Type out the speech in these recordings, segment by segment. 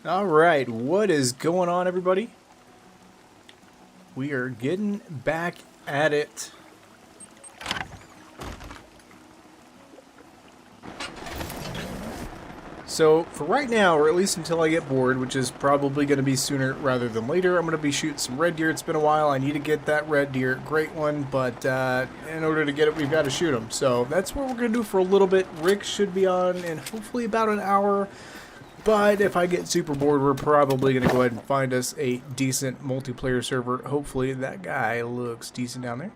Alright, what is going on, everybody? We are getting back at it. So, for right now, or at least until I get bored, which is probably going to be sooner rather than later, I'm going to be shooting some red deer. It's been a while. I need to get that red deer. Great one, but in order to get it, we've got to shoot them. So, that's what we're going to do for a little bit. Rick should be on in hopefully about an hour. But if I get super bored, we're probably going to go ahead and find us a decent multiplayer server. Hopefully that guy looks decent down there.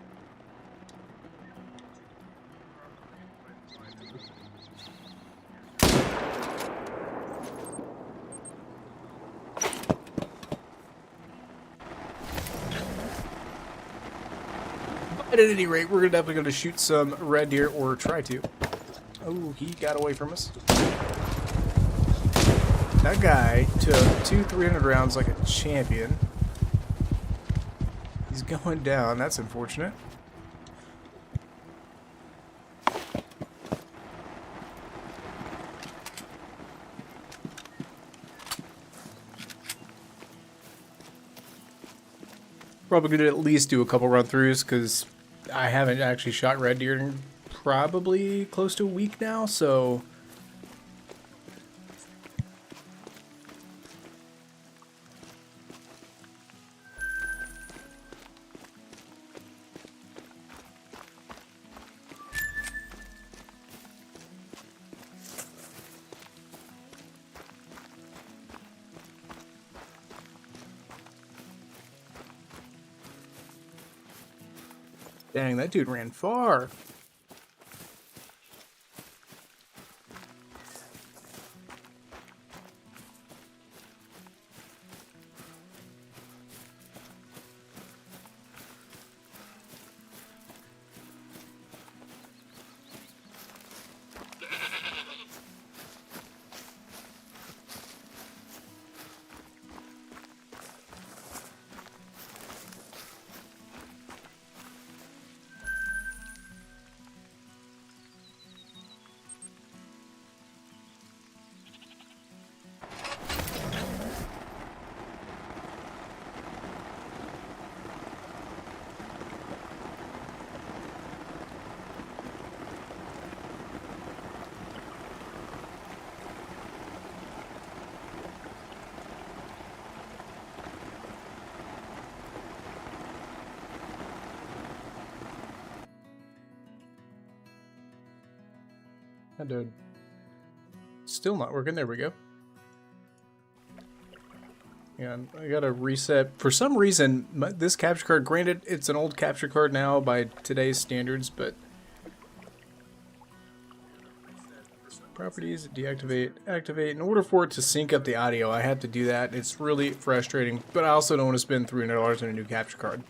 But at any rate, we're definitely going to shoot some red deer, or try to. Oh, he got away from us. That guy took 300 rounds like a champion. He's going down. That's unfortunate. Probably going to at least do a couple run-throughs because I haven't actually shot red deer in probably close to a week now, so... Dang, that dude ran far. That dude. Still not working. There we go. And I gotta reset. For some reason, this capture card, granted, it's an old capture card now by today's standards, but... Properties, deactivate, activate. In order for it to sync up the audio, I have to do that. It's really frustrating, but I also don't want to spend $300 on a new capture card.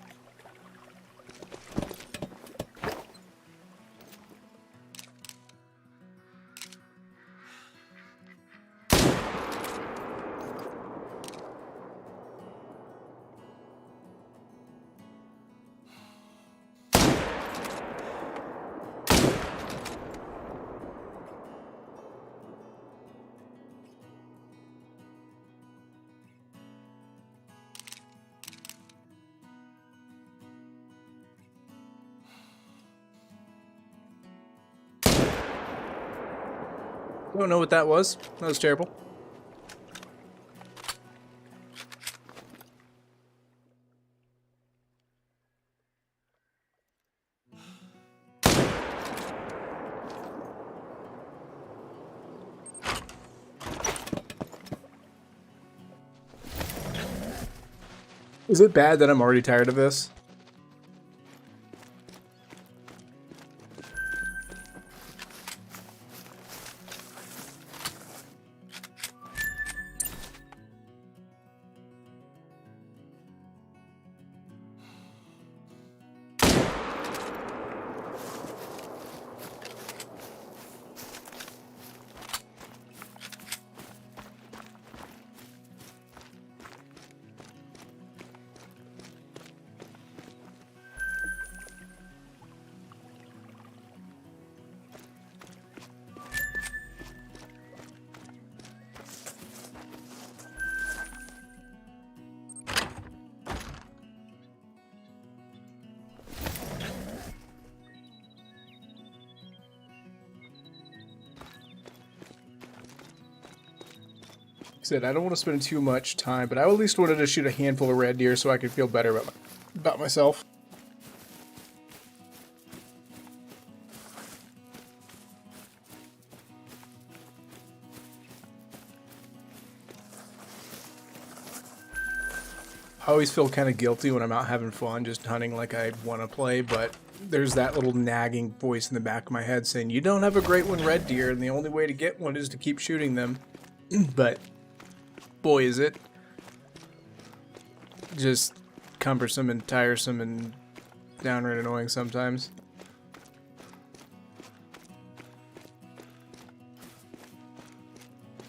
Don't know what that was. That was terrible. Is it bad that I'm already tired of this? said, I don't want to spend too much time, but I at least wanted to shoot a handful of red deer so I could feel better about myself. I always feel kind of guilty when I'm out having fun, just hunting like I want to play, but there's that little nagging voice in the back of my head saying, you don't have a great one red deer, and the only way to get one is to keep shooting them. But, boy, is it just cumbersome and tiresome and downright annoying sometimes.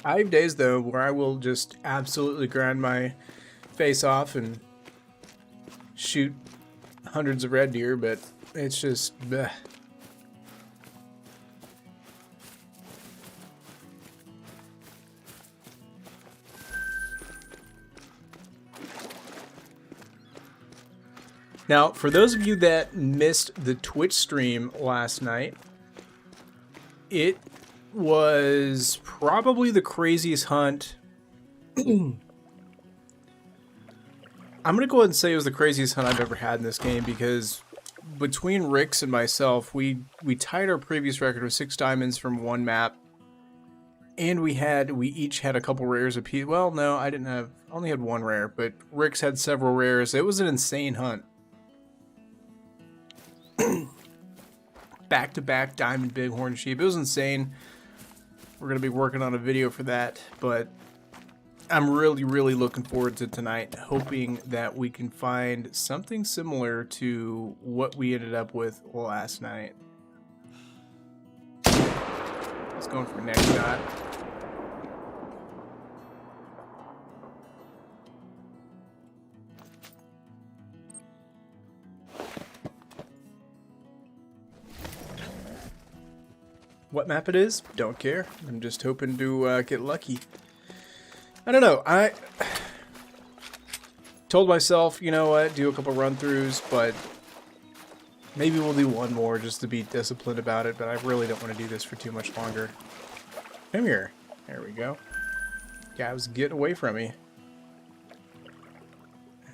I have days, though, where I will just absolutely grind my face off and shoot hundreds of red deer, but it's just bleh. Now, for those of you that missed the Twitch stream last night, it was probably the craziest hunt. I'm going to go ahead and say it was the craziest hunt I've ever had in this game, because between Ricks and myself, we tied our previous record with 6 diamonds from one map, and we each had a couple rares apiece. Well, no, I only had one rare, but Ricks had several rares. It was an insane hunt. Back-to-back diamond bighorn sheep. It was insane. We're going to be working on a video for that, but I'm really, really looking forward to tonight, hoping that we can find something similar to what we ended up with last night. Let's go for next shot. What map it is? Don't care. I'm just hoping to get lucky. I don't know. I told myself, you know what, do a couple run-throughs, but maybe we'll do one more just to be disciplined about it, but I really don't want to do this for too much longer. Come here. There we go. Guy was getting away from me.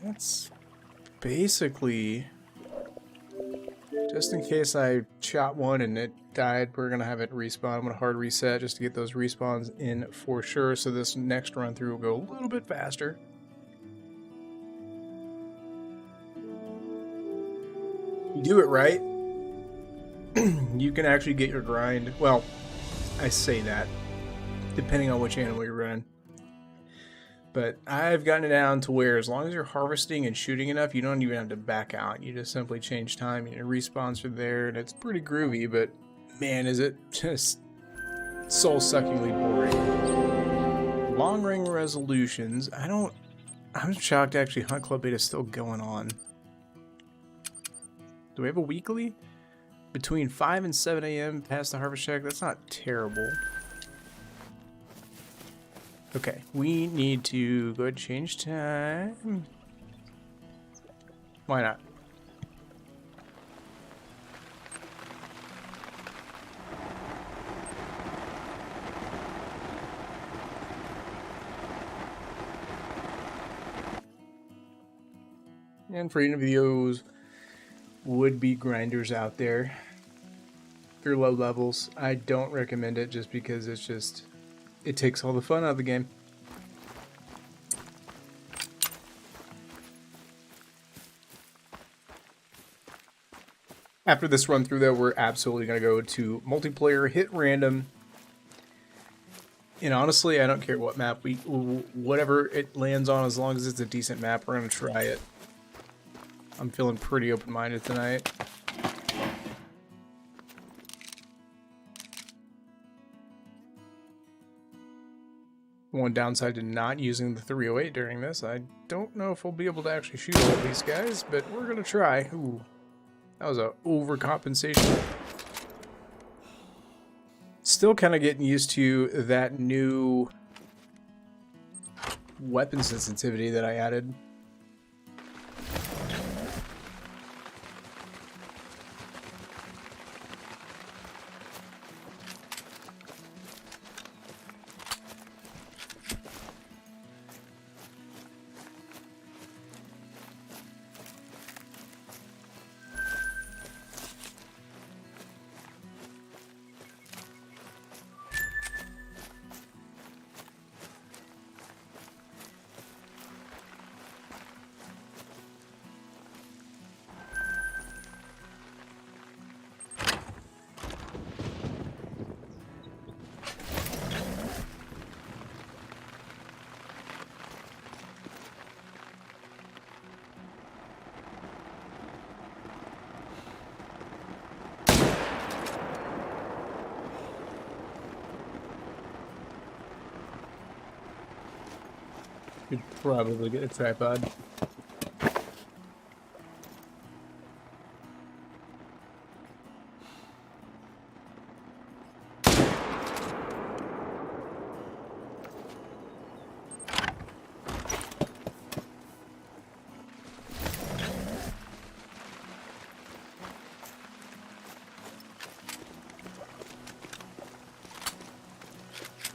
That's basically, just in case I shot one and it died, we're going to have it respawn. I'm going to hard reset just to get those respawns in for sure, so this next run through will go a little bit faster. You do it right, you can actually get your grind. Well, I say that, depending on which animal you're running. But I've gotten it down to where as long as you're harvesting and shooting enough, you don't even have to back out. You just simply change time and your respawns are there, and it's pretty groovy, but man, is it just soul-suckingly boring. Long-range resolutions, I'm shocked actually Hunt Club Beta is still going on. Do we have a weekly? Between 5 and 7 a.m. past the harvest check? That's not terrible. Okay, we need to go ahead and change time. Why not? And for any of those would-be grinders out there, if you're low levels, I don't recommend it just because it takes all the fun out of the game. After this run through though, we're absolutely going to go to multiplayer, hit random. And honestly, I don't care what map whatever it lands on, as long as it's a decent map, we're going to try it. I'm feeling pretty open-minded tonight. One downside to not using the 308 during this, I don't know if we'll be able to actually shoot all of these guys, but we're going to try. Ooh, that was a overcompensation. Still kind of getting used to that new weapon sensitivity that I added. Could probably get a tripod.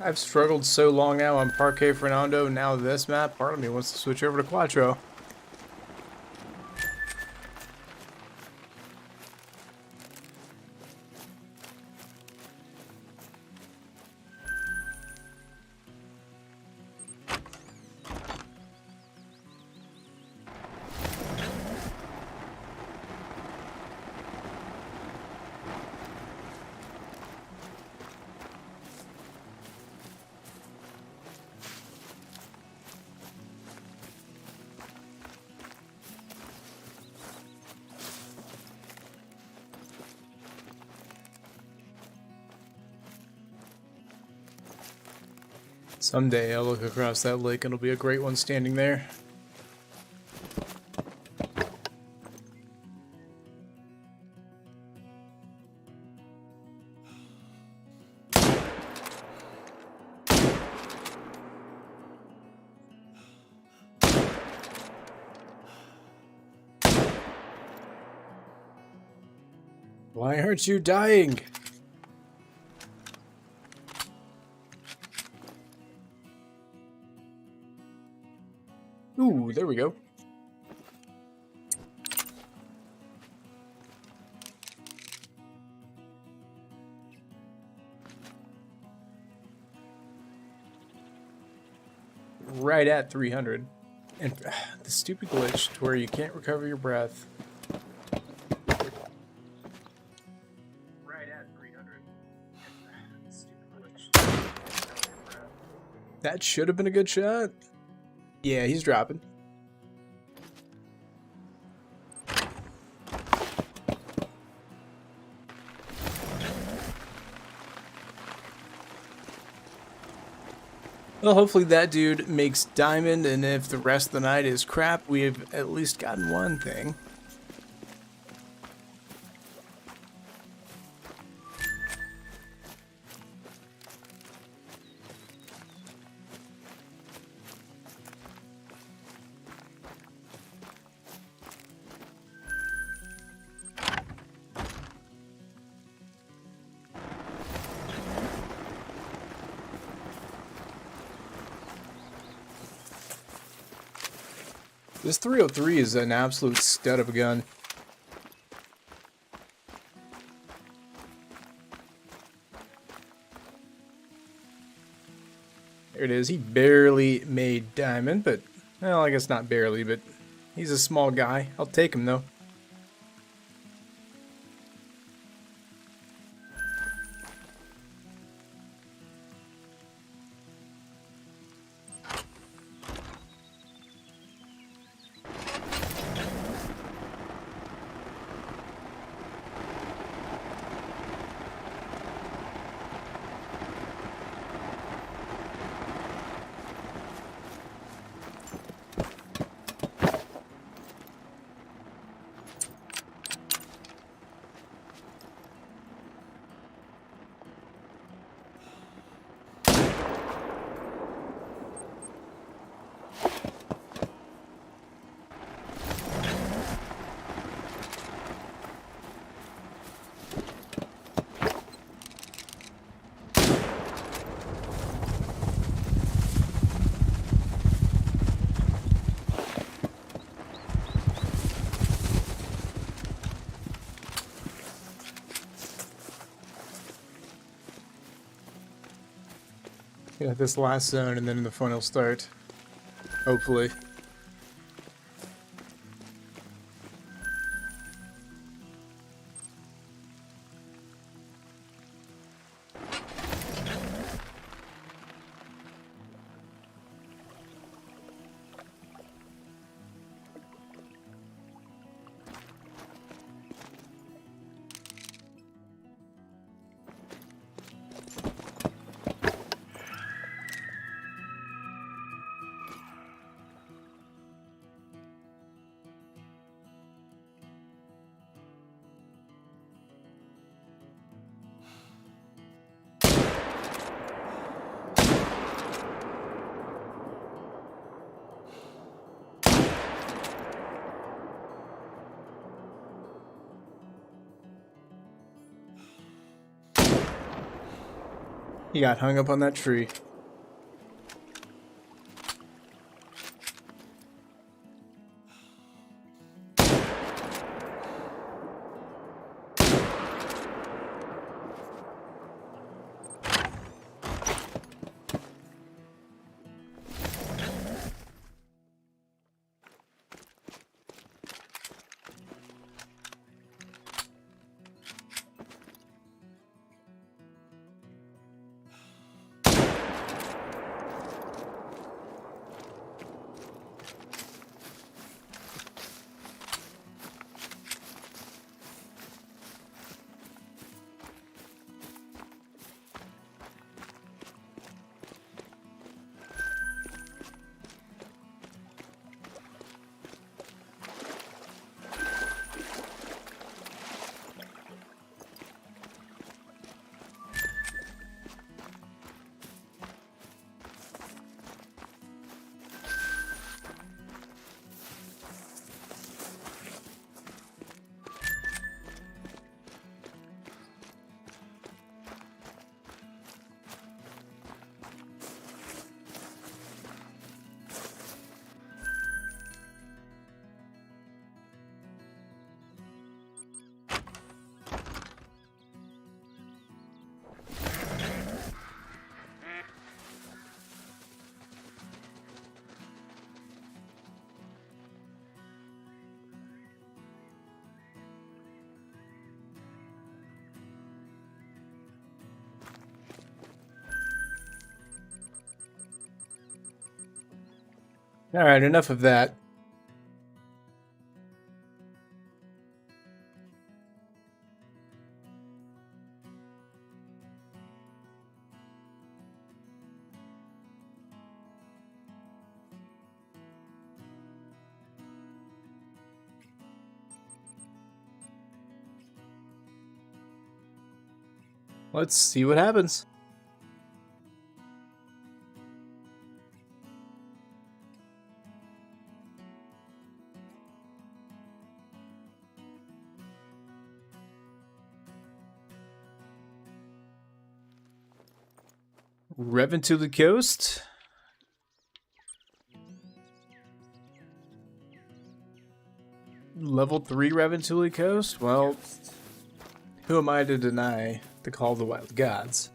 I've struggled so long now on Parque Fernando, now this map, part of me wants to switch over to Quattro. Someday I'll look across that lake and it'll be a great one standing there. Why aren't you dying? Ooh, there we go. Right at 300. And the stupid glitch to where you can't recover your breath. Right at 300. Stupid glitch. That should have been a good shot. Yeah, he's dropping. Well, hopefully that dude makes diamond, and if the rest of the night is crap, we've at least gotten one thing. This 303 is an absolute stud of a gun. There it is. He barely made diamond, but, well, I guess not barely, but he's a small guy. I'll take him, though. Yeah, this last zone, and then the fun will start. Hopefully. He got hung up on that tree. Alright, enough of that. Let's see what happens. Revving to the coast. Level 3 Reventuli Coast? Well, who am I to deny the call of the wild gods?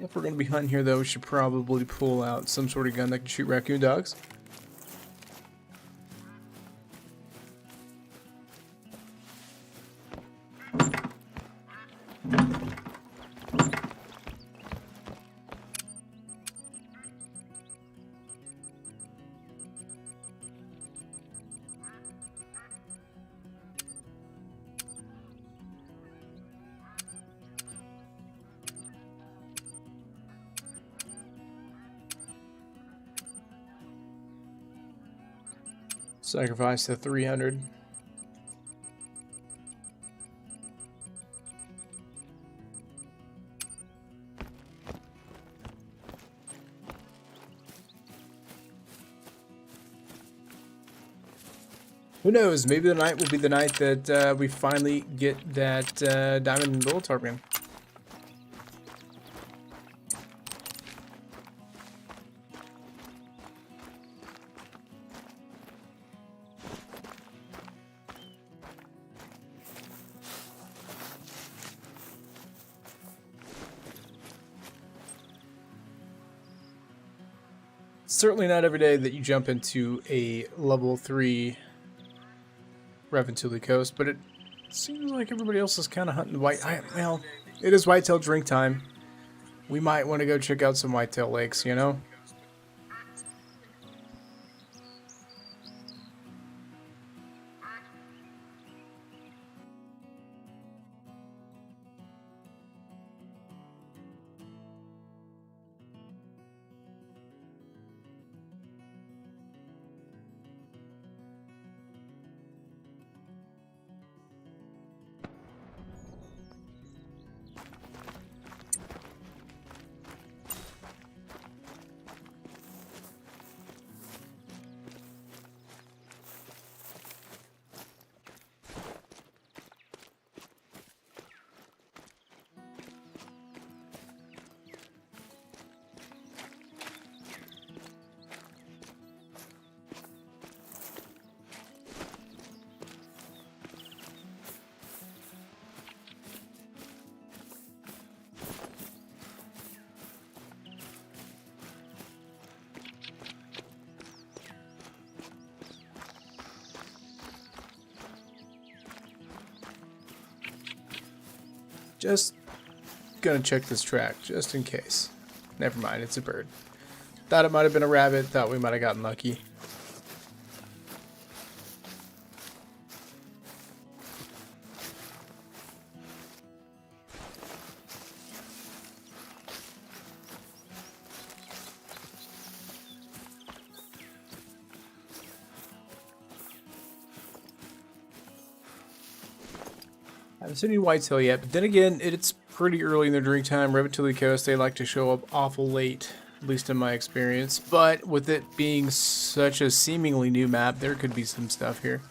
If we're going to be hunting here, though, we should probably pull out some sort of gun that can shoot raccoon dogs. Sacrifice the 300. Who knows? Maybe the night will be the night that we finally get that diamond and gold target. Certainly not every day that you jump into a level 3 Reventuli Coast, but it seems like everybody else is kind of hunting white. Well, it is whitetail drink time. We might want to go check out some whitetail lakes, you know? Just gonna check this track, just in case. Never mind, it's a bird. Thought it might have been a rabbit, thought we might have gotten lucky. I haven't seen any whitetail yet, but then again, it's pretty early in their drink time. Revetili Coast, they like to show up awful late, at least in my experience. But with it being such a seemingly new map, there could be some stuff here.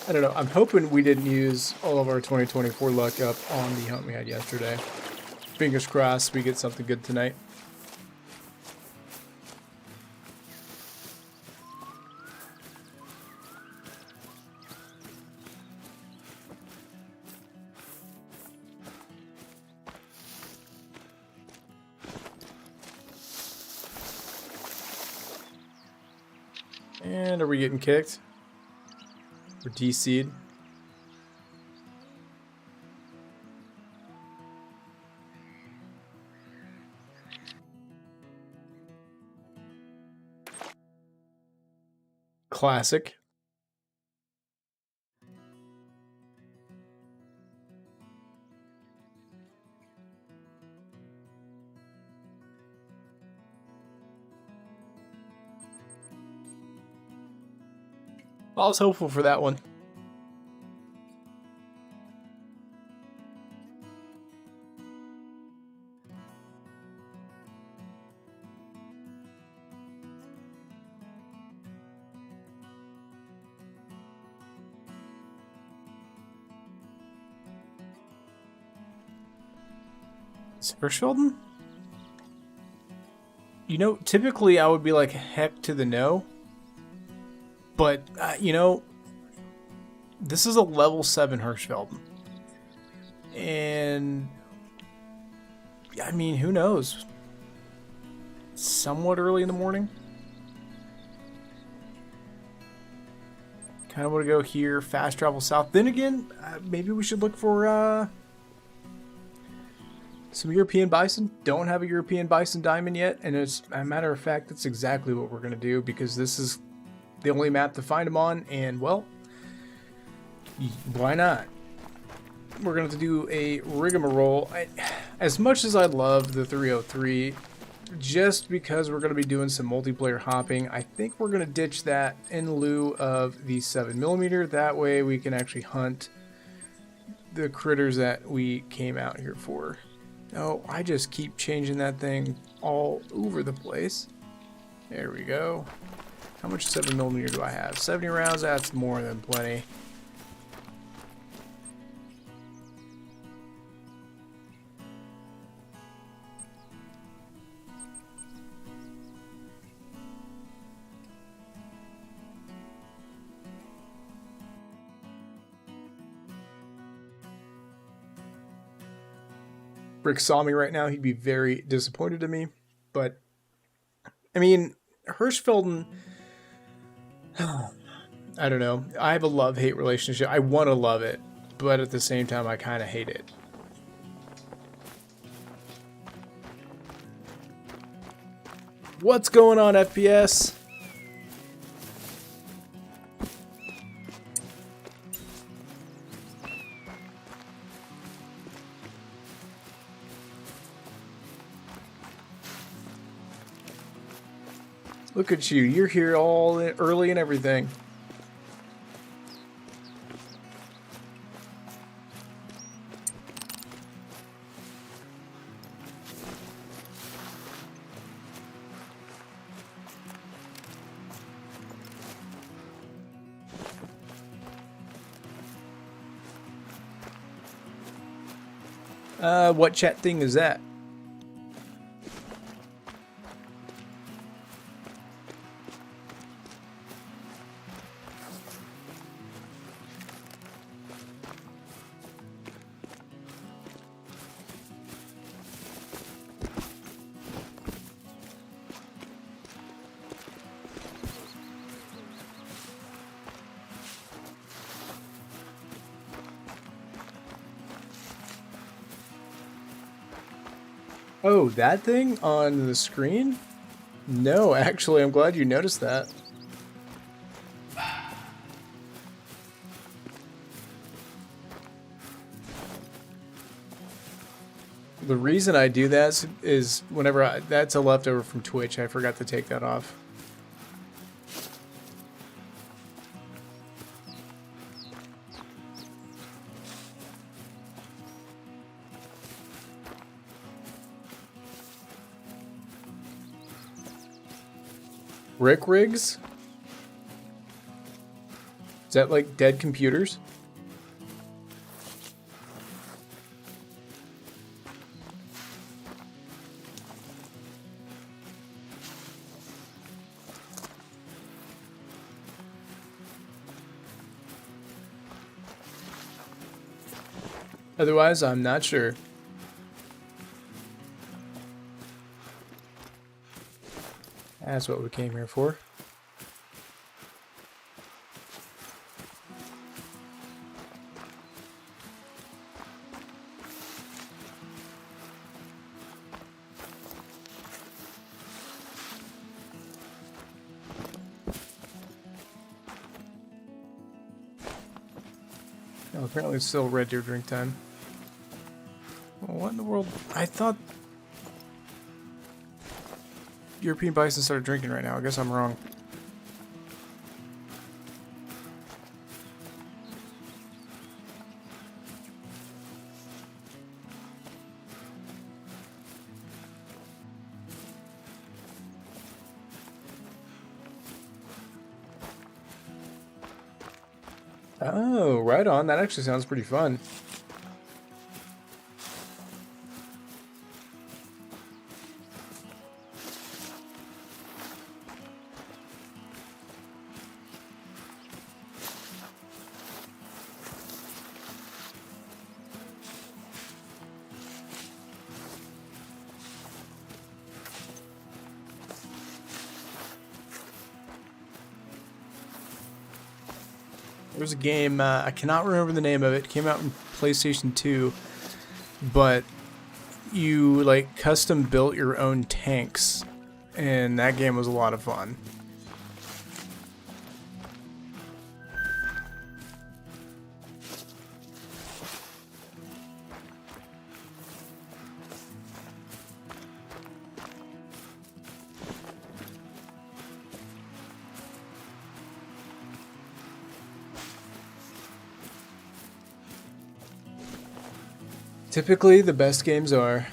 I don't know. I'm hoping we didn't use all of our 2024 luck up on the hunt we had yesterday. Fingers crossed we get something good tonight. And are we getting kicked? Or DC'd? Classic. I was hopeful for that one. Hirschfelden? You know, typically I would be like, heck to the no. But, you know, this is a level 7 Hirschfelden. And, I mean, who knows? Somewhat early in the morning. Kind of want to go here, fast travel south. Then again, maybe we should look for some European bison. Don't have a European bison diamond yet, and as a matter of fact, that's exactly what we're going to do, because this is the only map to find them on, and well, why not? We're going to do a rigmarole. As much as I love the 303, just because we're going to be doing some multiplayer hopping, I think we're going to ditch that in lieu of the 7mm. That way we can actually hunt the critters that we came out here for. No, I just keep changing that thing all over the place. There we go. How much 7mm do I have? 70 rounds? That's more than plenty. Rick saw me right now, he'd be very disappointed in me. But, I mean, Hirschfelden, I don't know. I have a love-hate relationship. I want to love it, but at the same time, I kind of hate it. What's going on, FPS? Look at you. You're here all early and everything. What chat thing is that? Oh, that thing on the screen? No, actually, I'm glad you noticed that. The reason I do that is whenever that's a leftover from Twitch. I forgot to take that off. Rick rigs? Is that like dead computers? Otherwise, I'm not sure. That's what we came here for. Oh, apparently it's still red deer drink time. Well, what in the world? I thought European bison started drinking right now. I guess I'm wrong. Oh, right on. That actually sounds pretty fun. There's a game, I cannot remember the name of it. It came out in PlayStation 2, but you like custom built your own tanks, and that game was a lot of fun. Typically, the best games are.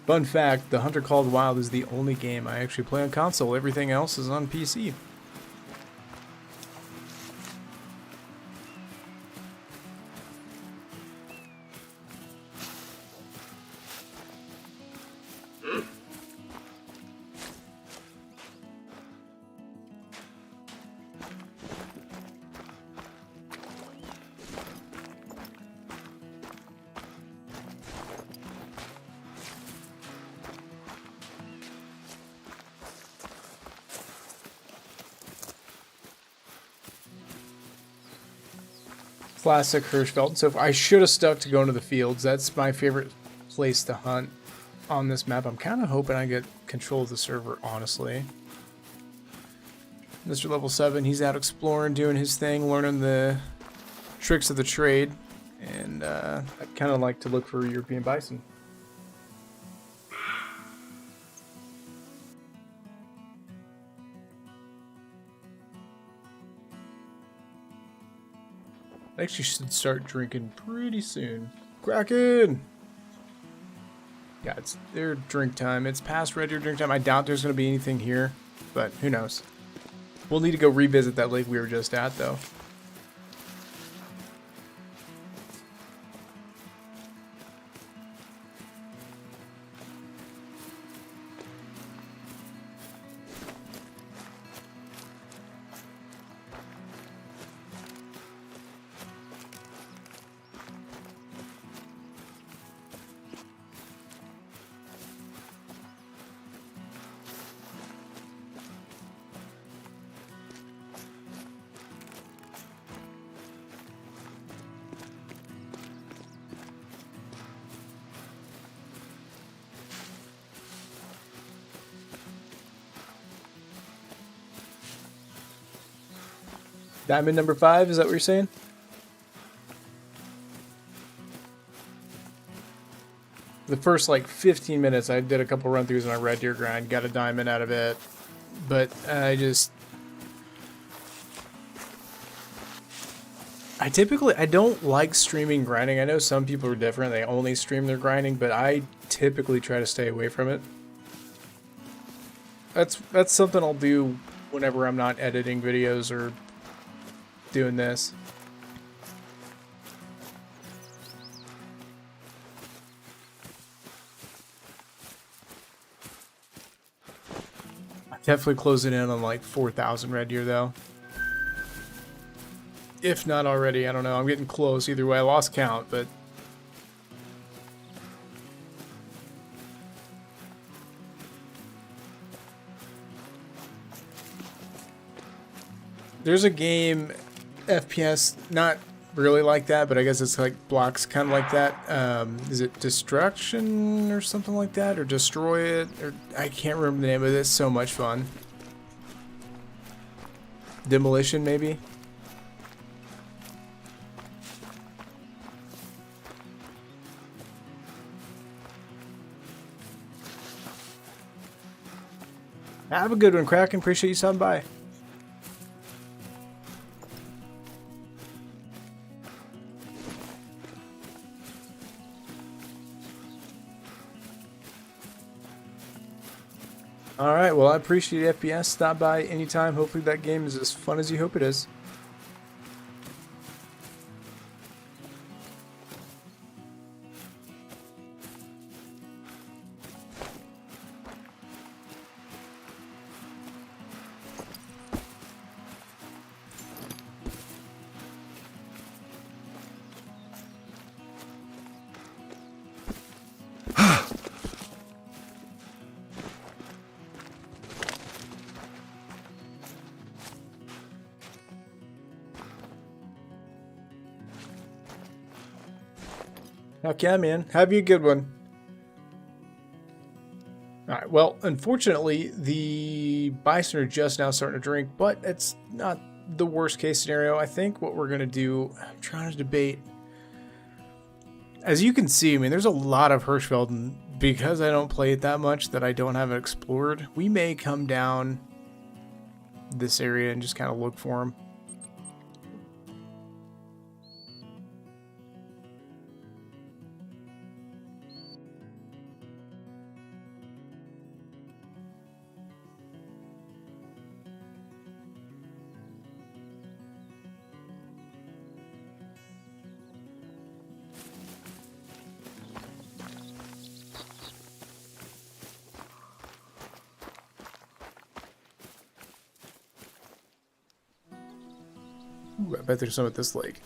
Fun fact, The Hunter Called Wild is the only game I actually play on console. Everything else is on PC. Classic Hirschfeld and so forth. I should have stuck to going to the fields. That's my favorite place to hunt on this map. I'm kind of hoping I get control of the server, honestly. Mr. Level 7, he's out exploring, doing his thing, learning the tricks of the trade. And I'd kind of like to look for European bison. I actually should start drinking pretty soon. Kraken! Yeah, it's their drink time. It's past red deer drink time. I doubt there's going to be anything here, but who knows. We'll need to go revisit that lake we were just at, though. Diamond number 5, is that what you're saying? The first like 15 minutes, I did a couple run-throughs on a red deer grind, got a diamond out of it, but I don't like streaming grinding. I know some people are different, they only stream their grinding, but I typically try to stay away from it. That's something I'll do whenever I'm not editing videos or doing this. I'm definitely closing in on like 4,000 red deer though. If not already, I don't know. I'm getting close either way. I lost count, but there's a game, FPS, not really like that, but I guess it's like blocks kind of like that. Is it Destruction or something like that, or Destroy It, or I can't remember the name of it. It's so much fun. Demolition, maybe. Have a good one, Kraken. Appreciate you stopping by. Alright, well, I appreciate FPS. Stop by anytime. Hopefully that game is as fun as you hope it is. Heck yeah, man. Have you a good one. Alright, well, unfortunately, the bison are just now starting to drink, but it's not the worst case scenario. I think what we're going to do, I'm trying to debate. As you can see, I mean, there's a lot of Hirschfeld, and because I don't play it that much that I don't have it explored, we may come down this area and just kind of look for them. Ooh, I bet there's some at this lake.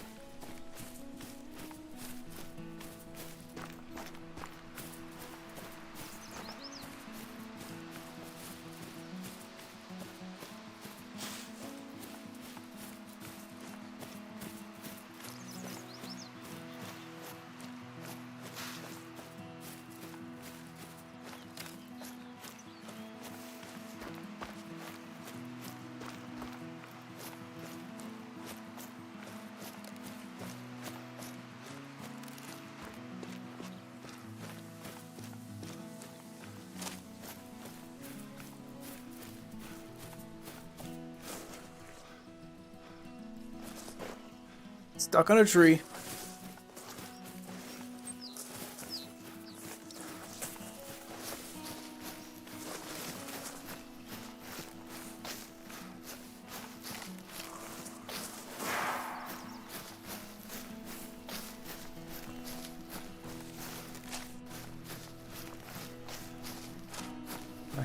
Stuck on a tree.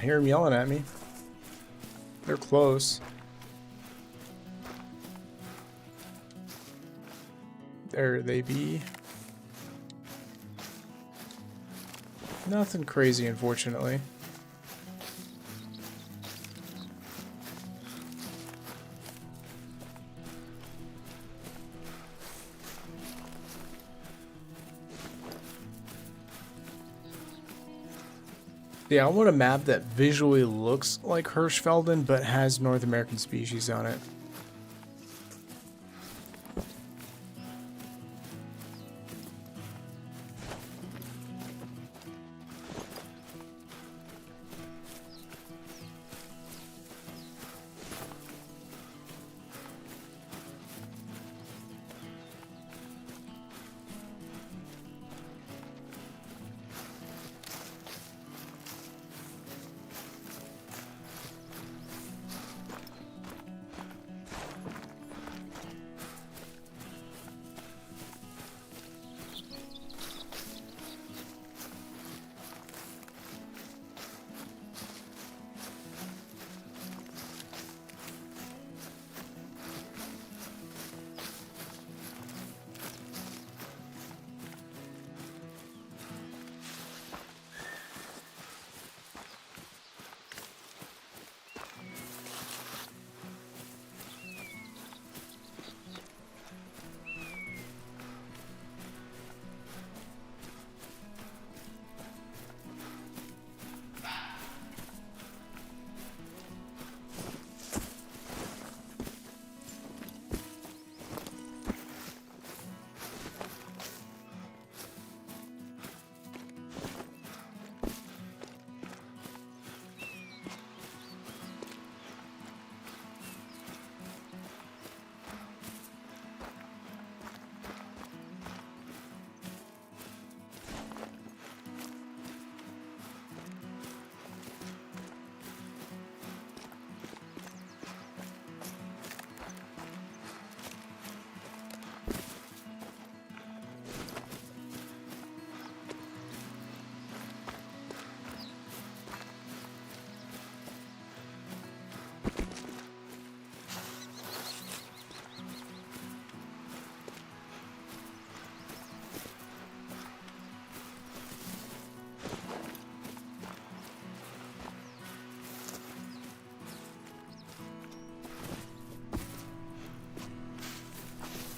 hear them yelling at me. They're close. There they be. Nothing crazy, unfortunately. Yeah, I want a map that visually looks like Hirschfelden, but has North American species on it.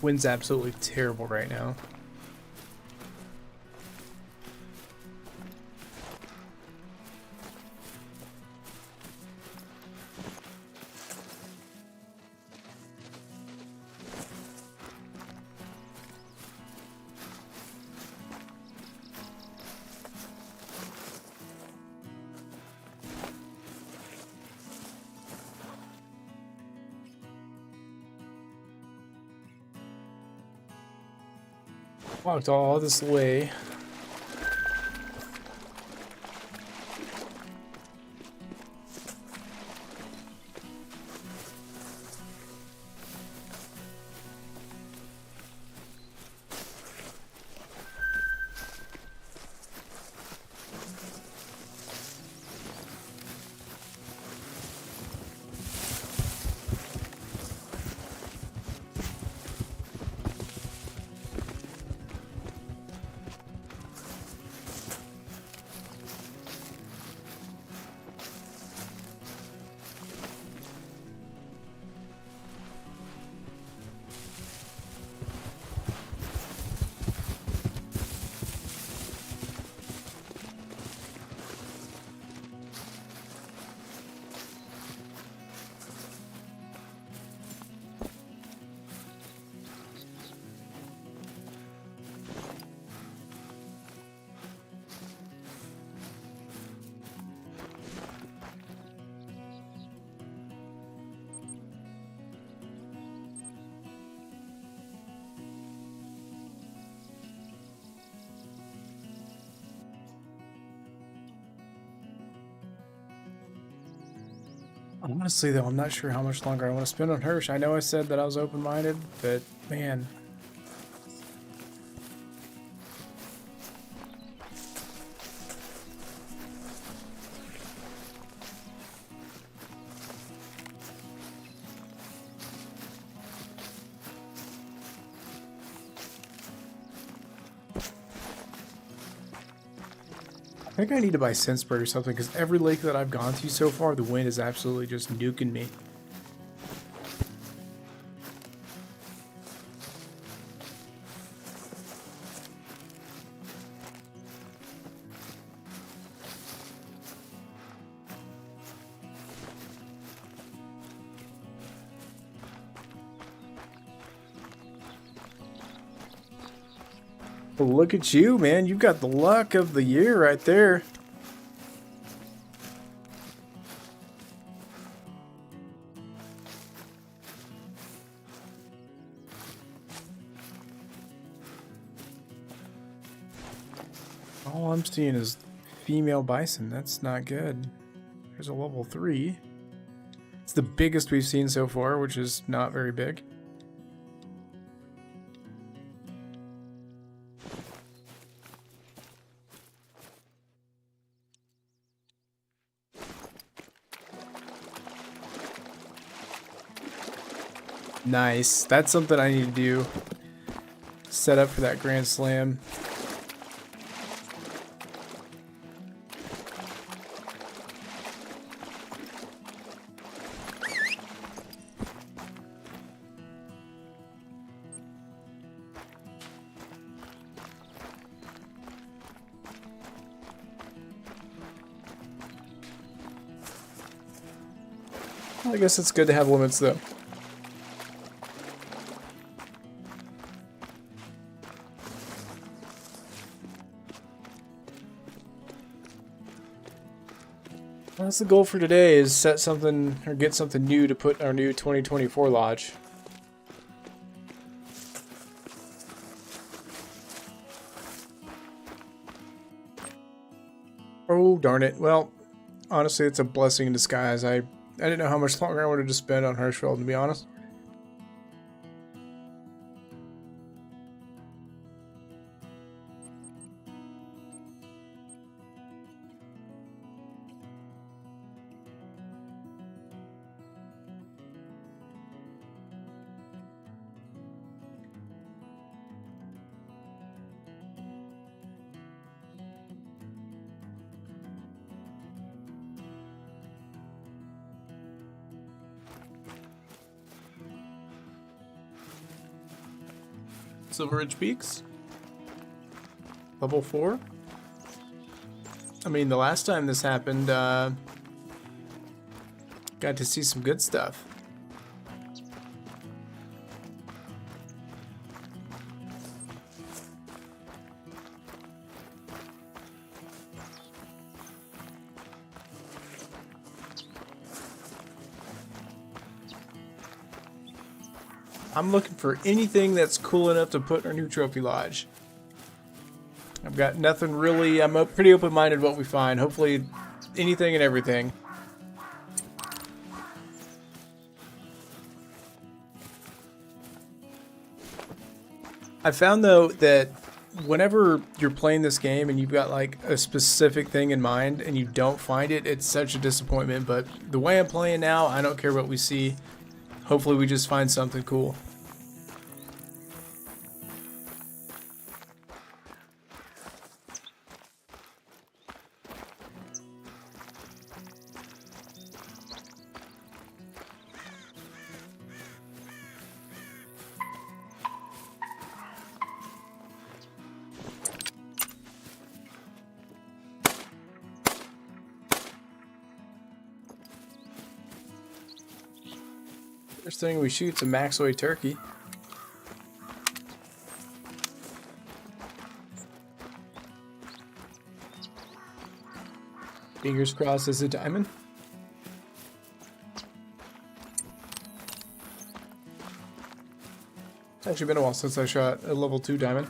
Wind's absolutely terrible right now. Walked all this way. Honestly, though, I'm not sure how much longer I want to spend on Hirsch. I know I said that I was open-minded, but man. I think I need to buy scent spray or something, because every lake that I've gone to so far, the wind is absolutely just nuking me. Well, look at you, man. You've got the luck of the year right there. All I'm seeing is female bison. That's not good. There's a level 3. It's the biggest we've seen so far, which is not very big. Nice. That's something I need to do. Set up for that Grand Slam. Well, I guess it's good to have limits, though. That's the goal for today, is set something or get something new to put in our new 2024 lodge. Oh, darn it. Well, honestly, it's a blessing in disguise. I didn't know how much longer I wanted to spend on Hirschfeld, to be honest. Silver Ridge Peaks. Level 4. I mean, the last time this happened, got to see some good stuff. I'm looking for anything that's cool enough to put in our new trophy lodge. I've got nothing really. I'm pretty open-minded what we find. Hopefully anything and everything. I found, though, that whenever you're playing this game and you've got like a specific thing in mind and you don't find it, it's such a disappointment. But the way I'm playing now, I don't care what we see. Hopefully we just find something cool. First thing we shoot's a Maxoid turkey. Fingers crossed it's a diamond. It's actually been a while since I shot a level 2 diamond.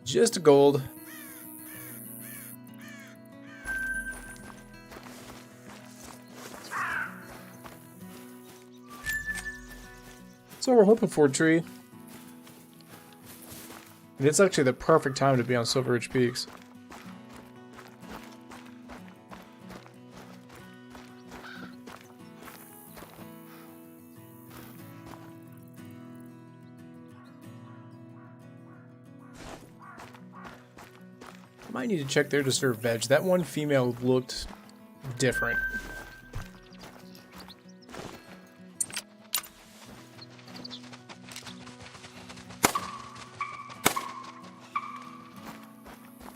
Just a gold. That's what we're hoping for, tree. And it's actually the perfect time to be on Silver Ridge Peaks. Might need to check there to serve veg. That one female looked different.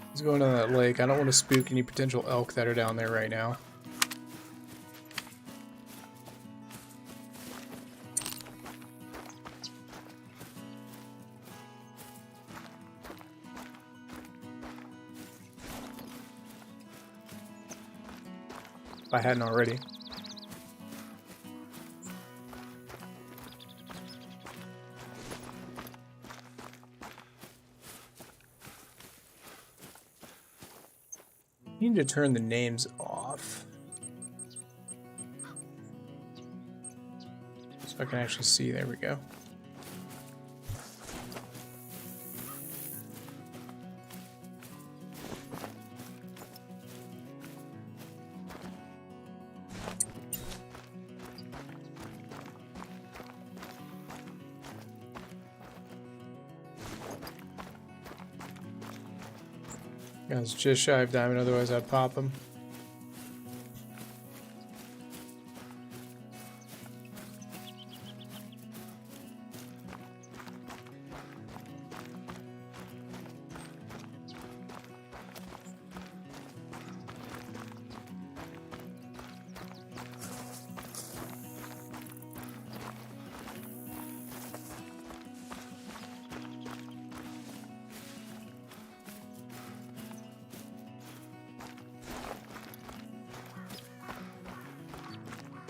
Let's go into that lake. I don't want to spook any potential elk that are down there right now. If I hadn't already. Need to turn the names off so I can actually see. There we go. I was just shy of diamond, otherwise I'd pop them.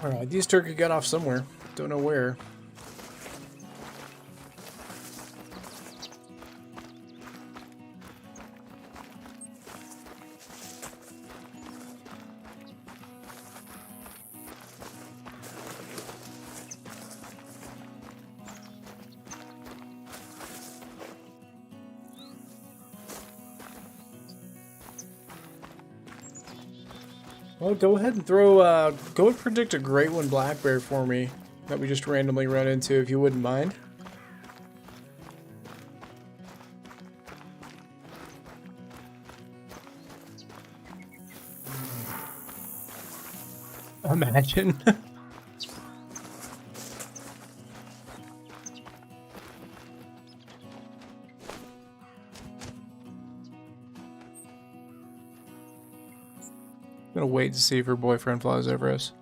Alright, these turkey got off somewhere. Don't know where. Well, go ahead and throw, go and predict a great one black bear for me that we just randomly run into, if you wouldn't mind. Imagine. I'm gonna wait to see if her boyfriend flies over us.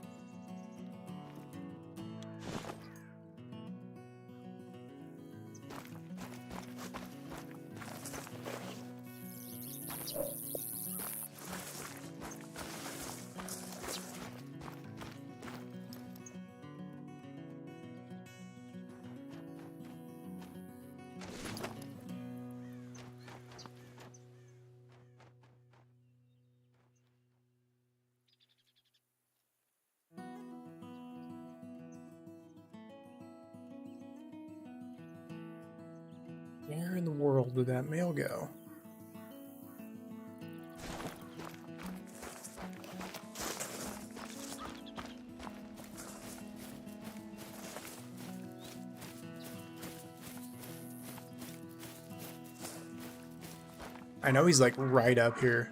Where in the world did that mail go? I know he's like right up here.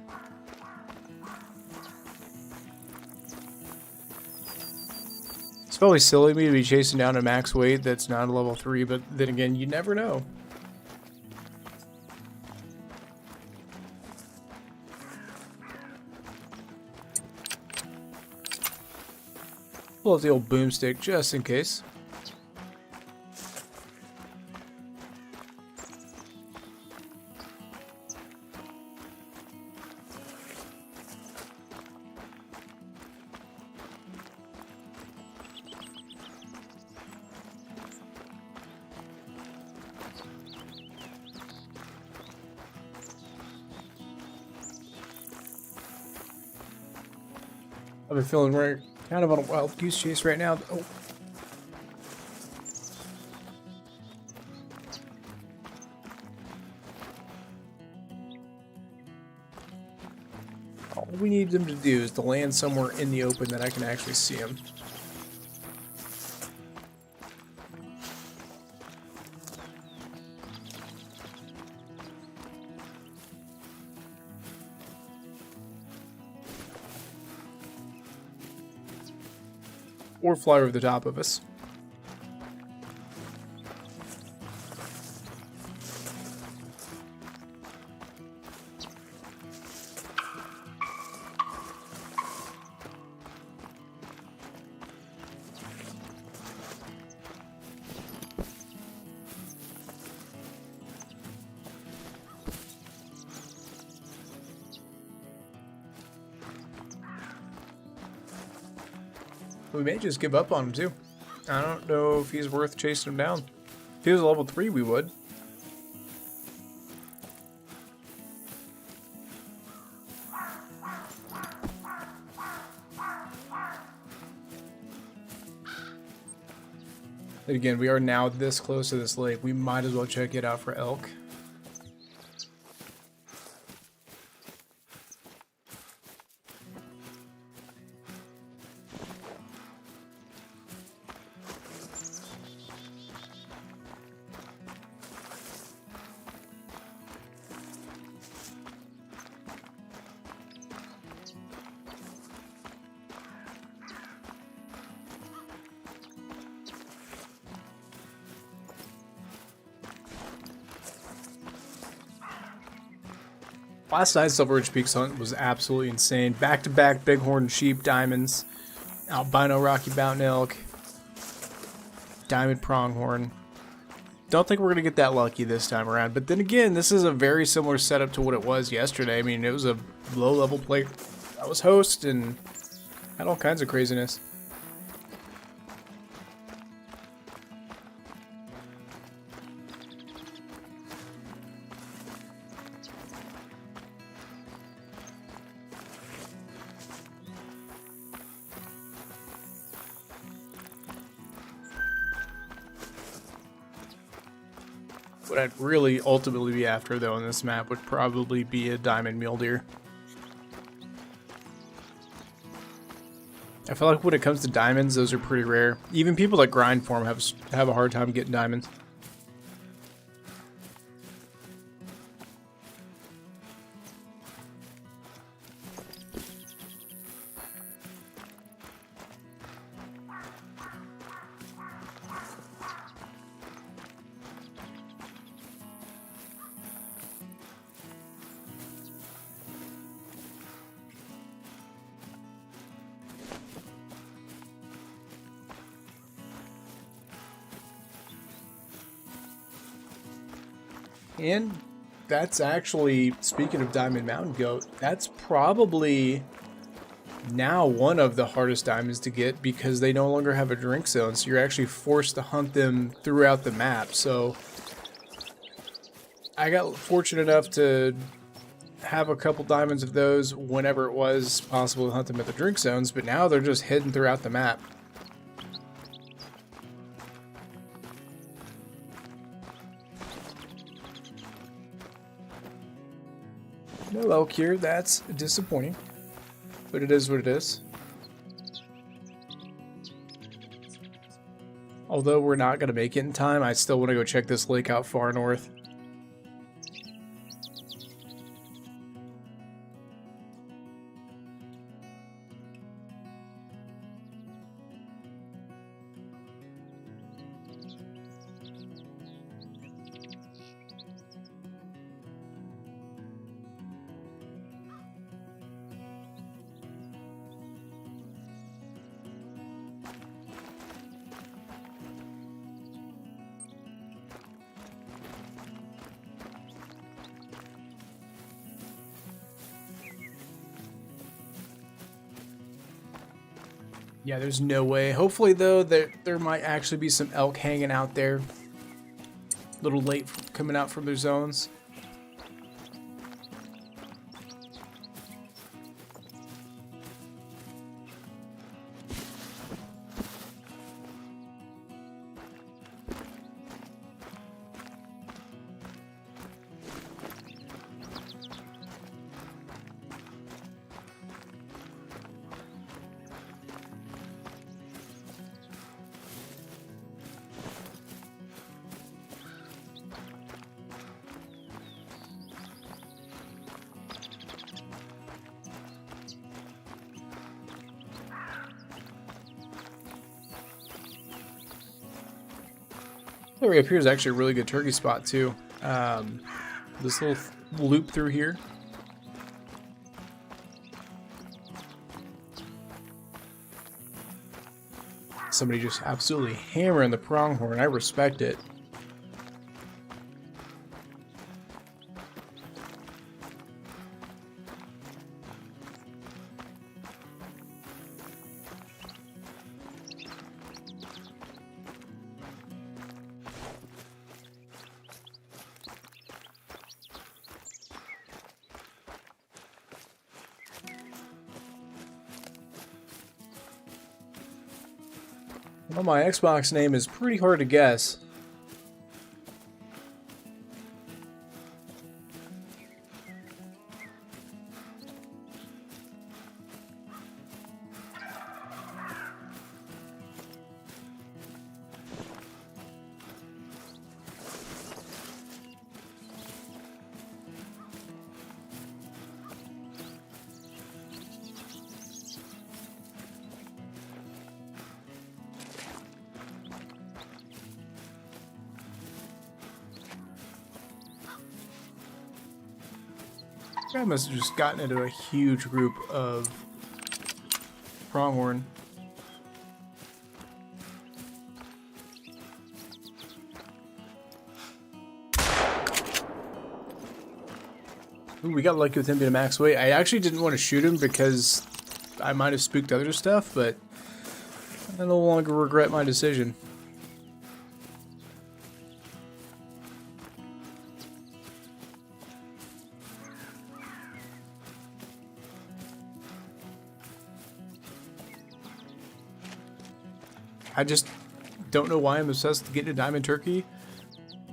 It's probably silly of me to be chasing down a max weight that's not a level 3, but then again, you never know. Pull out the old boomstick just in case. I've been feeling right. Kind of on a wild goose chase right now. Oh. All we need them to do is to land somewhere in the open that I can actually see them. or fly over the top of us. We may just give up on him too. I don't know if he's worth chasing him down. If he was a level 3, we would. And again, we are now this close to this lake. We might as well check it out for elk. Last night's Silver Ridge Peaks hunt was absolutely insane. Back-to-back bighorn sheep, diamonds, albino Rocky Mountain elk, diamond pronghorn. Don't think we're going to get that lucky this time around. But then again, this is a very similar setup to what it was yesterday. I mean, it was a low-level plate. I was host and had all kinds of craziness. What I'd really ultimately be after, though, on this map would probably be a diamond mule deer. I feel like when it comes to diamonds, those are pretty rare. Even people that grind for them have a hard time getting diamonds. And that's actually, speaking of Diamond Mountain Goat, that's probably now one of the hardest diamonds to get because they no longer have a drink zone. So you're actually forced to hunt them throughout the map. So I got fortunate enough to have a couple diamonds of those whenever it was possible to hunt them at the drink zones, but now they're just hidden throughout the map. No elk here, that's disappointing, but it is what it is. Although we're not going to make it in time, I still want to go check this lake out far north. Yeah, there's no way. Hopefully, though, there might actually be some elk hanging out there. A little late coming out from their zones. The way up here is actually a really good turkey spot too. This little loop through here. Somebody just absolutely hammering the pronghorn. I respect it. Well, my Xbox name is pretty hard to guess. I must have just gotten into a huge group of pronghorn. Ooh, we got lucky with him being a max weight. I actually didn't want to shoot him because I might have spooked other stuff, but I no longer regret my decision. I just don't know why I'm obsessed with getting a diamond turkey.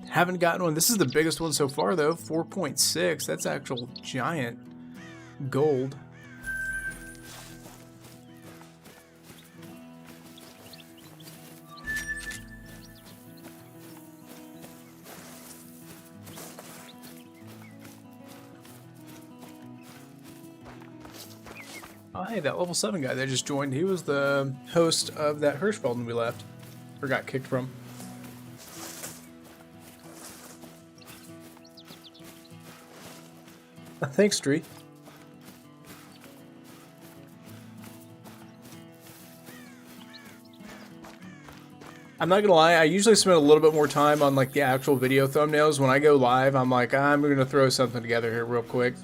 Haven't gotten one. This is the biggest one so far, though. 4.6. That's actual giant gold. Oh, hey, that level 7 guy that just joined, he was the host of that Hirschfeld when we left. Or got kicked from. Thanks, Dree. I'm not gonna lie, I usually spend a little bit more time on like the actual video thumbnails. When I go live, I'm like, I'm gonna throw something together here real quick.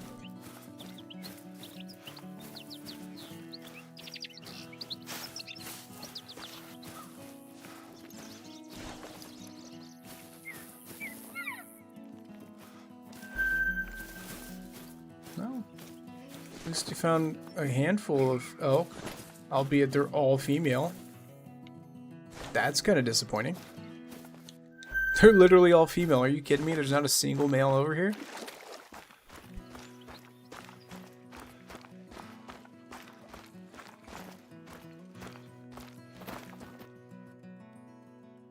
Well, at least you found a handful of elk, albeit they're all female. That's kind of disappointing. They're literally all female. Are you kidding me? There's not a single male over here?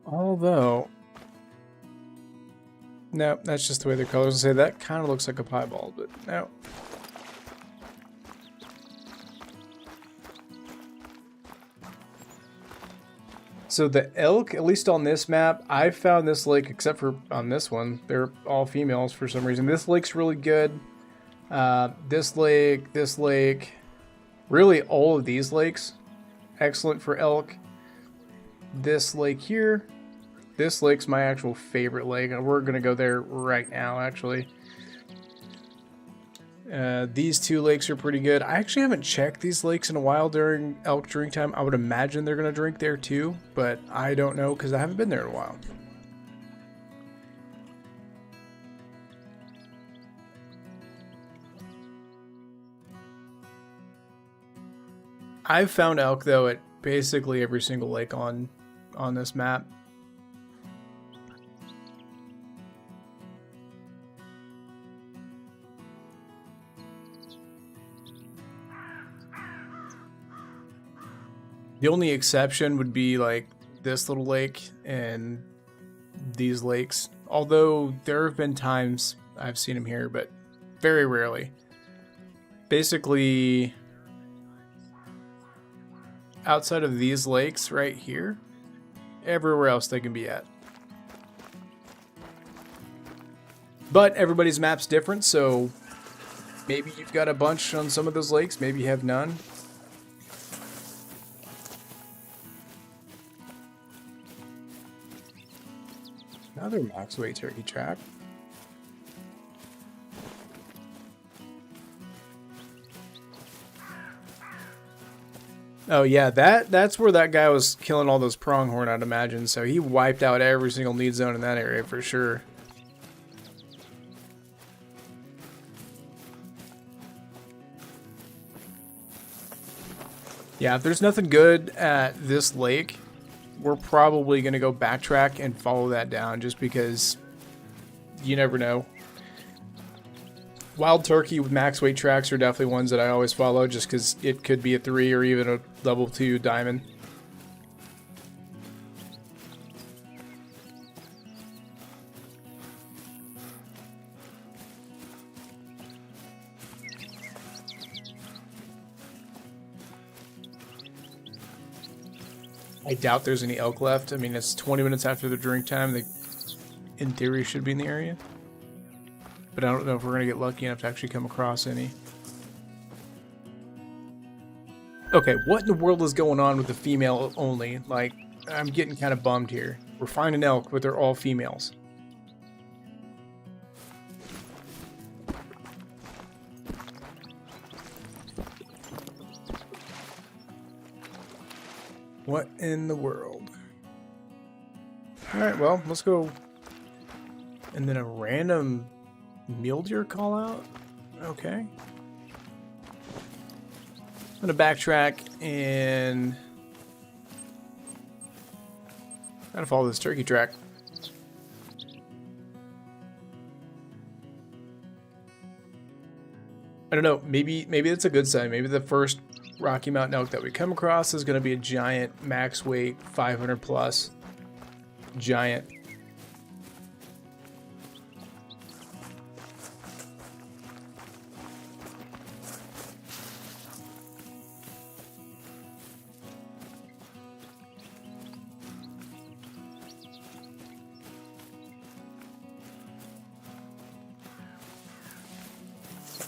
Although... no, that's just the way their colors say. That kind of looks like a piebald, but no. So the elk, at least on this map, I found this lake, except for on this one, they're all females for some reason. This lake's really good. This lake, really all of these lakes, excellent for elk. This lake here, this lake's my actual favorite lake, and we're gonna go there right now, actually. These two lakes are pretty good. I actually haven't checked these lakes in a while during elk drink time. I would imagine they're going to drink there too, but I don't know because I haven't been there in a while. I've found elk though at basically every single lake on this map. The only exception would be like this little lake and these lakes. Although there have been times I've seen them here, but very rarely. Basically, outside of these lakes right here, everywhere else they can be at. But everybody's map's different, so maybe you've got a bunch on some of those lakes, maybe you have none. Another max weight turkey track. Oh yeah, that's where that guy was killing all those pronghorn, I'd imagine. So he wiped out every single need zone in that area for sure. Yeah, if there's nothing good at this lake, we're probably going to go backtrack and follow that down just because you never know. Wild turkey with max weight tracks are definitely ones that I always follow just because it could be a 3 or even a level 2 diamond. I doubt there's any elk left. I mean, it's 20 minutes after the drink time. They, in theory, should be in the area. But I don't know if we're going to get lucky enough to actually come across any. Okay, what in the world is going on with the female only? Like, I'm getting kind of bummed here. We're finding elk, but they're all females. What in the world? Alright, well, let's go. And then a random mule deer call out? Okay. I'm gonna backtrack and gotta follow this turkey track. I don't know, maybe it's a good sign. Maybe the first Rocky Mountain elk that we come across is gonna be a giant max weight 500 plus giant.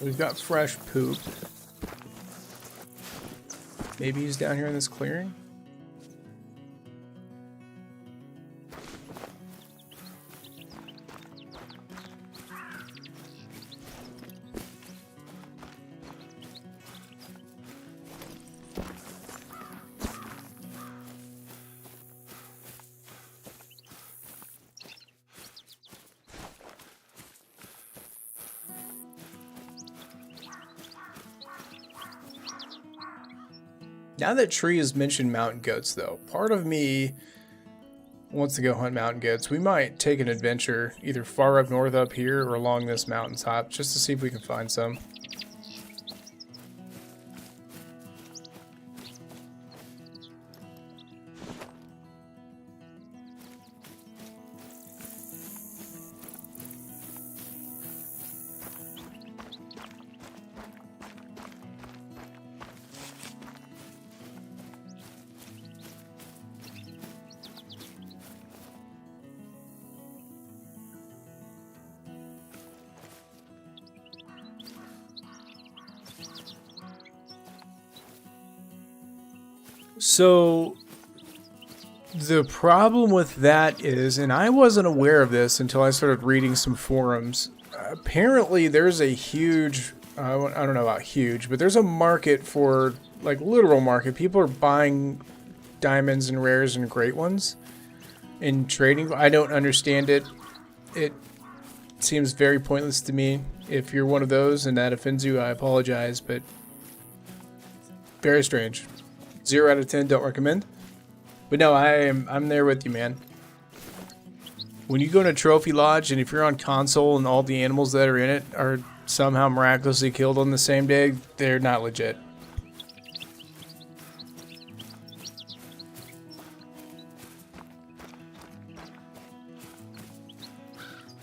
We've got fresh poop. Maybe he's down here in this clearing? Now that Tree has mentioned mountain goats, though, part of me wants to go hunt mountain goats. We might take an adventure either far up north up here or along this mountaintop just to see if we can find some. So the problem with that is, and I wasn't aware of this until I started reading some forums, apparently there's a huge, I don't know about huge, but there's a market for, like, literal market. People are buying diamonds and rares and great ones and trading. I don't understand it. It seems very pointless to me. If you're one of those and that offends you, I apologize, but very strange. 0 out of 10, don't recommend. But no, I'm there with you, man. When you go to Trophy Lodge and if you're on console and all the animals that are in it are somehow miraculously killed on the same day, they're not legit.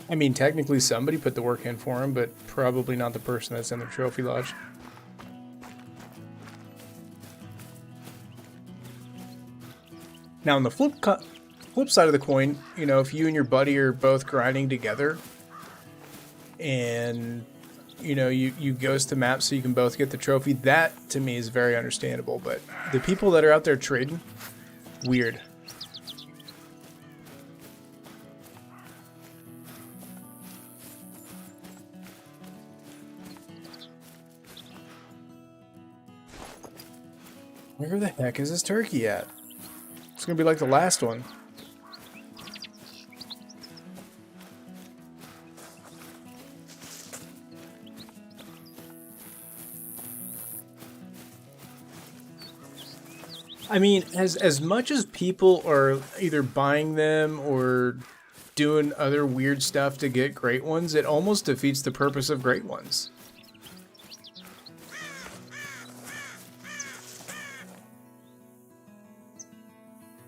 I mean, technically somebody put the work in for him, but probably not the person that's in the Trophy Lodge. Now, on the flip side of the coin, you know, if you and your buddy are both grinding together, and you know, you ghost the map so you can both get the trophy. That to me is very understandable, but the people that are out there trading, weird. Where the heck is this turkey at? It's gonna be like the last one. I mean, as much as people are either buying them or doing other weird stuff to get great ones, it almost defeats the purpose of great ones.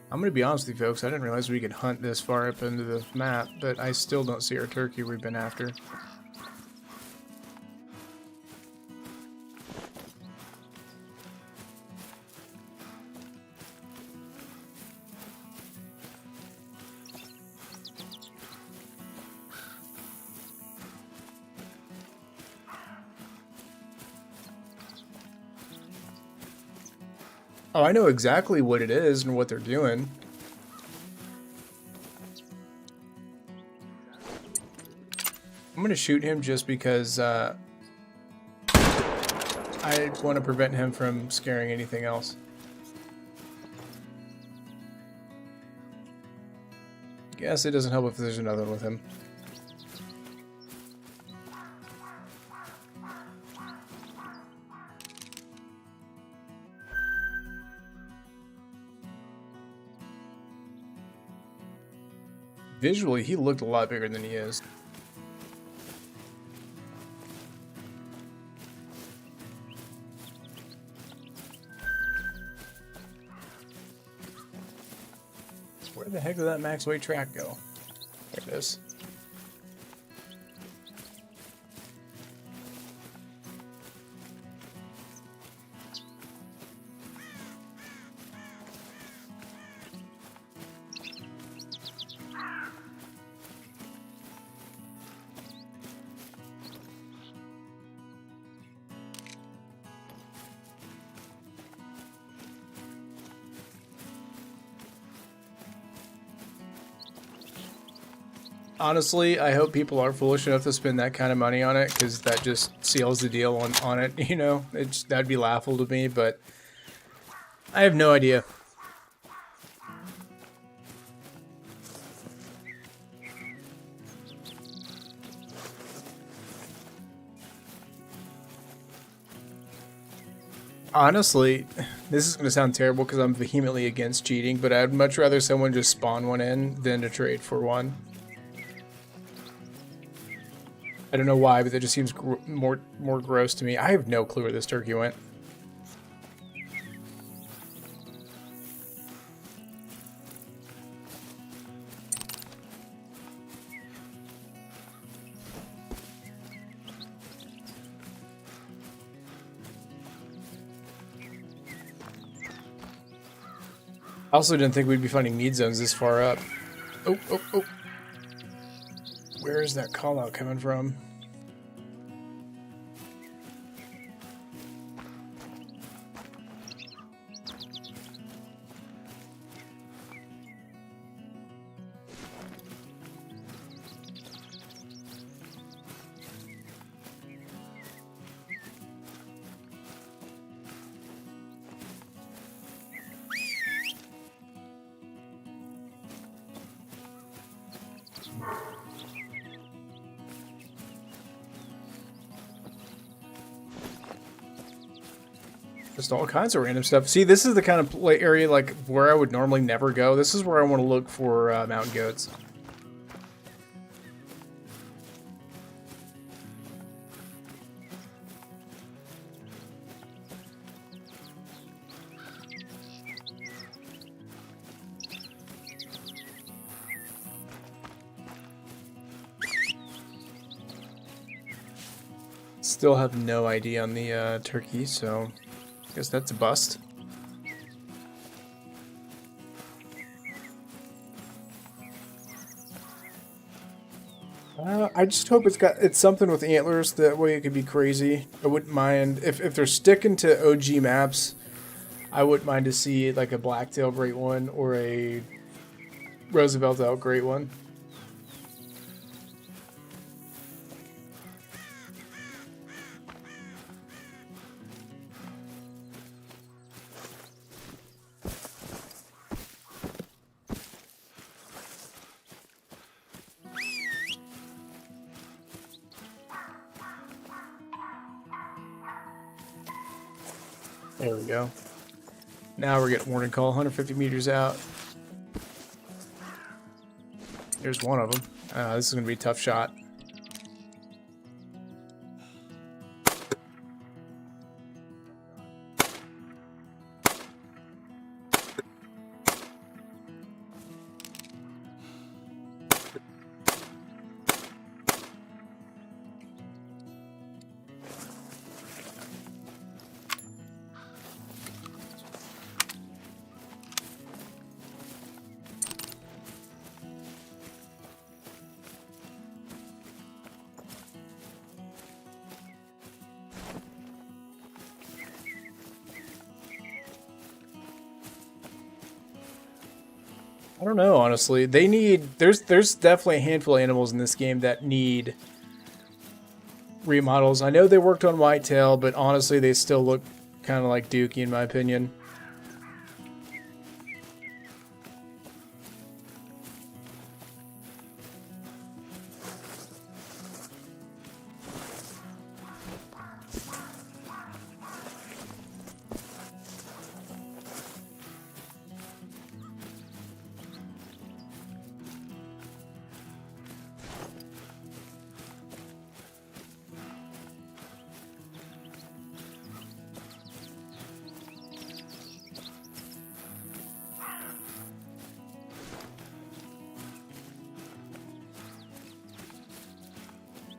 I'm gonna be honest with you folks, I didn't realize we could hunt this far up into the map, but I still don't see our turkey we've been after. Oh, I know exactly what it is and what they're doing. I'm gonna shoot him just because I want to prevent him from scaring anything else. Guess it doesn't help if there's another one with him. Visually, he looked a lot bigger than he is. Where the heck did that max weight track go? There it is. Honestly, I hope people are foolish enough to spend that kind of money on it, because that just seals the deal on it, you know? That'd be laughable to me, but I have no idea. Honestly, this is going to sound terrible because I'm vehemently against cheating, but I'd much rather someone just spawn one in than to trade for one. I don't know why, but that just seems more gross to me. I have no clue where this turkey went. I also didn't think we'd be finding need zones this far up. Oh, oh, oh. Where is that call out coming from? Just all kinds of random stuff. See, this is the kind of area like where I would normally never go. This is where I want to look for mountain goats. Still have no ID on the turkey, so I guess that's a bust. I just hope it's something with antlers. That way it could be crazy. I wouldn't mind if they're sticking to OG maps. I wouldn't mind to see like a blacktail great one or a Roosevelt elk great one. There we go. Now we're getting warning call, 150 meters out. There's one of them. This is going to be a tough shot. I don't know, honestly. They need there's definitely a handful of animals in this game that need remodels. I know they worked on whitetail, but honestly they still look kind of like Dookie in my opinion.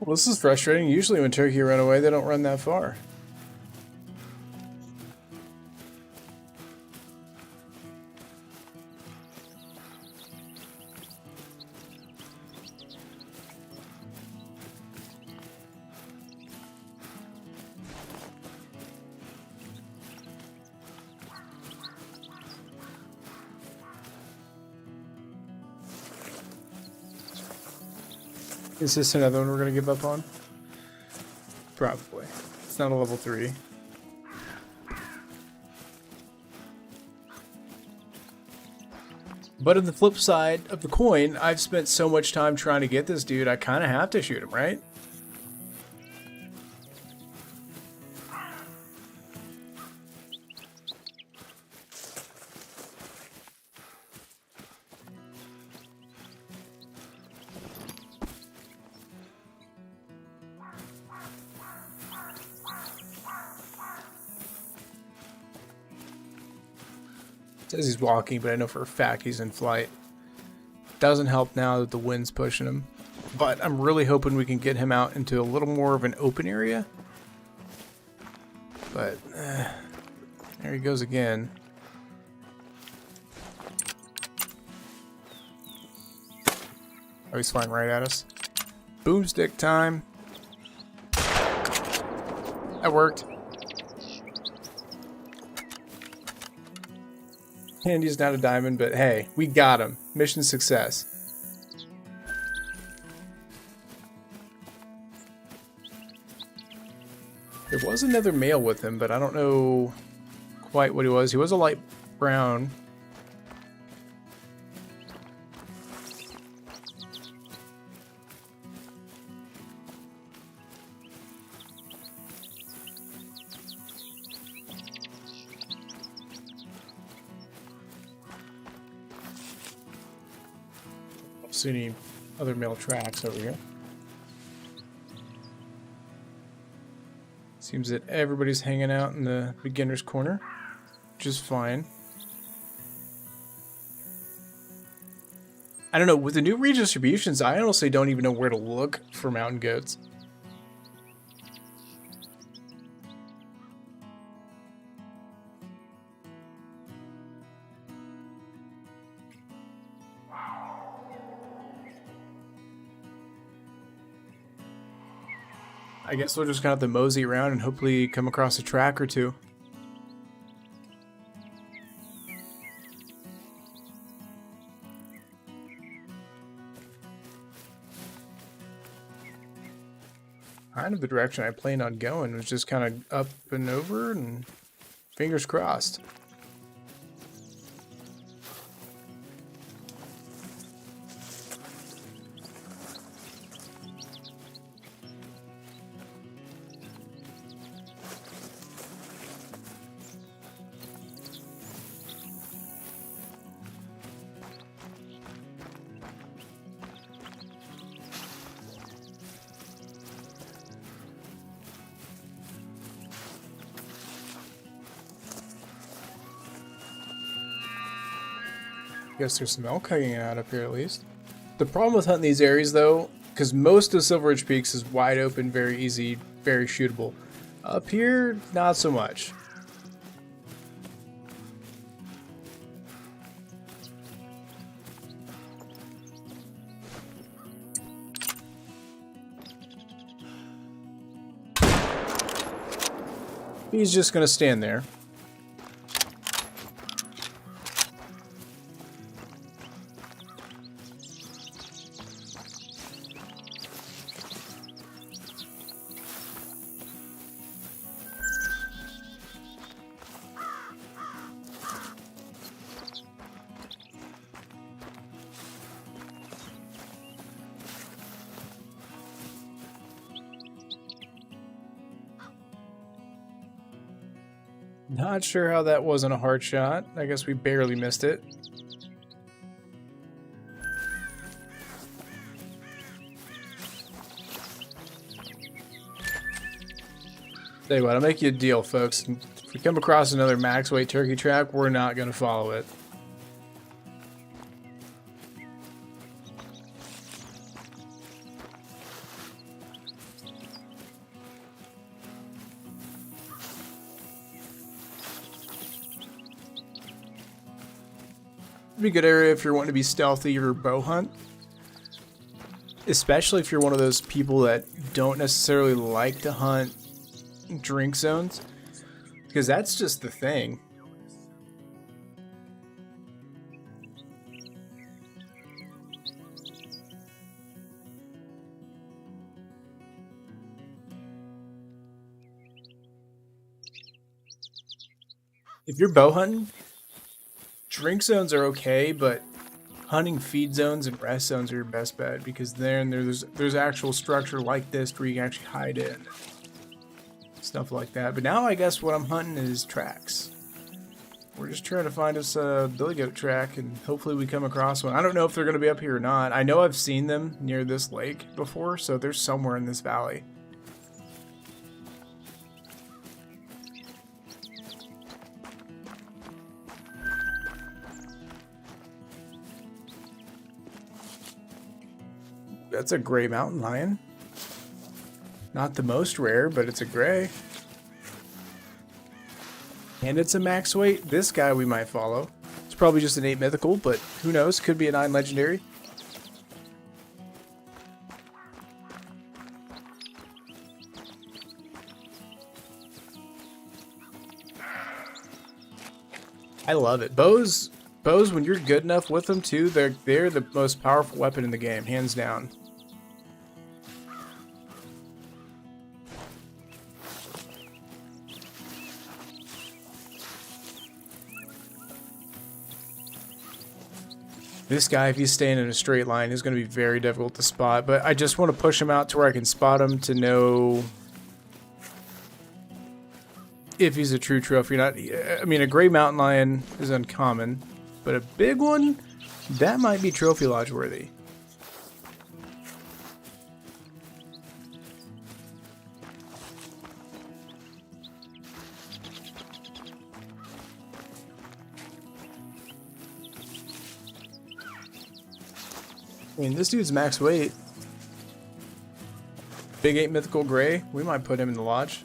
Well, this is frustrating. Usually when turkey run away, they don't run that far. Is this another one we're going to give up on? Probably. It's not a level 3. But on the flip side of the coin, I've spent so much time trying to get this dude, I kind of have to shoot him, right? Says he's walking, but I know for a fact he's in flight. Doesn't help now that the wind's pushing him. But I'm really hoping we can get him out into a little more of an open area. But there he goes again. Oh, he's flying right at us. Boomstick time. That worked. Handy's not a diamond, but hey, we got him. Mission success. There was another male with him, but I don't know quite what he was. He was a light brown. See any other male tracks over here. Seems that everybody's hanging out in the beginner's corner, which is fine. I don't know, with the new redistributions, I honestly don't even know where to look for mountain goats. I guess we'll just kind of have to mosey around and hopefully come across a track or two. Kind of the direction I planned on going was just kind of up and over and fingers crossed. Guess there's some elk hanging out up here at least. The problem with hunting these areas though, because most of Silver Ridge Peaks is wide open, very easy, very shootable. Up here, not so much. He's just gonna stand there. Not sure how that wasn't a hard shot. I guess we barely missed it. Tell you what, I'll make you a deal, folks. If we come across another max weight turkey track, we're not going to follow it. Be a good area if you're wanting to be stealthy or bow hunt, especially if you're one of those people that don't necessarily like to hunt drink zones, because that's just the thing. If you're bow hunting, drink zones are okay, but hunting feed zones and rest zones are your best bet, because there's actual structure like this where you can actually hide in. Stuff like that. But now I guess what I'm hunting is tracks. We're just trying to find us a billy goat track, and hopefully we come across one. I don't know if they're going to be up here or not. I know I've seen them near this lake before, so they're somewhere in this valley. That's a gray mountain lion. Not the most rare, but it's a gray. And it's a max weight. This guy we might follow. It's probably just an 8 mythical, but who knows? Could be a 9 legendary. I love it. Bows, when you're good enough with them too, they're the most powerful weapon in the game, hands down. This guy, if he's staying in a straight line, is going to be very difficult to spot, but I just want to push him out to where I can spot him to know if he's a true trophy or not. I mean, a gray mountain lion is uncommon, but a big one, that might be trophy lodge worthy. I mean, this dude's max weight. Big 8 mythical gray. We might put him in the lodge.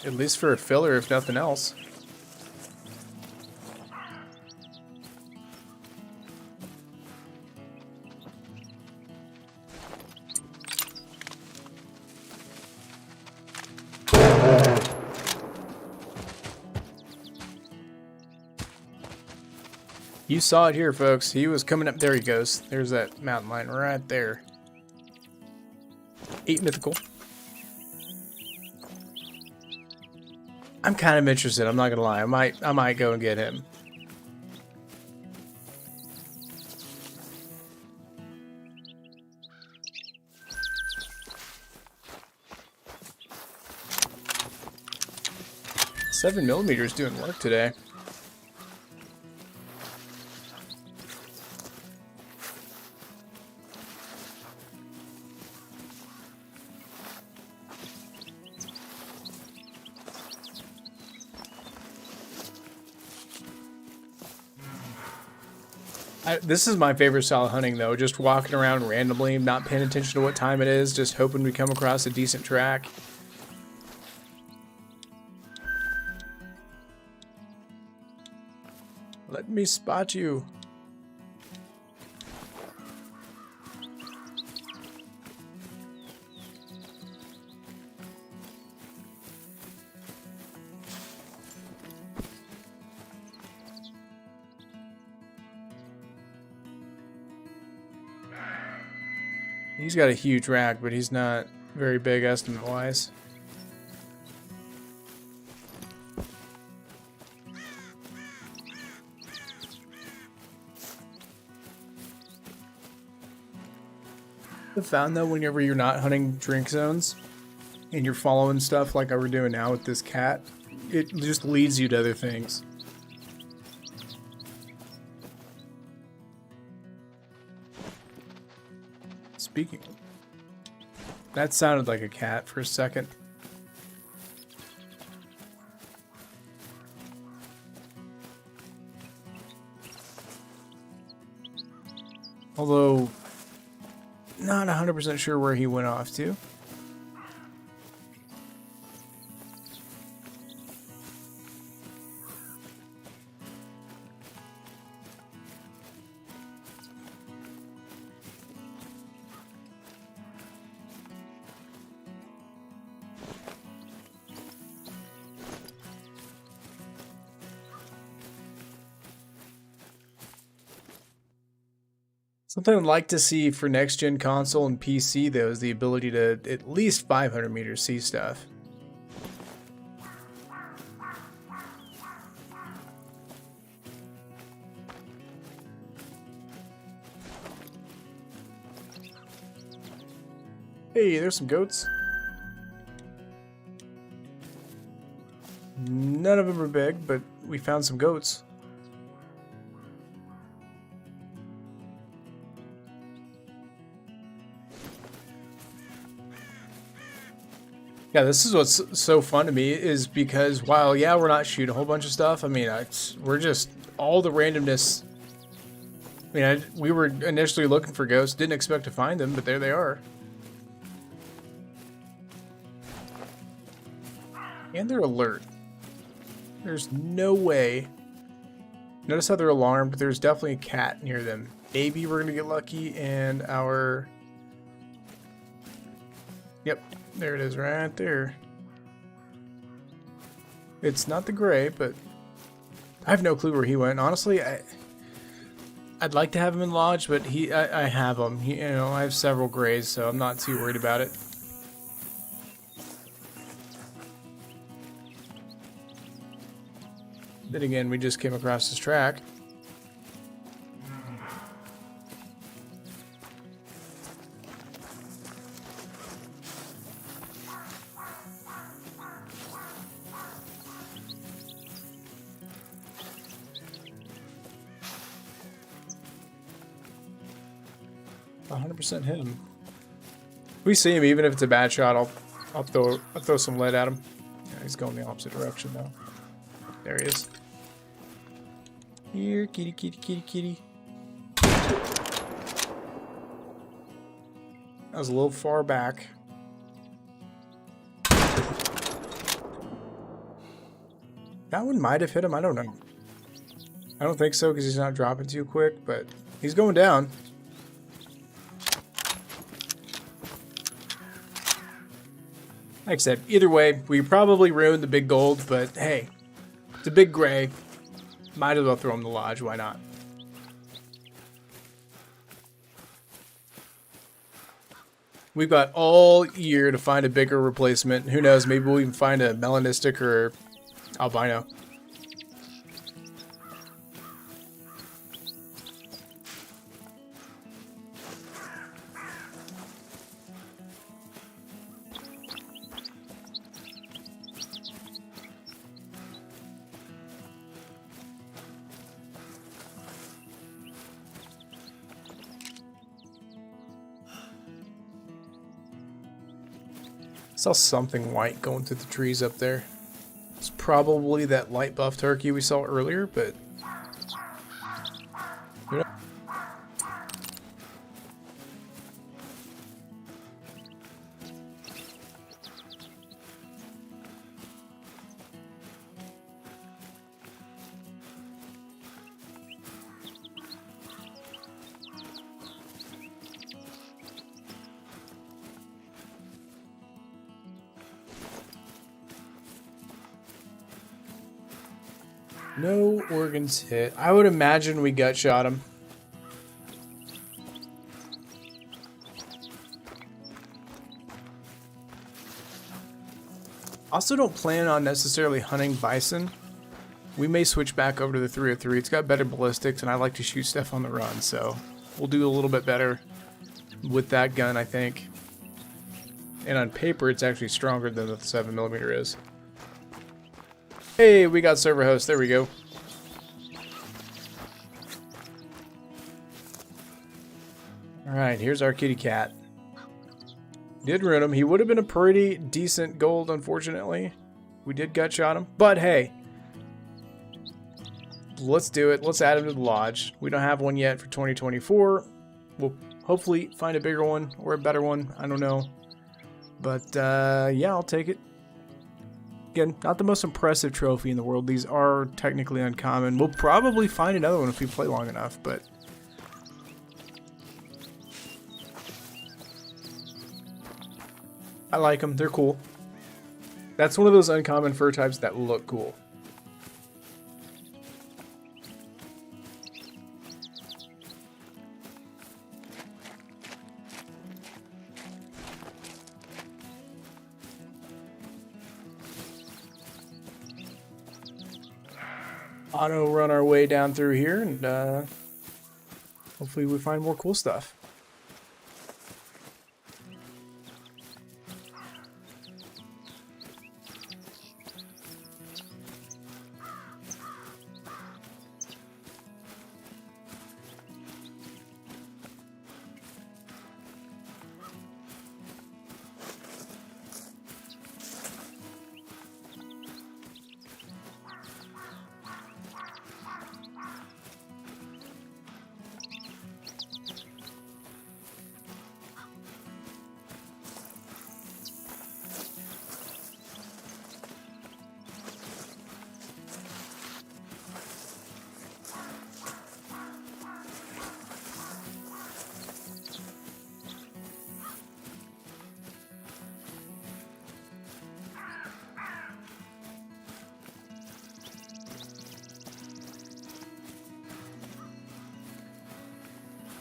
At least for a filler, if nothing else. You saw it here, folks. He was coming up. There he goes. There's that mountain lion right there. 8 mythical. I'm kind of interested. I'm not gonna lie. I might go and get him. $7mm doing work today. This is my favorite style of hunting, though. Just walking around randomly, not paying attention to what time it is, just hoping we come across a decent track. Let me spot you. He's got a huge rack, but he's not very big estimate-wise. I've found though, whenever you're not hunting drink zones and you're following stuff like we're doing now with this cat, it just leads you to other things. Speaking, that sounded like a cat for a second. Although, not 100% sure where he went off to. Something I'd like to see for next-gen console and PC, though, is the ability to at least 500 meters see stuff. Hey, there's some goats. None of them are big, but we found some goats. Yeah, this is what's so fun to me, is because while, yeah, we're not shooting a whole bunch of stuff, I mean, we're just, all the randomness. I mean, we were initially looking for ghosts, didn't expect to find them, but there they are. And they're alert. There's no way. Notice how they're alarmed. There's definitely a cat near them. Maybe we're gonna get lucky and our... Yep. There it is, right there. It's not the gray, but I have no clue where he went. Honestly, I'd like to have him in lodge, but I have him. You know, I have several grays, so I'm not too worried about it. Then again, we just came across his track. Him. If we see him, even if it's a bad shot, I'll throw some lead at him. Yeah, he's going the opposite direction though. There he is. Here, kitty, kitty, kitty, kitty. That was a little far back. That one might have hit him. I don't know. I don't think so because he's not dropping too quick, but he's going down. Like I said, either way, we probably ruined the big gold, but hey, it's a big gray. Might as well throw him the lodge, why not? We've got all year to find a bigger replacement. Who knows, maybe we'll even find a melanistic or albino. Saw something white going through the trees up there. It's probably that light buff turkey we saw earlier, but you know. No organs hit. I would imagine we gut shot him. Also don't plan on necessarily hunting bison. We may switch back over to the 303. It's got better ballistics and I like to shoot stuff on the run, so we'll do a little bit better with that gun, I think. And on paper it's actually stronger than the 7mm is. Hey, we got server host. There we go. Alright, here's our kitty cat. Did ruin him. He would have been a pretty decent gold, unfortunately. We did gut shot him. But hey, let's do it. Let's add him to the lodge. We don't have one yet for 2024. We'll hopefully find a bigger one or a better one. I don't know. But yeah, I'll take it. Again, not the most impressive trophy in the world. These are technically uncommon. We'll probably find another one if we play long enough, but I like them. They're cool. That's one of those uncommon fur types that look cool. Auto run our way down through here and hopefully we find more cool stuff.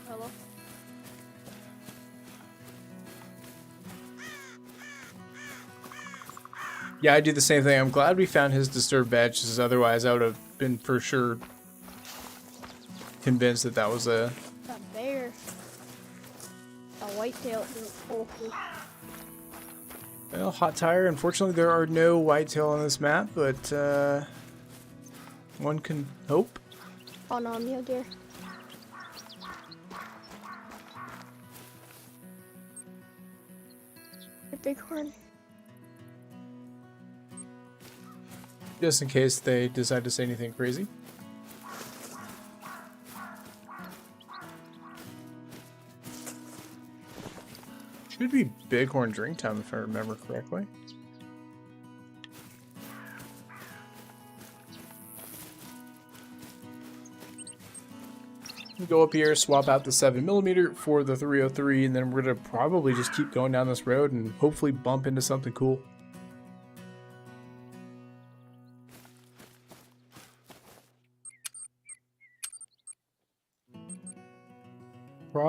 Hello? Yeah, I do the same thing. I'm glad we found his disturbed badges, otherwise I would have been for sure convinced that that was a... A bear. A whitetail. Awful. Well, hot tire. Unfortunately, there are no whitetail on this map, but one can hope. Oh no, mule deer. A bighorn. Just in case they decide to say anything crazy. Should be bighorn drink time if I remember correctly. Go up here, swap out the 7mm for the 303, and then we're gonna probably just keep going down this road and hopefully bump into something cool.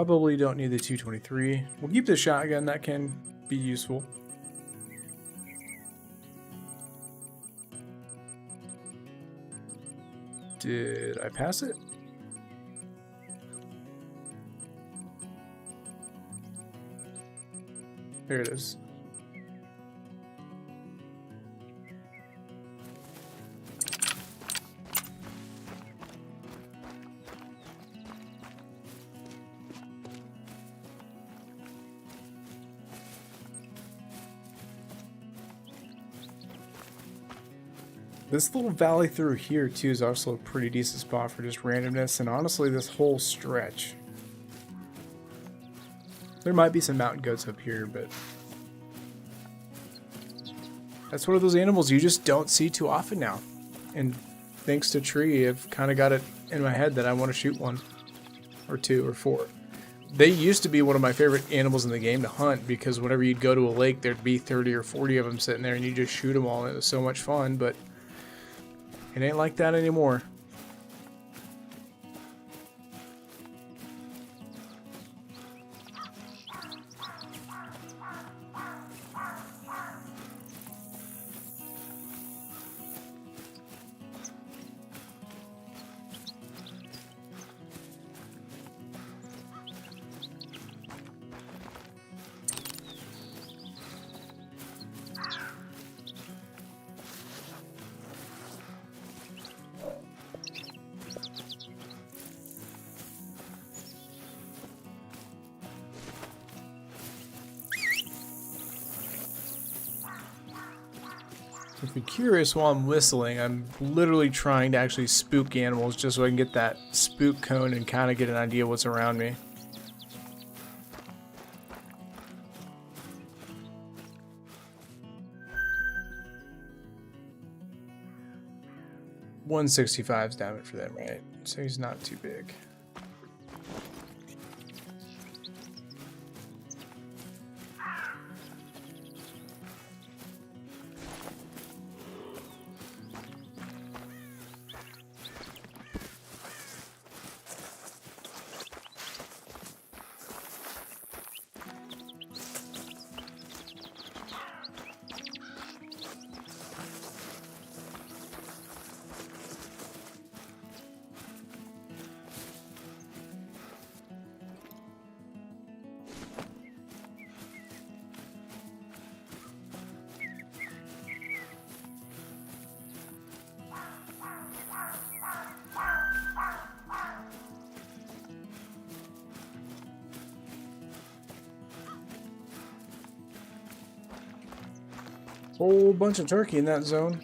Probably don't need the 223. We'll keep the shotgun, that can be useful. Did I pass it? There it is. This little valley through here too is also a pretty decent spot for just randomness, and honestly this whole stretch. There might be some mountain goats up here, but that's one of those animals you just don't see too often now. And thanks to Tree, I've kind of got it in my head that I want to shoot one, or two, or four. They used to be one of my favorite animals in the game to hunt, because whenever you'd go to a lake, there'd be 30 or 40 of them sitting there, and you just shoot them all, and it was so much fun, but it ain't like that anymore. If you're curious while I'm whistling, I'm literally trying to actually spook animals just so I can get that spook cone and kind of get an idea what's around me. $165's damage for them, right? So he's not too big. Whole bunch of turkey in that zone.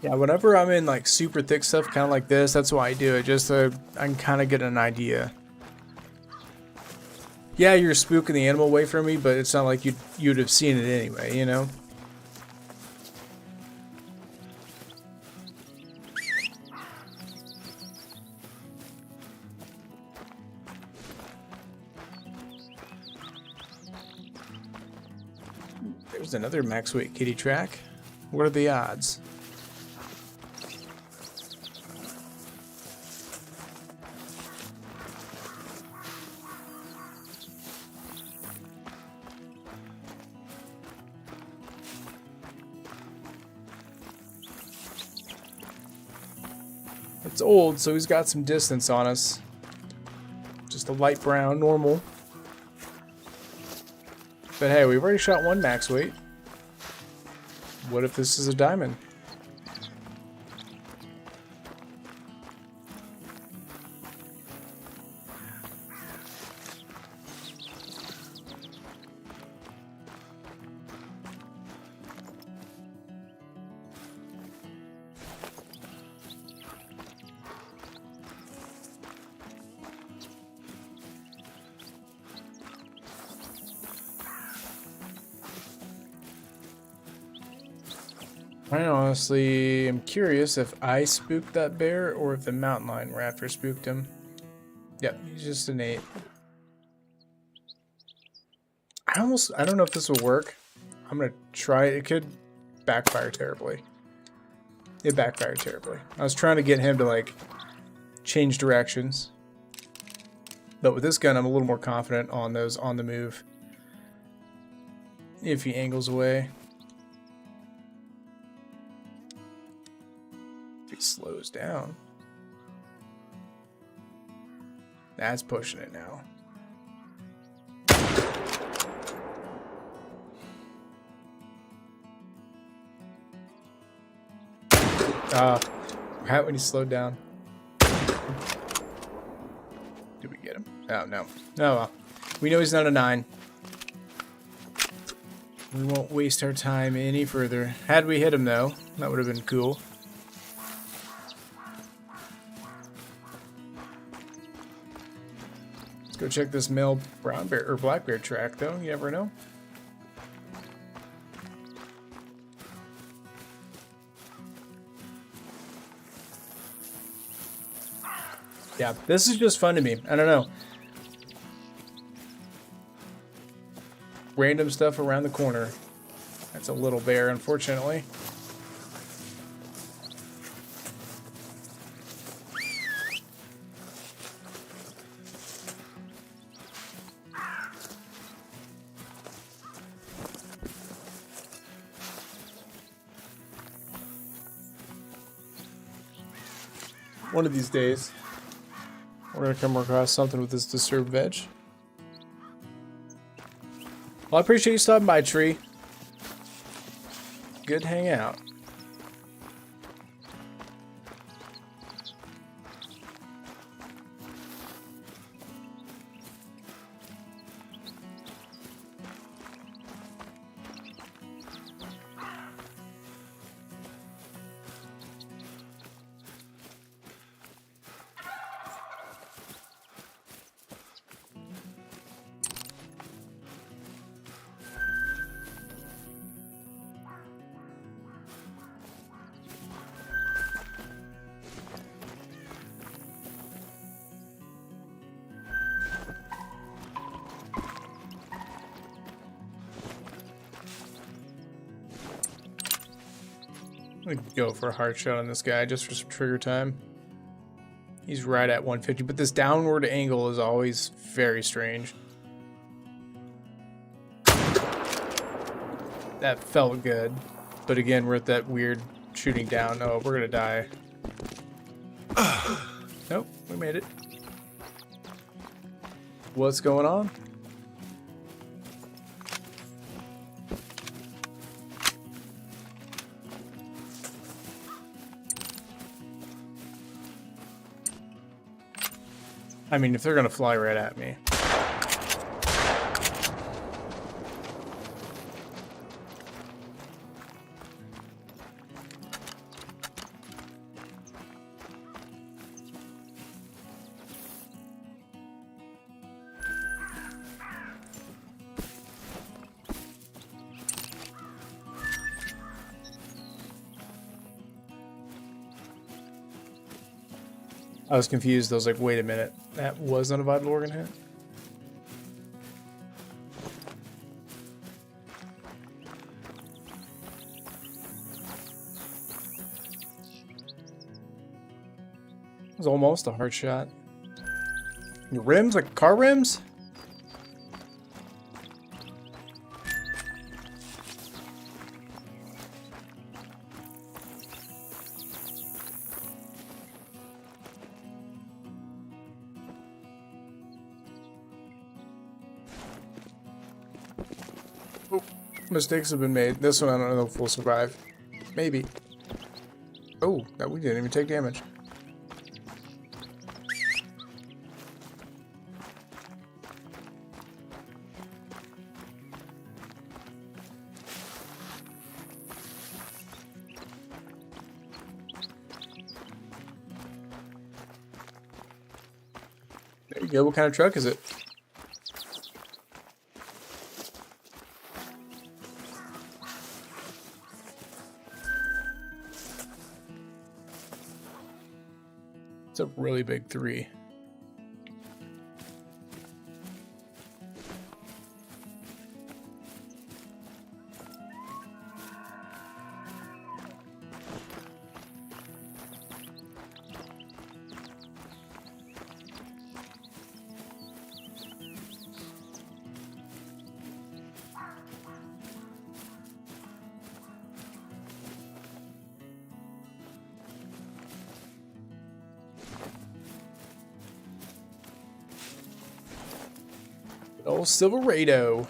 Yeah, whenever I'm in like super thick stuff, kind of like this, that's why I do it, just so I can kind of get an idea. Yeah, you're spooking the animal away from me, but it's not like you'd have seen it anyway, you know? There's another max weight kitty track. What are the odds? It's old, so he's got some distance on us. Just a light brown, normal. But hey, we've already shot one max weight. What if this is a diamond? I honestly am curious if I spooked that bear or if the mountain lion raptor spooked him. Yep, he's just an 8. I don't know if this will work. I'm gonna try it. It could backfire terribly. It backfired terribly. I was trying to get him to like change directions. But with this gun, I'm a little more confident on those on the move. If he angles away. If he slows down. That's pushing it now. Right when he slowed down. Did we get him? Oh, no. Oh, well. We know he's not a 9. We won't waste our time any further. Had we hit him, though, that would have been cool. Let's go check this male brown bear or black bear track, though. You never know. Yeah, this is just fun to me. I don't know. Random stuff around the corner. That's a little bear, unfortunately. One of these days, we're going to come across something with this disturbed veg. Well, I appreciate you stopping by, Tree. Good hangout. I'm gonna go for a hard shot on this guy just for some trigger time. He's right at 150, but this downward angle is always very strange. That felt good, but again, we're at that weird shooting down. Oh, we're gonna die. Nope, we made it. What's going on? I mean, if they're gonna fly right at me. I was confused. I was like, wait a minute. That wasn't a vital organ hit? It was almost a hard shot. Your rims? Like car rims? Mistakes have been made. This one I don't know if we'll survive. Maybe. Oh, that we didn't even take damage. There you go. What kind of truck is it? It's a really big 3. Old Silverado.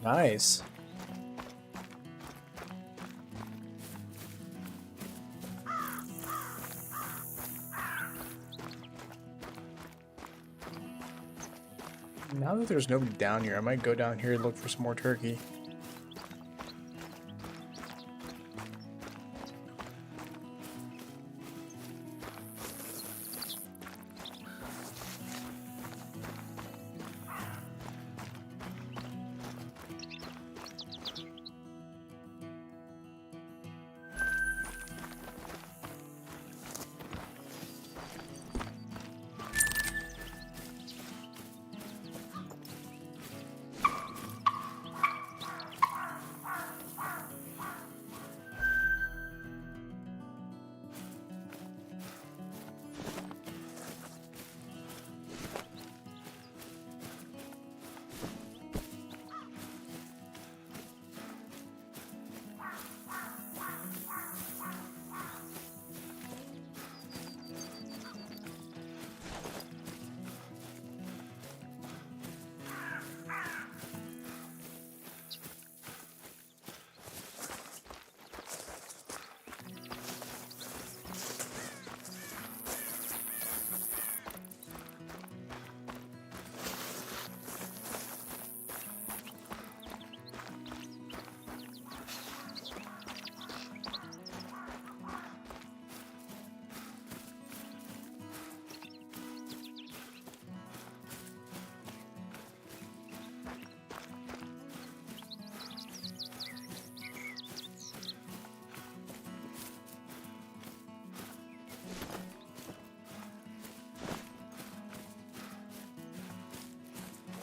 Nice. Now that there's nobody down here, I might go down here and look for some more turkey.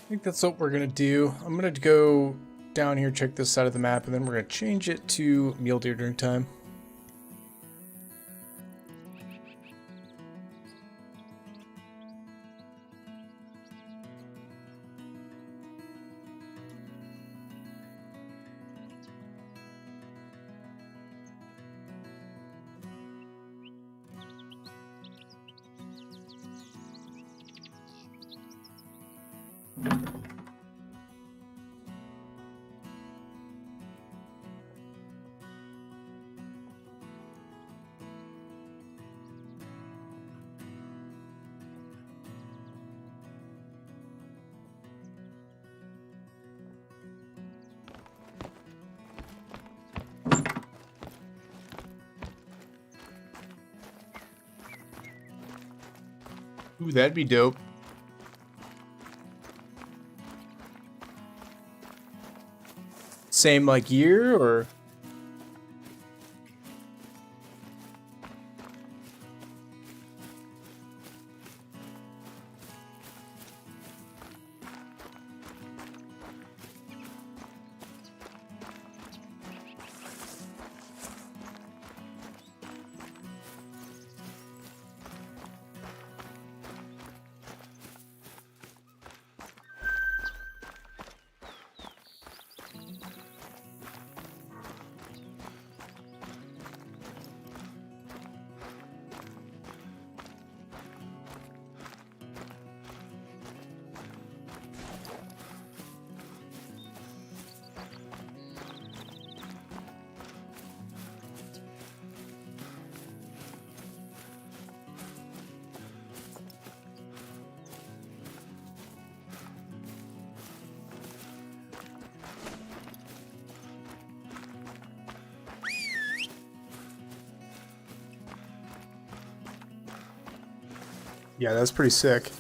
I think that's what we're gonna do. I'm gonna go down here, check this side of the map, and then we're gonna change it to mule deer during time. Ooh, that'd be dope. Same like year or? Yeah, that's pretty sick.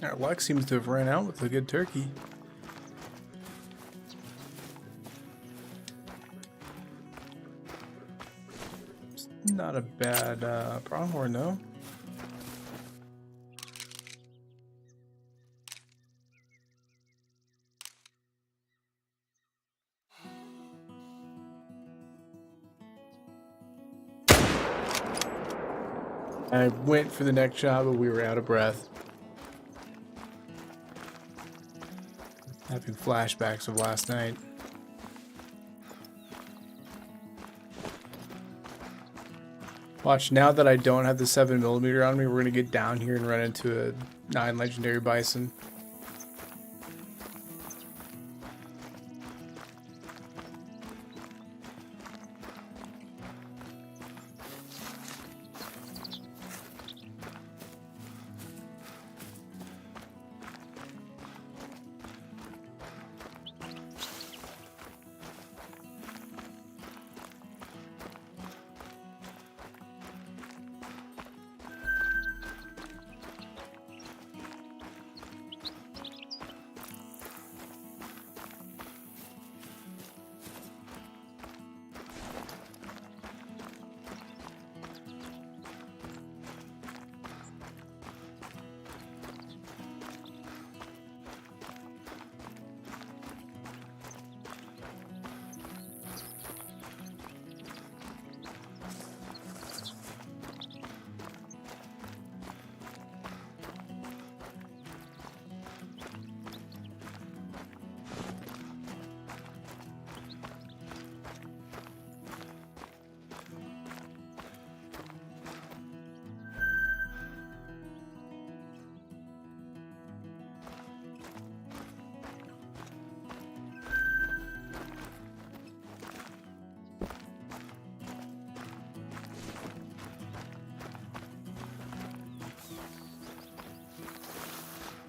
Our luck seems to have ran out with a good turkey. It's not a bad pronghorn though. I went for the neck shot, but we were out of breath. Having flashbacks of last night. Watch, now that I don't have the 7mm on me, we're gonna get down here and run into a 9 legendary bison.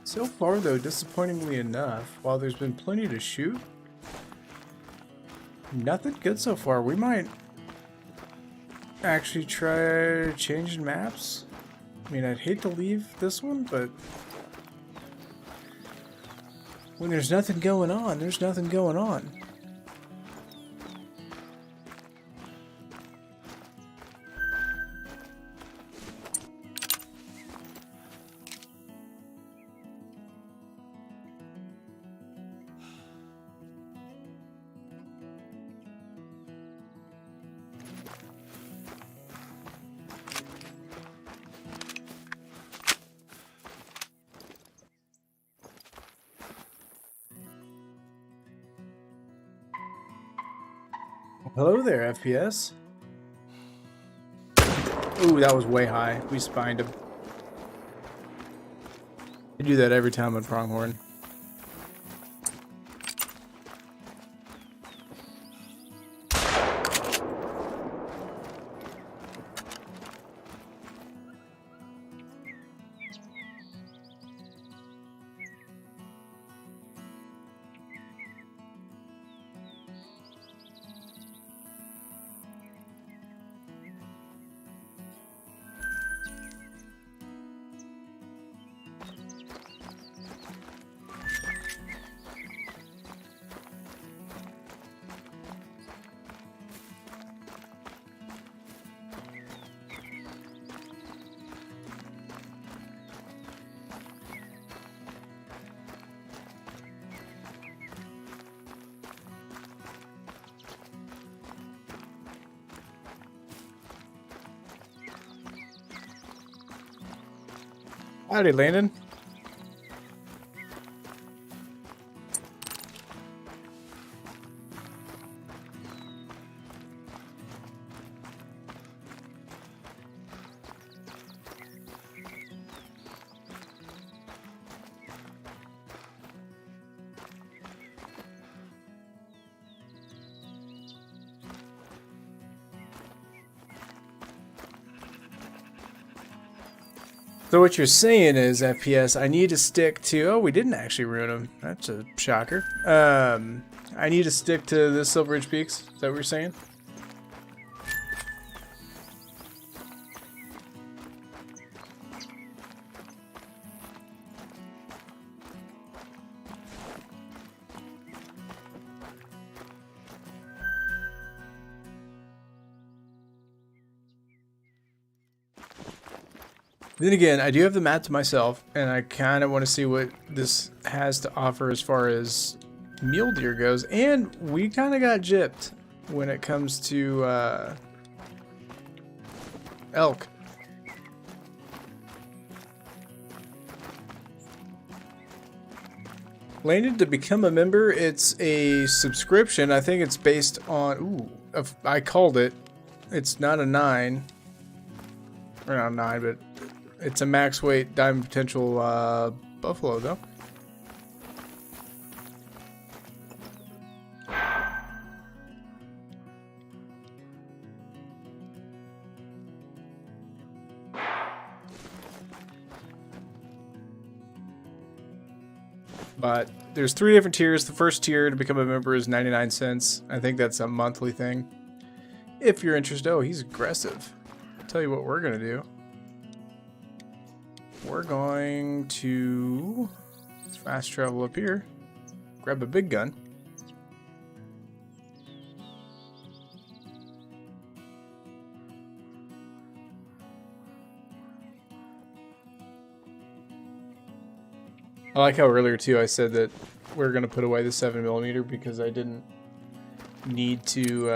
So far, though, disappointingly enough, while there's been plenty to shoot, nothing good so far. We might actually try changing maps. I mean, I'd hate to leave this one, but when there's nothing going on, there's nothing going on. Hello there, FPS. Ooh, that was way high. We spined him. I do that every time on pronghorn. Howdy, Landon. So what you're saying is, FPS, I need to stick to... Oh, we didn't actually ruin them. That's a shocker. I need to stick to the Silver Ridge Peaks. Is that what you're saying? Then again, I do have the map to myself, and I kind of want to see what this has to offer as far as mule deer goes. And we kind of got gypped when it comes to elk. Landon, to become a member, it's a subscription. I think it's based on... Ooh, I called it. It's not a 9. Or not 9, but... It's a max weight diamond potential buffalo, though. But there's 3 different tiers. The first tier to become a member is 99 cents. I think that's a monthly thing. If you're interested... Oh, he's aggressive. I'll tell you what we're going to do. We're going to fast travel up here, grab a big gun. I like how earlier too I said that we're going to put away the 7mm because I didn't need to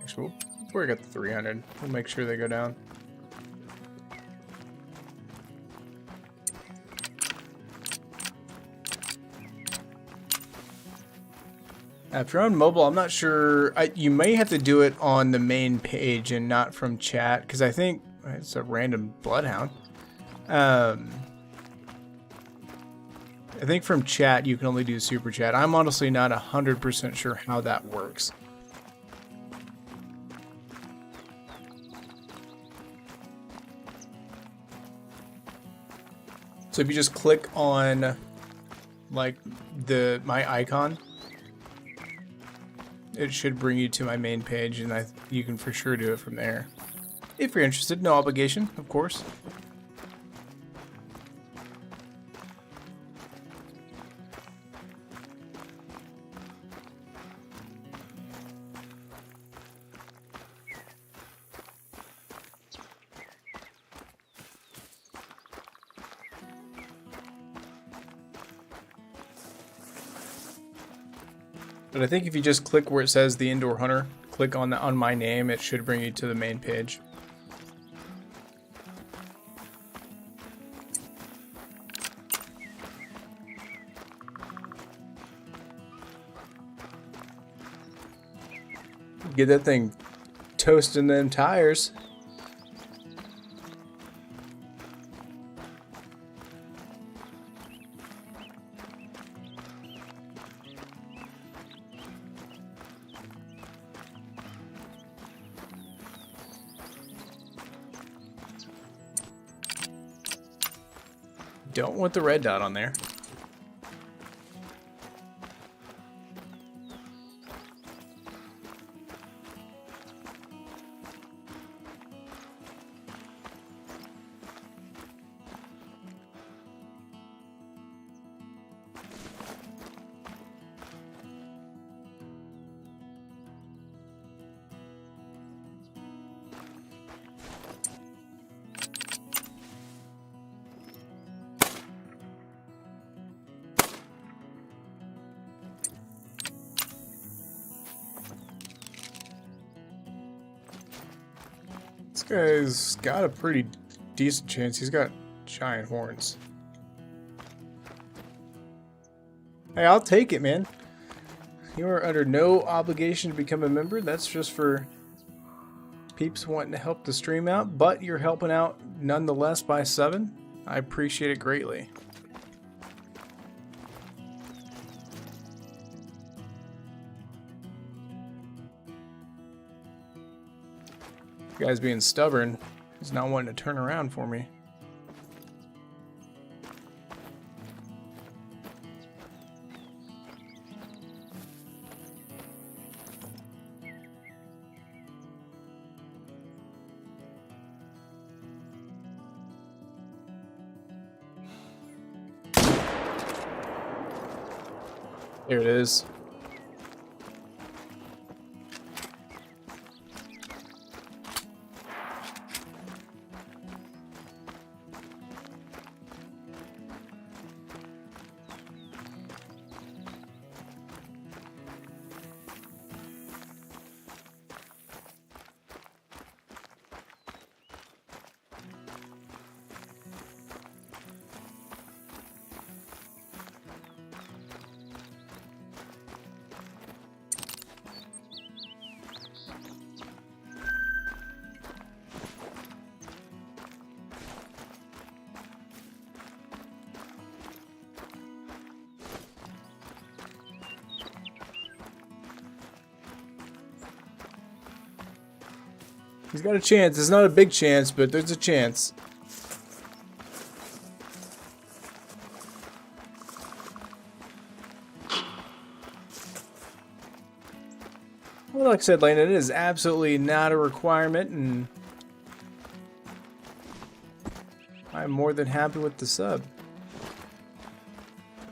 actually before I got the 300, we'll make sure they go down. If you're on mobile, I'm not sure. You may have to do it on the main page and not from chat, because I think it's a random bloodhound. I think from chat you can only do super chat. I'm honestly not 100% sure how that works. So if you just click on like my icon, it should bring you to my main page, and you can for sure do it from there. If you're interested, no obligation, of course. But I think if you just click where it says the Indoor Hunter, click on my name, it should bring you to the main page. Get that thing toasting them tires. Don't want the red dot on there. Guy's got a pretty decent chance. He's got giant horns. Hey, I'll take it, man. You are under no obligation to become a member. That's just for peeps wanting to help the stream out, but you're helping out nonetheless by 7. I appreciate it greatly. You guys being stubborn. He's not wanting to turn around for me. There it is. He's got a chance. It's not a big chance, but there's a chance. Well, like I said, Lane, it is absolutely not a requirement, and I'm more than happy with the sub. Here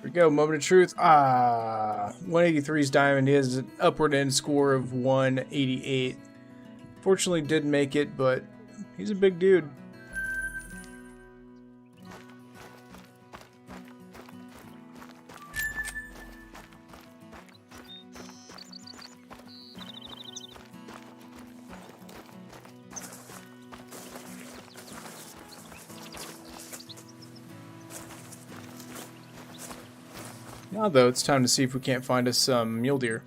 we go, moment of truth. 183's diamond. He has an upward end score of 188. Fortunately didn't make it, but he's a big dude. Now though, it's time to see if we can't find us some mule deer.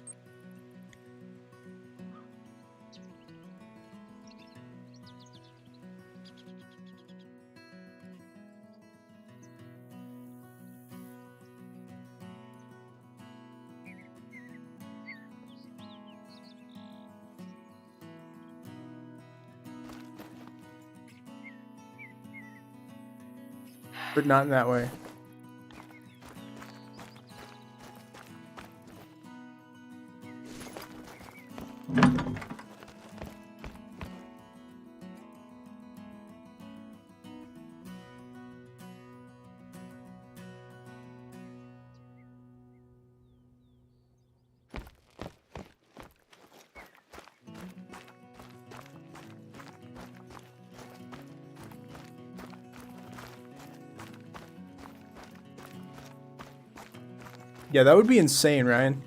But not in that way. Yeah, that would be insane, Ryan.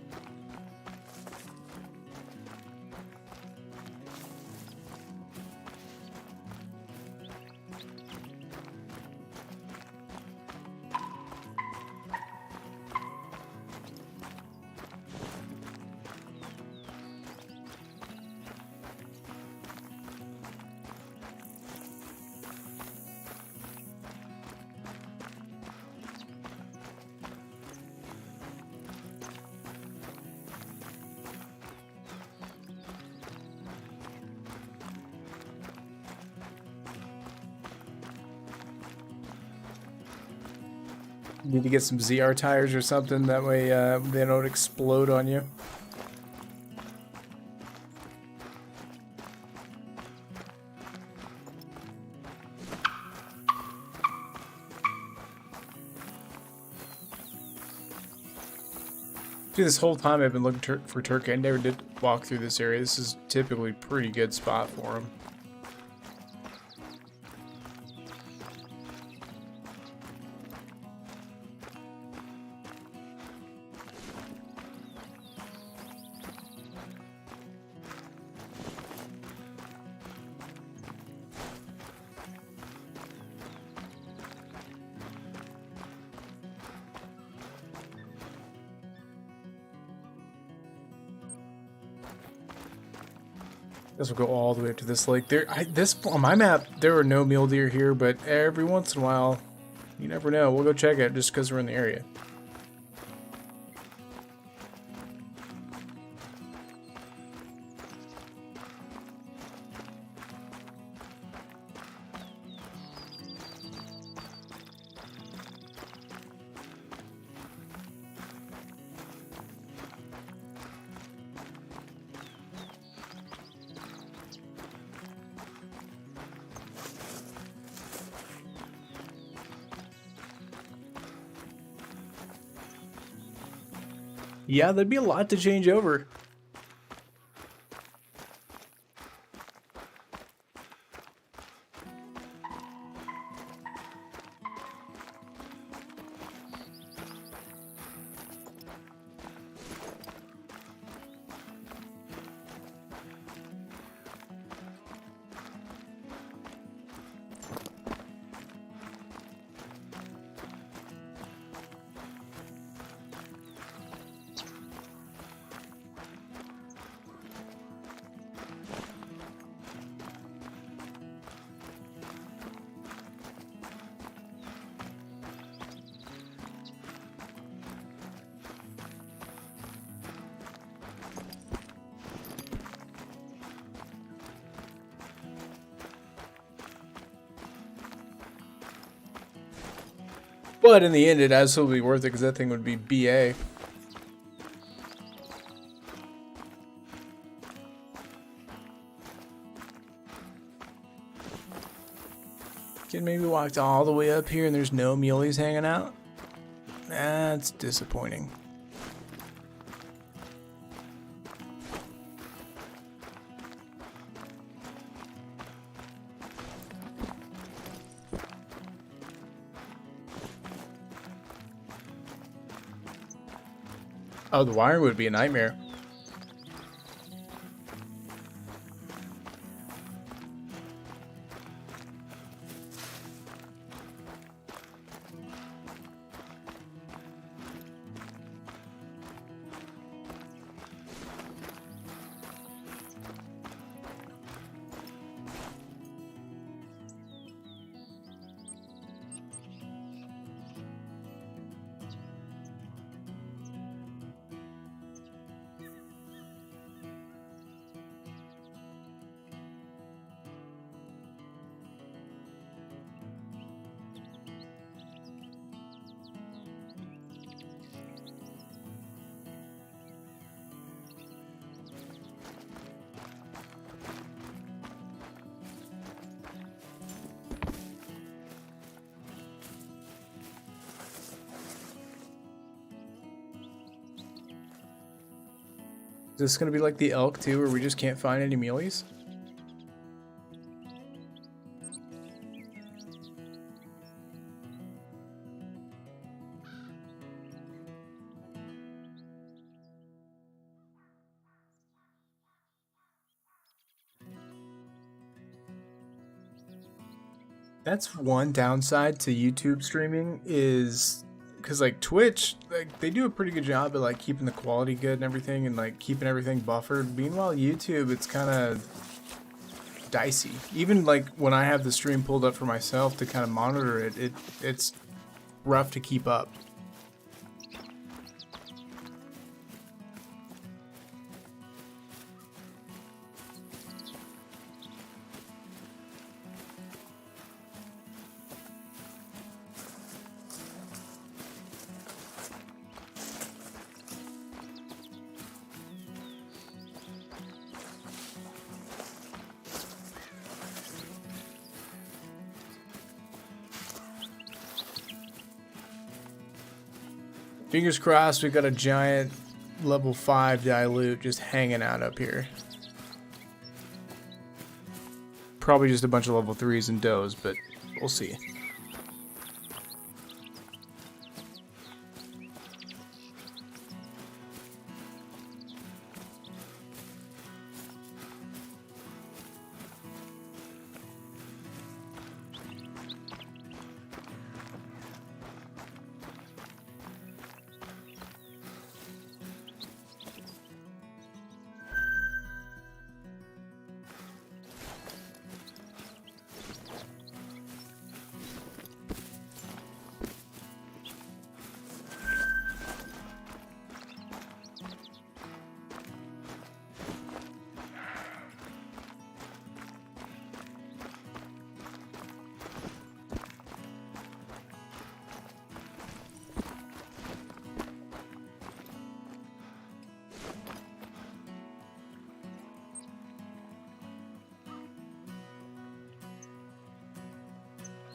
Need to get some ZR tires or something, that way they don't explode on you. Dude, this whole time I've been looking for turkey. I never did walk through this area. This is typically a pretty good spot for them. This will go all the way up to this lake. This on my map, there are no mule deer here, but every once in a while, you never know. We'll go check it just because we're in the area. Yeah, there'd be a lot to change over. But in the end, it absolutely worth it because that thing would be BA. Can maybe walked all the way up here and there's no muleys hanging out? That's disappointing. Oh, the wiring would be a nightmare. Is this gonna be like the elk too, where we just can't find any muleys? That's one downside to YouTube streaming is because like Twitch, like they do a pretty good job at like keeping the quality good and everything and like keeping everything buffered. Meanwhile, YouTube, it's kind of dicey. Even like when I have the stream pulled up for myself to kind of monitor it, it's rough to keep up. Fingers crossed, we've got a giant level 5 dilute just hanging out up here. Probably just a bunch of level 3s and does, but we'll see.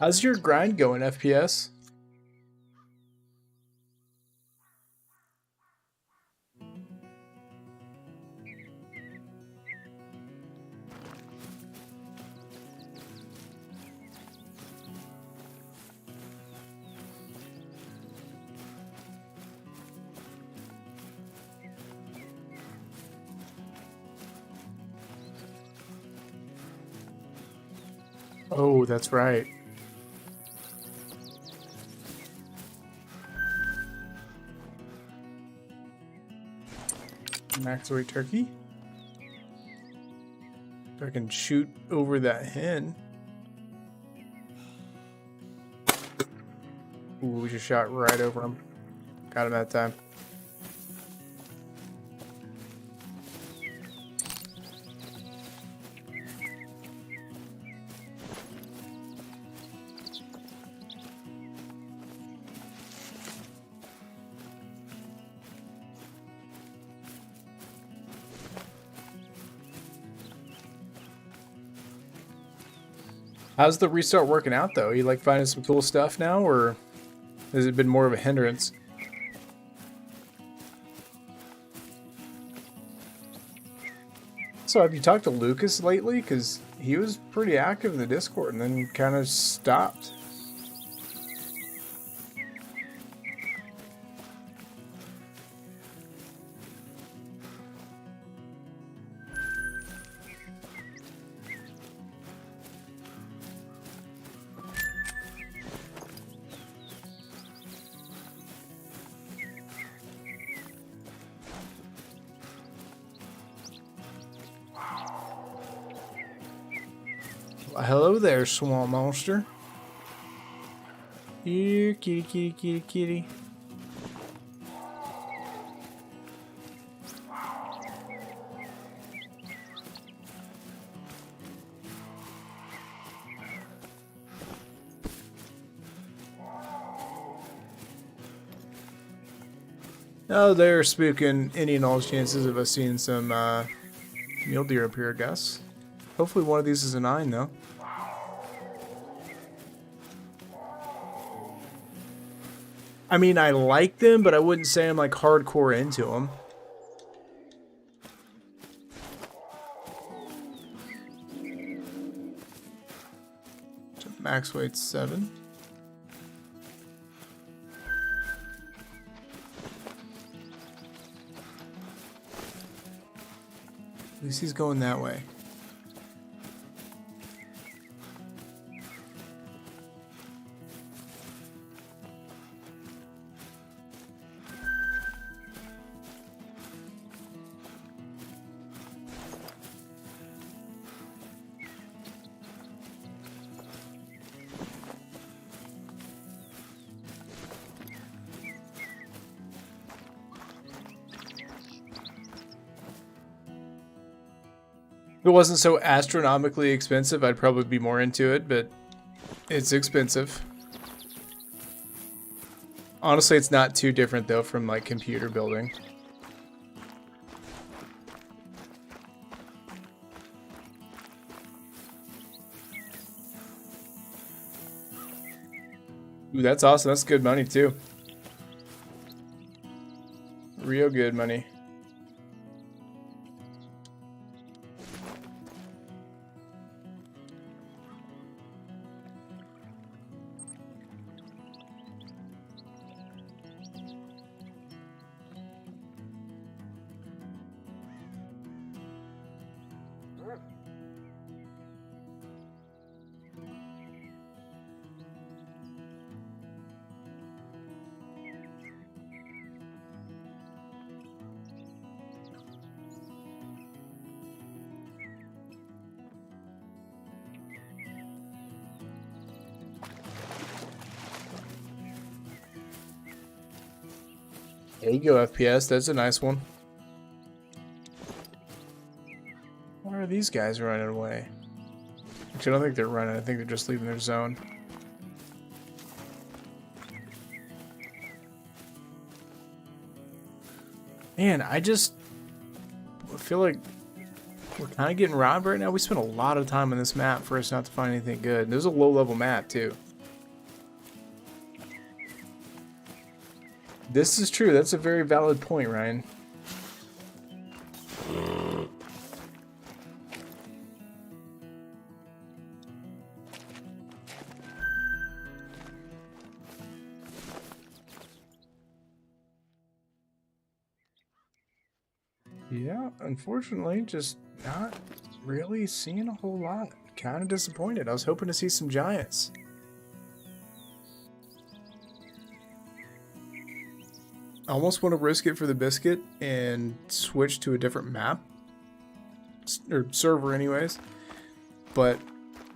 How's your grind going, FPS? Oh, that's right. Max away turkey. If I can shoot over that hen. Ooh, we just shot right over him. Got him that time. How's the restart working out though? You like finding some cool stuff now, or has it been more of a hindrance? So have you talked to Lucas lately? Because he was pretty active in the Discord and then kind of stopped. Hello there, swamp monster. Here, kitty, kitty, kitty, kitty. Oh, they're spooking any and all chances of us seeing some mule deer up here, I guess. Hopefully one of these is a 9, though. I mean, I like them, but I wouldn't say I'm like hardcore into them. Max weight 7. At least he's going that way. If it wasn't so astronomically expensive, I'd probably be more into it, but it's expensive. Honestly, it's not too different, though, from, like, computer building. Ooh, that's awesome. That's good money, too. Real good money. There you go, FPS. That's a nice one. Why are these guys running away? Actually, I don't think they're running. I think they're just leaving their zone. Man, I feel like we're kind of getting robbed right now. We spent a lot of time on this map for us not to find anything good. And it was a low-level map, too. This is true. That's a very valid point, Ryan. Yeah, unfortunately, just not really seeing a whole lot. Kind of disappointed. I was hoping to see some giants. I almost want to risk it for the biscuit and switch to a different map. Or server anyways. But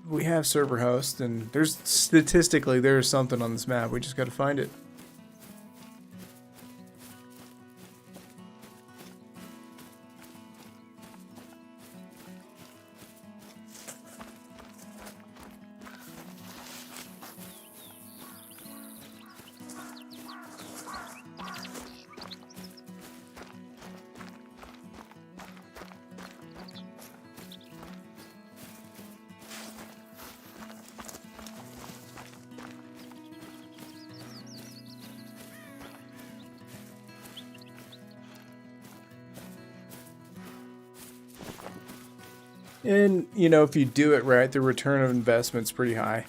we have server host, and there's statistically there's something on this map. We just got to find it. And, you know, if you do it right, the return of investment's pretty high.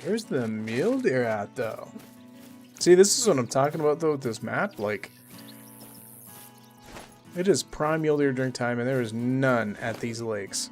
Where's the mule deer at, though? See, this is what I'm talking about, though, with this map. Like, it is prime mule deer drink time, and there is none at these lakes.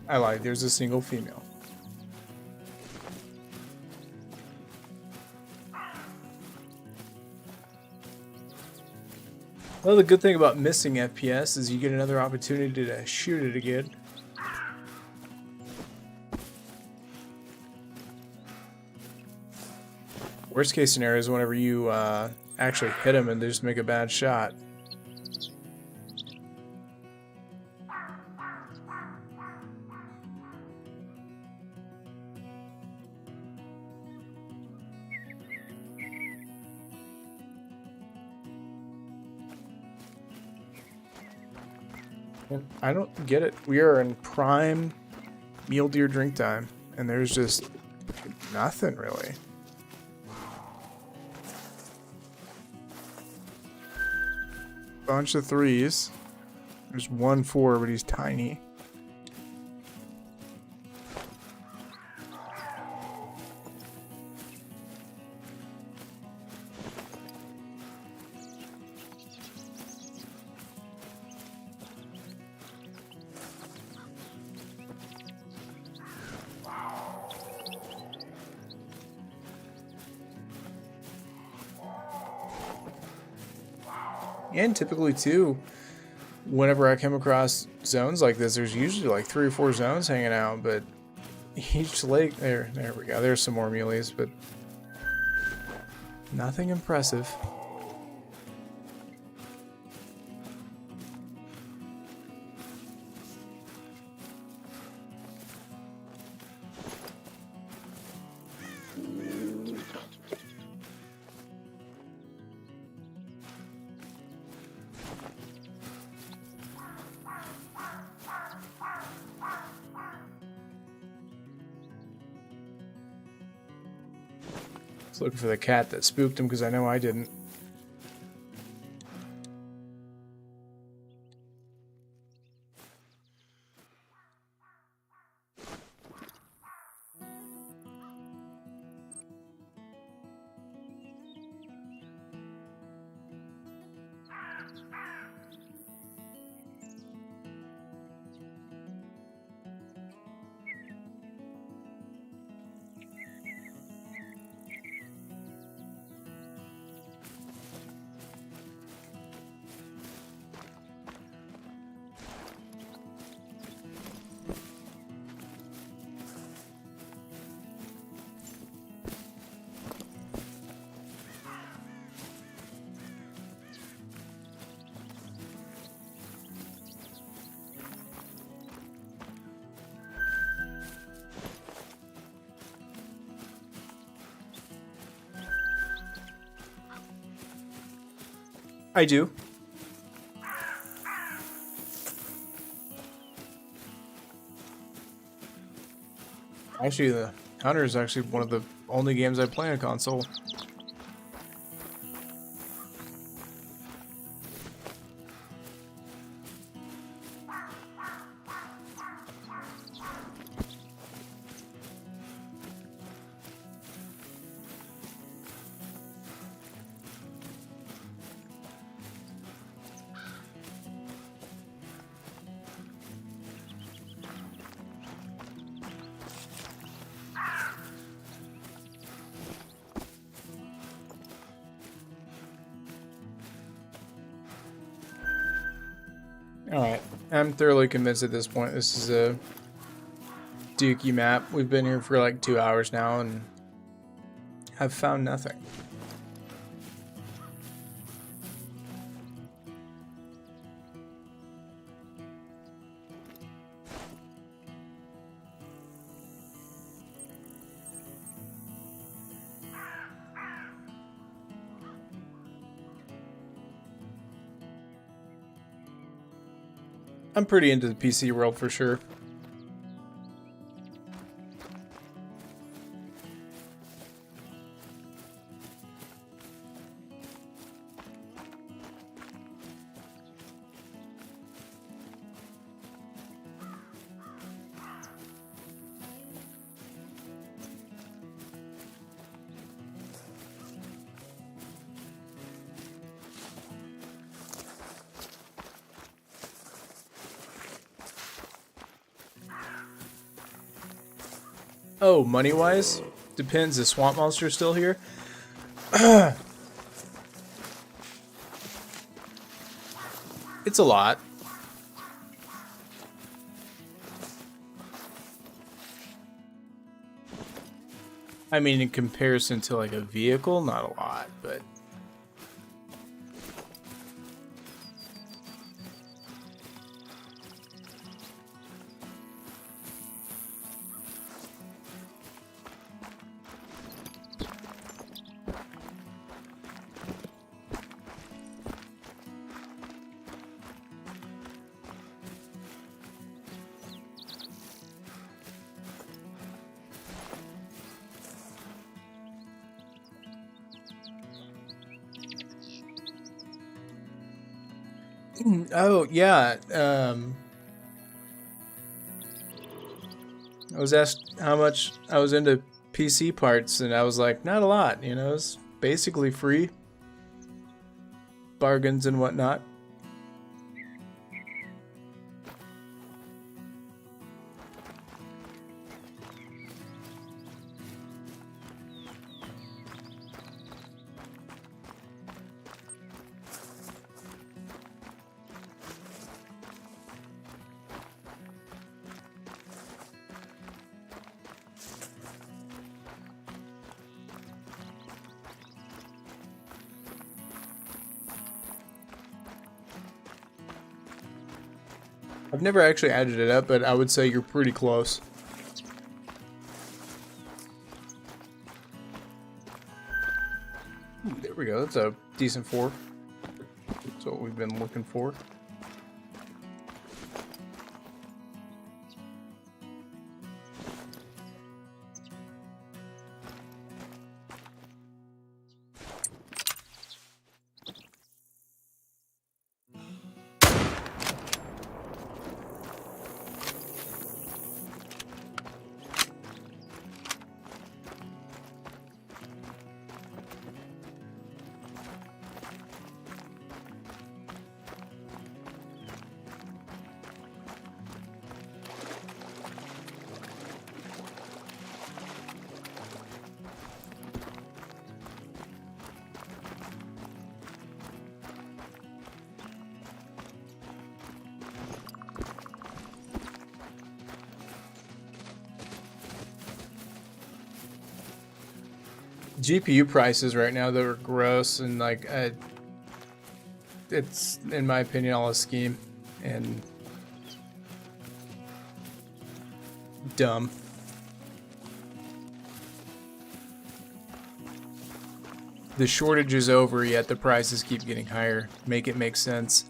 I lied, there's a single female. Well, the good thing about missing FPS is you get another opportunity to shoot it again. Worst case scenario is whenever you actually hit them and they just make a bad shot. I don't get it. We are in prime mule deer drink time, and there's just nothing really. Bunch of threes. There's 1-4, but he's tiny. And typically too, whenever I come across zones like this, there's usually like 3 or 4 zones hanging out, but each lake, there we go, there's some more muleys, but nothing impressive. I was looking for the cat that spooked him because I know I didn't. I do. Actually, the Hunter is actually one of the only games I play on console. Alright, I'm thoroughly convinced at this point this is a Dookie map. We've been here for like 2 hours now and have found nothing. I'm pretty into the PC world for sure. Oh, money-wise? Depends. Is Swamp Monster still here? It's a lot. I mean, in comparison to like a vehicle, not a lot, but... Oh, yeah. I was asked how much I was into PC parts, and I was like, not a lot, you know, it's basically free. Bargains and whatnot. I've never actually added it up, but I would say you're pretty close. Ooh, there we go. That's a decent 4. That's what we've been looking for. GPU prices right now, though, are gross, and like it's, in my opinion, all a scheme and dumb. The shortage is over, yet the prices keep getting higher. Make it make sense.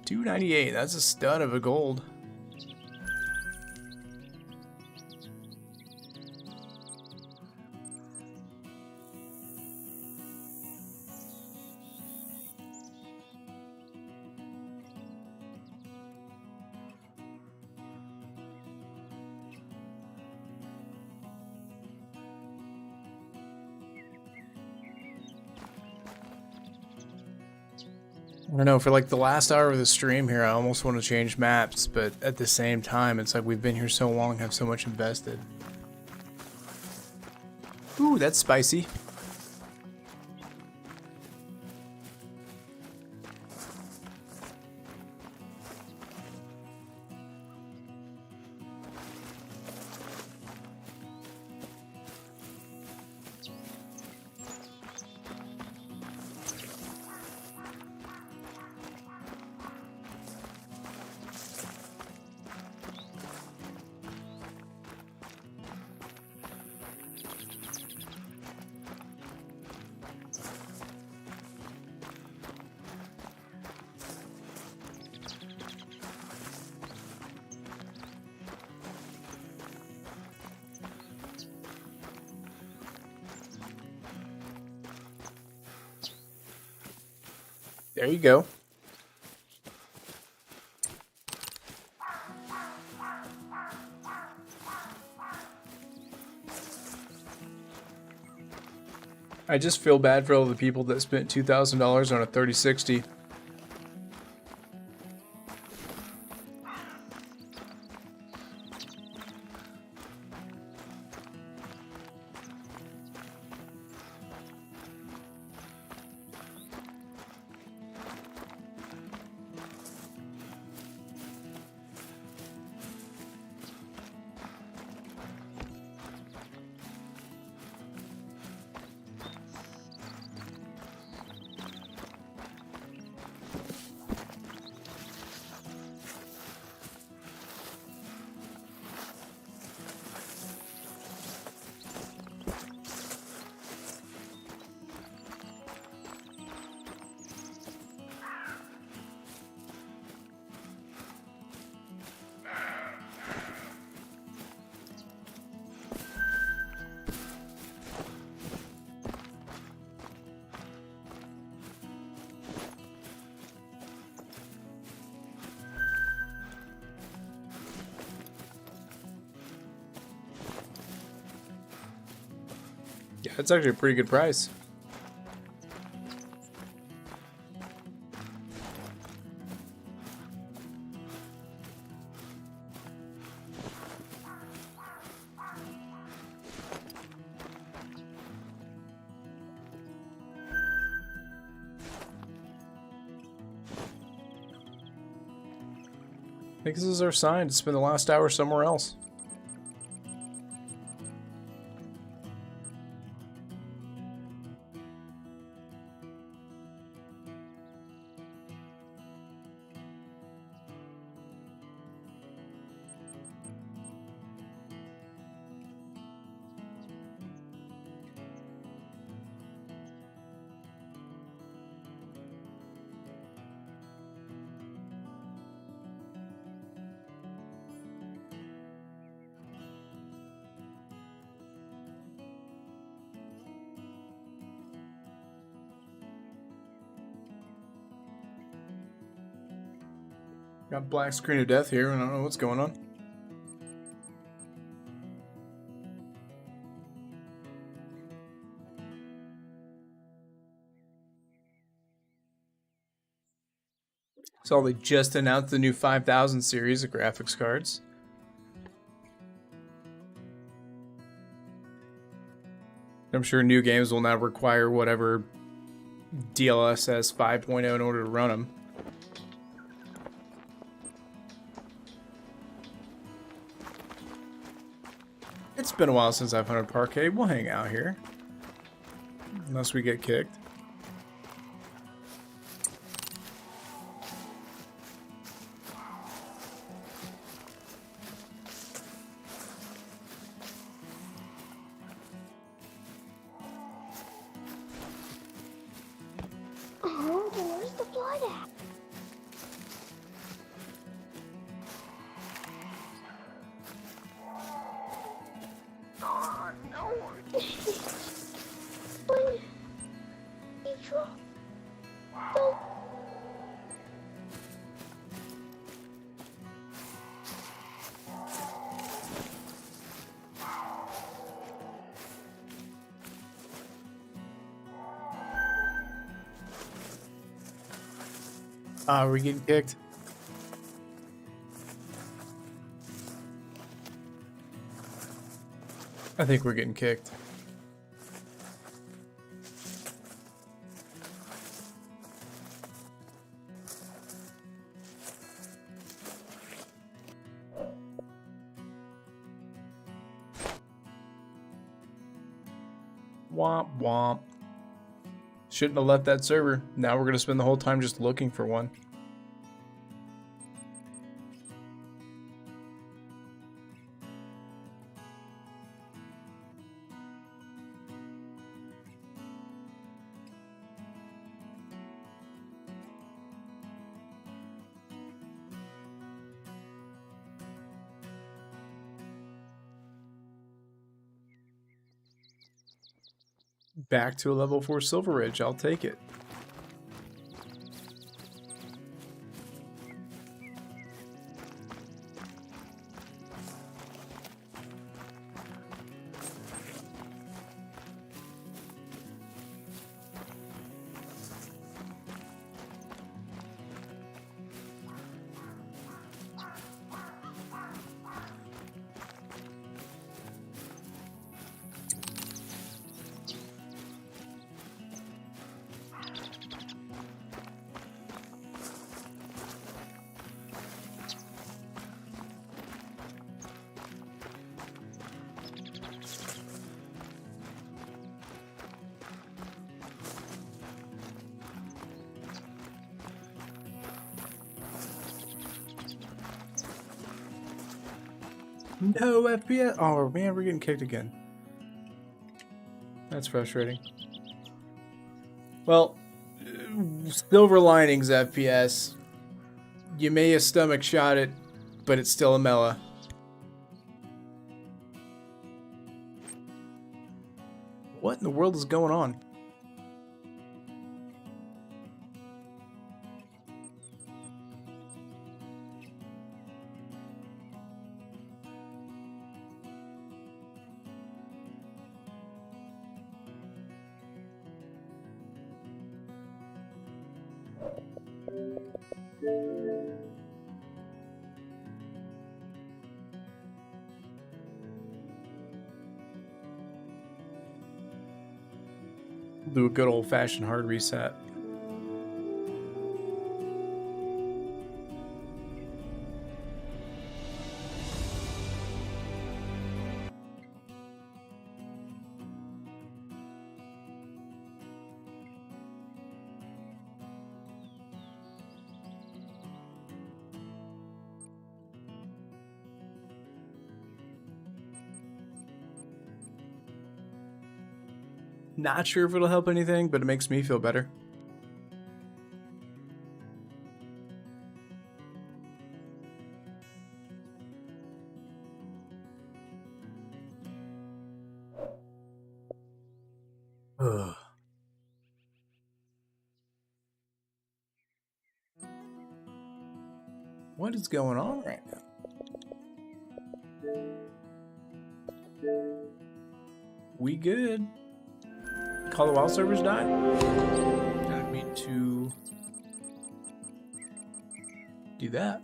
298, that's a stud of a gold. I don't know, for like the last hour of the stream here, I almost want to change maps, but at the same time, it's like we've been here so long, have so much invested. Ooh, that's spicy. There you go. I just feel bad for all the people that spent $2,000 on a 3060. Yeah, that's actually a pretty good price. I think this is our sign to spend the last hour somewhere else. Got black screen of death here. I don't know what's going on. So they just announced the new 5000 series of graphics cards. I'm sure new games will now require whatever DLSS 5.0 in order to run them. It's been a while since I've hunted parquet. We'll hang out here. Unless we get kicked. Oh, where's the blood at? Oh, no. What? Pedro. No. Are we getting kicked? I think we're getting kicked. Womp womp. Shouldn't have left that server. Now we're going to spend the whole time just looking for one. Back to a level 4 Silver Ridge. I'll take it. No FPS. Oh man, we're getting kicked again. That's frustrating. Well, silver linings FPS. You may have stomach shot it, but it's still a Mela. What in the world is going on? Do a good old-fashioned hard reset. Not sure if it'll help anything, but it makes me feel better. Ugh. What is going on right now? We good. Call the wild servers died? I need to do that.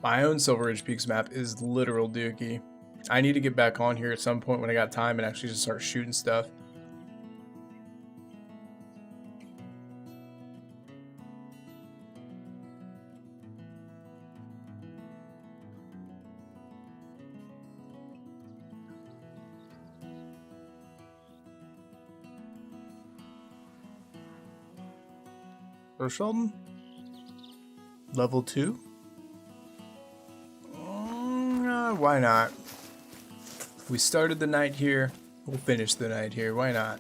My own Silver Ridge Peaks map is literal dookie. I need to get back on here at some point when I got time and actually just start shooting stuff. Hirschfelden? Level 2? Why not? We started the night here. We'll finish the night here. Why not?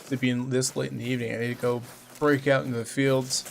It being this late in the evening, I need to go break out into the fields.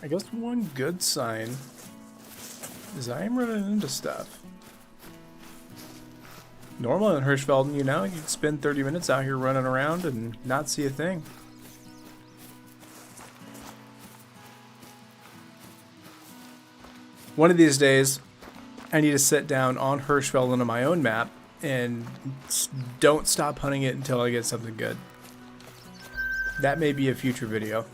I guess one good sign is I am running into stuff. Normally in Hirschfelden, you know, you'd spend 30 minutes out here running around and not see a thing. One of these days, I need to sit down on Hirschfelden on my own map and don't stop hunting it until I get something good. That may be a future video.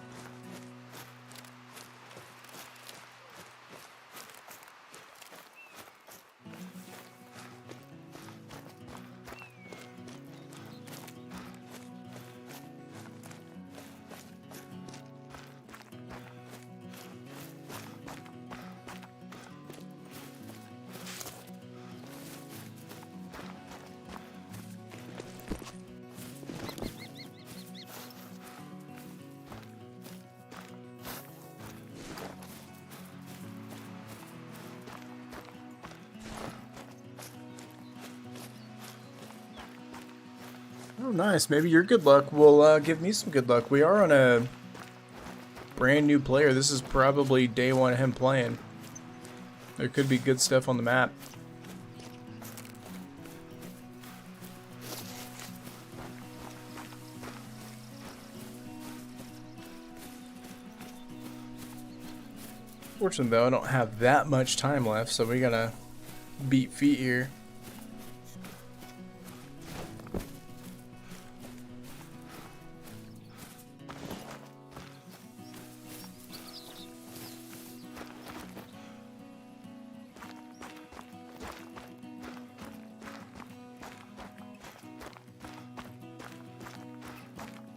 Oh, nice. Maybe your good luck will give me some good luck. We are on a brand new player. This is probably day one of him playing. There could be good stuff on the map. Fortunately, though, I don't have that much time left, so we gotta beat feet here.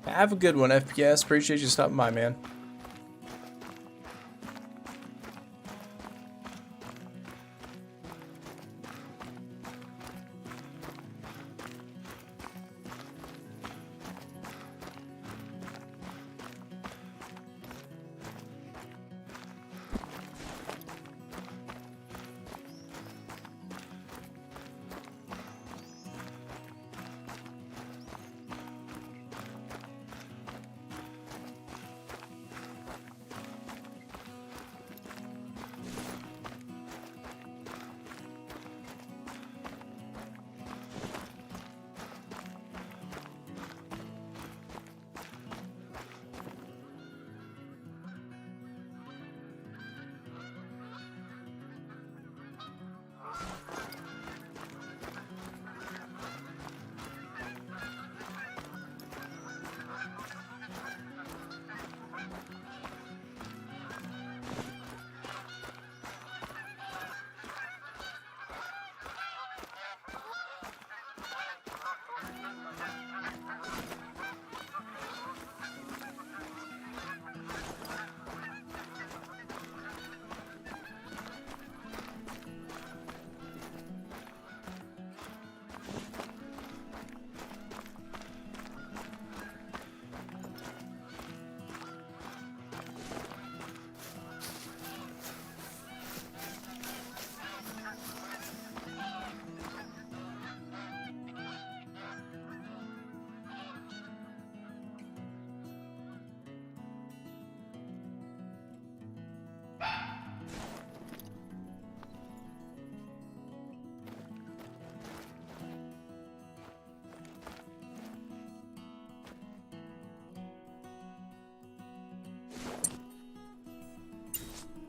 Have a good one, FPS. Appreciate you stopping by, man.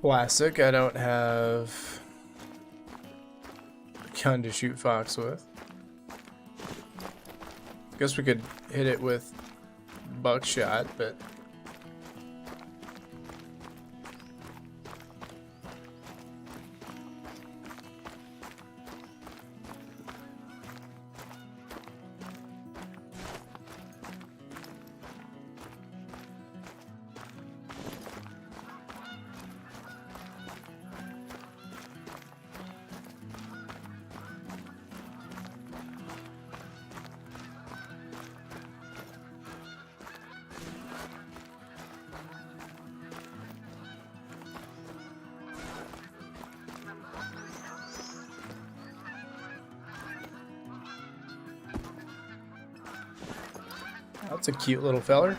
Classic. I don't have a gun to shoot fox with. Guess we could hit it with buckshot, but that's a cute little feller.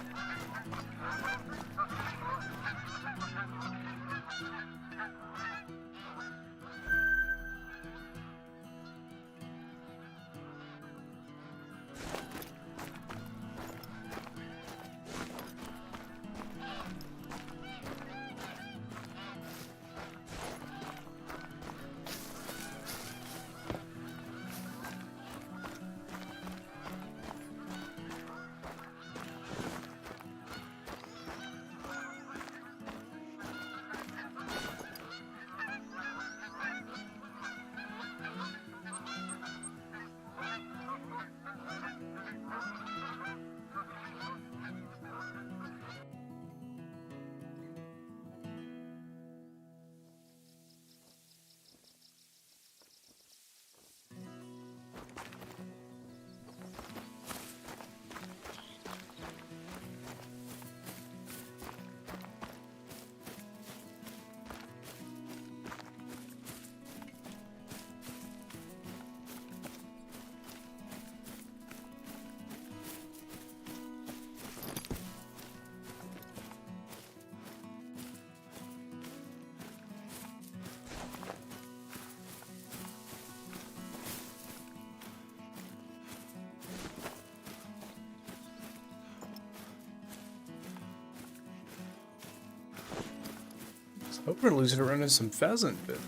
Hoping to lose it running some pheasant, but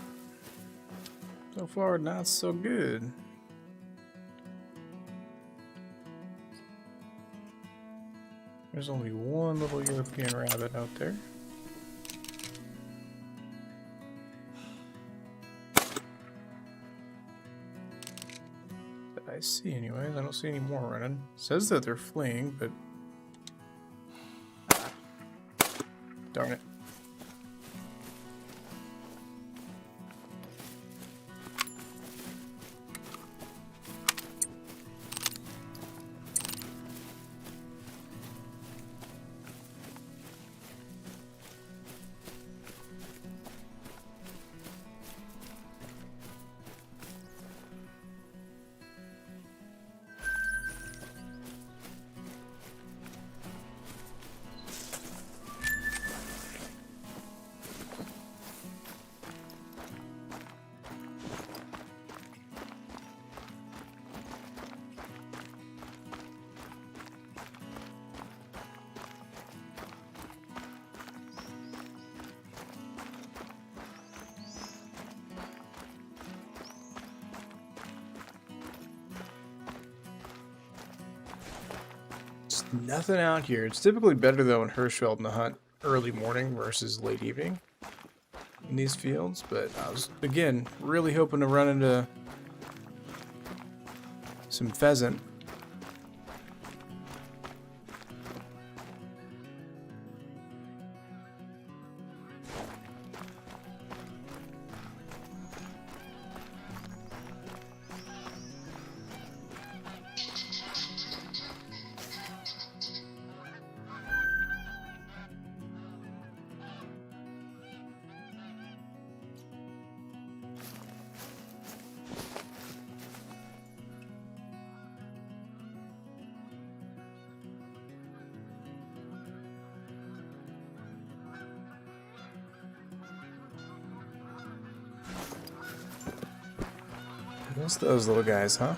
so far not so good. There's only one little European rabbit out there. That I see anyways. I don't see any more running. It says that they're fleeing, but... Darn it. Nothing out here. It's typically better though in Hirschfeld to hunt early morning versus late evening in these fields, but I was again really hoping to run into some pheasant. What's those little guys, huh?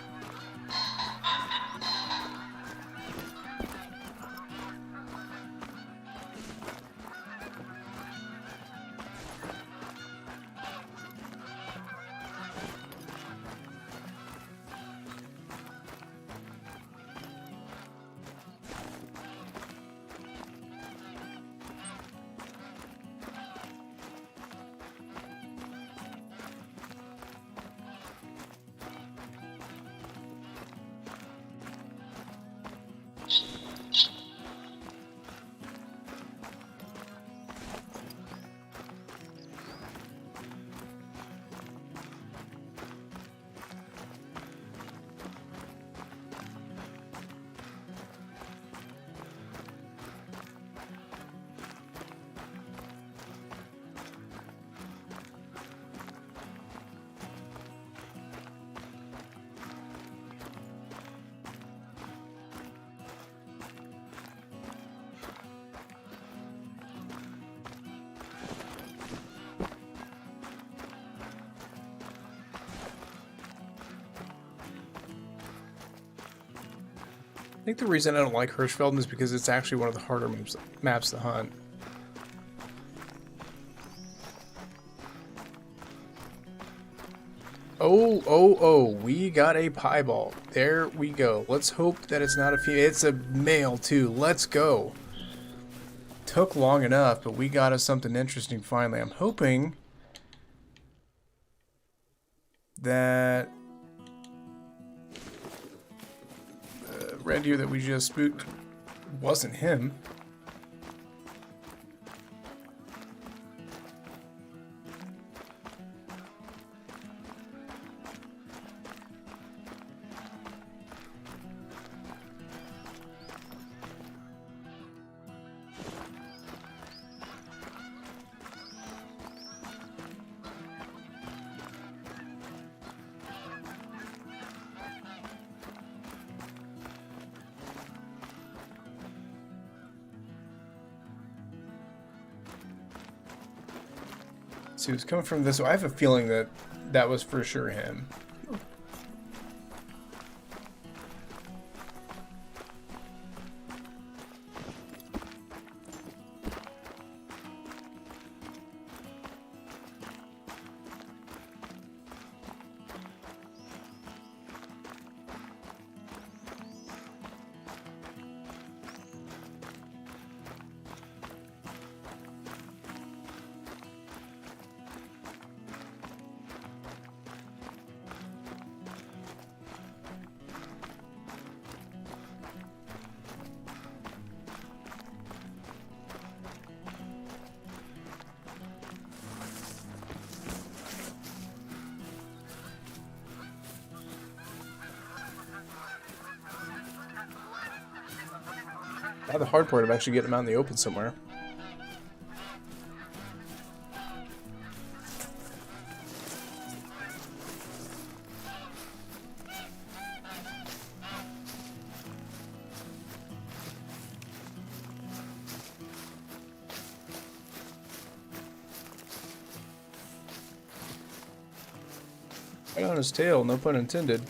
I think the reason I don't like Hirschfeld is because it's actually one of the harder maps to hunt. Oh, we got a piebald. There we go. Let's hope that it's not a female. It's a male too. Let's go. Took long enough, but we got us something interesting finally. I'm hoping that red deer that we just spooked wasn't him. So he was coming from this way. I have a feeling that that was for sure him. Now the hard part of actually getting them out in the open somewhere. Right on his tail, no pun intended.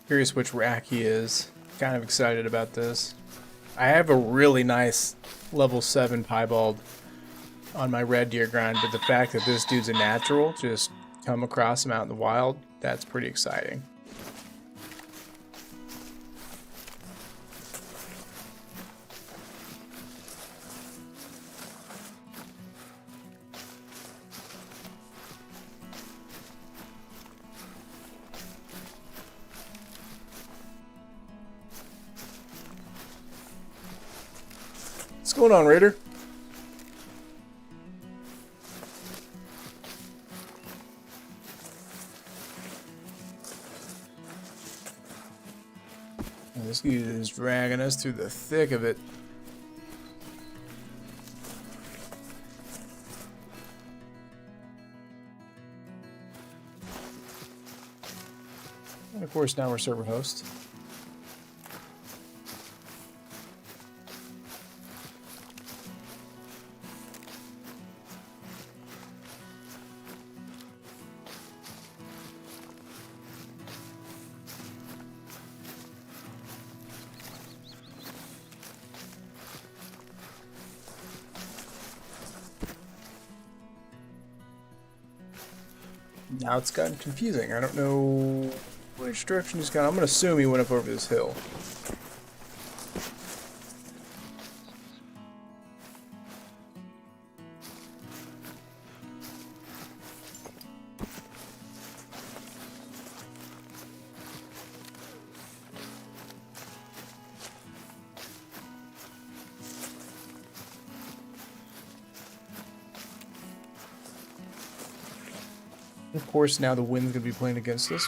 Curious which rack he is. Kind of excited about this. I have a really nice level 7 piebald on my red deer grind, but the fact that this dude's a natural, just come across him out in the wild, that's pretty exciting. What's going on, Raider? This dude is dragging us through the thick of it. And of course, now we're server host. Now it's gotten confusing. I don't know which direction he's gone. I'm going to assume he went up over this hill. Of course, now the wind's going to be playing against us.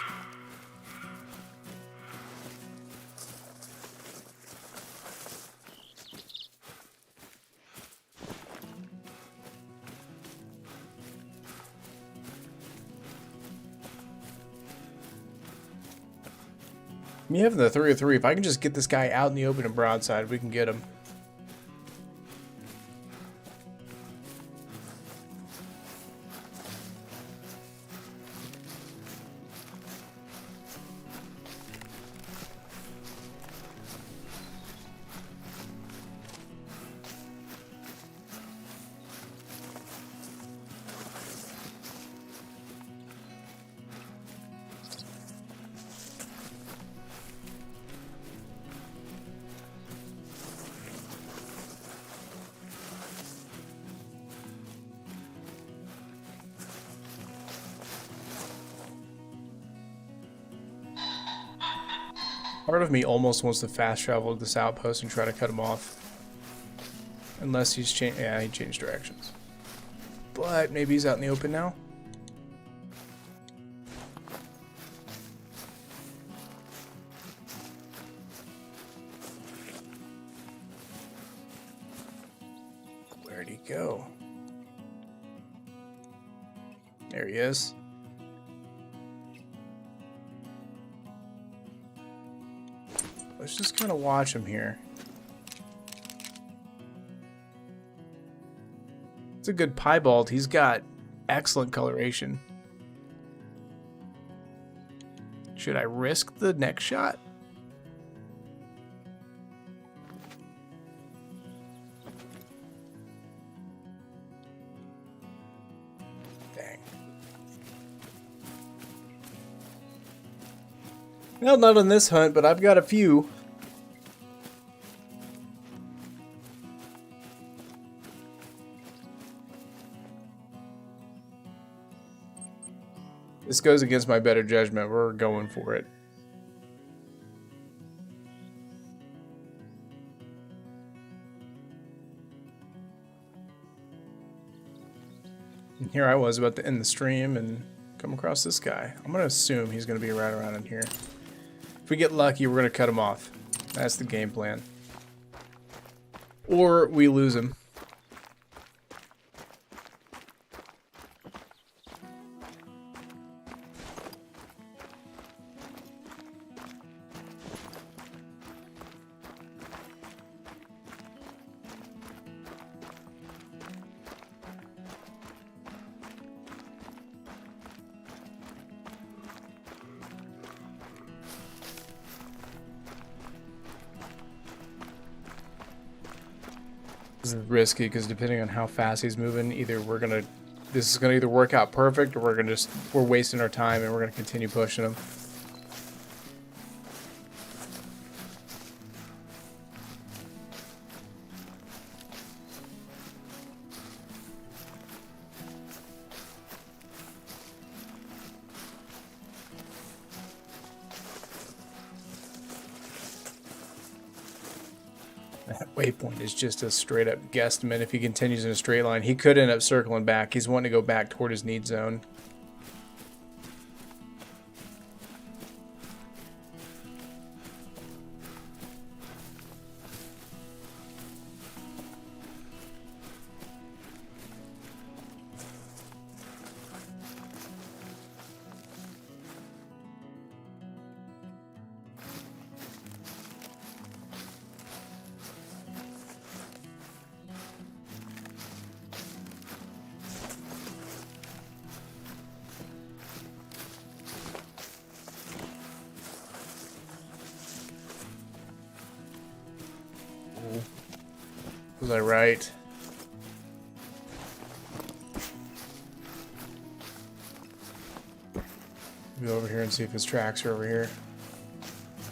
Me having the 303, if I can just get this guy out in the open and broadside, we can get him. Part of me almost wants to fast travel to this outpost and try to cut him off. Unless he's changed. Yeah, he changed directions. But maybe he's out in the open now. Where'd he go? There he is. Let's just kind of watch him here. It's a good piebald. He's got excellent coloration. Should I risk the next shot? Well, not on this hunt, but I've got a few. This goes against my better judgment. We're going for it. And here I was about to end the stream and come across this guy. I'm going to assume he's going to be right around in here. If we get lucky, we're going to cut him off. That's the game plan. Or we lose him. This is risky because depending on how fast he's moving, this is gonna either work out perfect or we're wasting our time and we're gonna continue pushing him. That waypoint is just a straight up guesstimate. If he continues in a straight line, he could end up circling back. He's wanting to go back toward his need zone. Was I right? Go over here and see if his tracks are over here.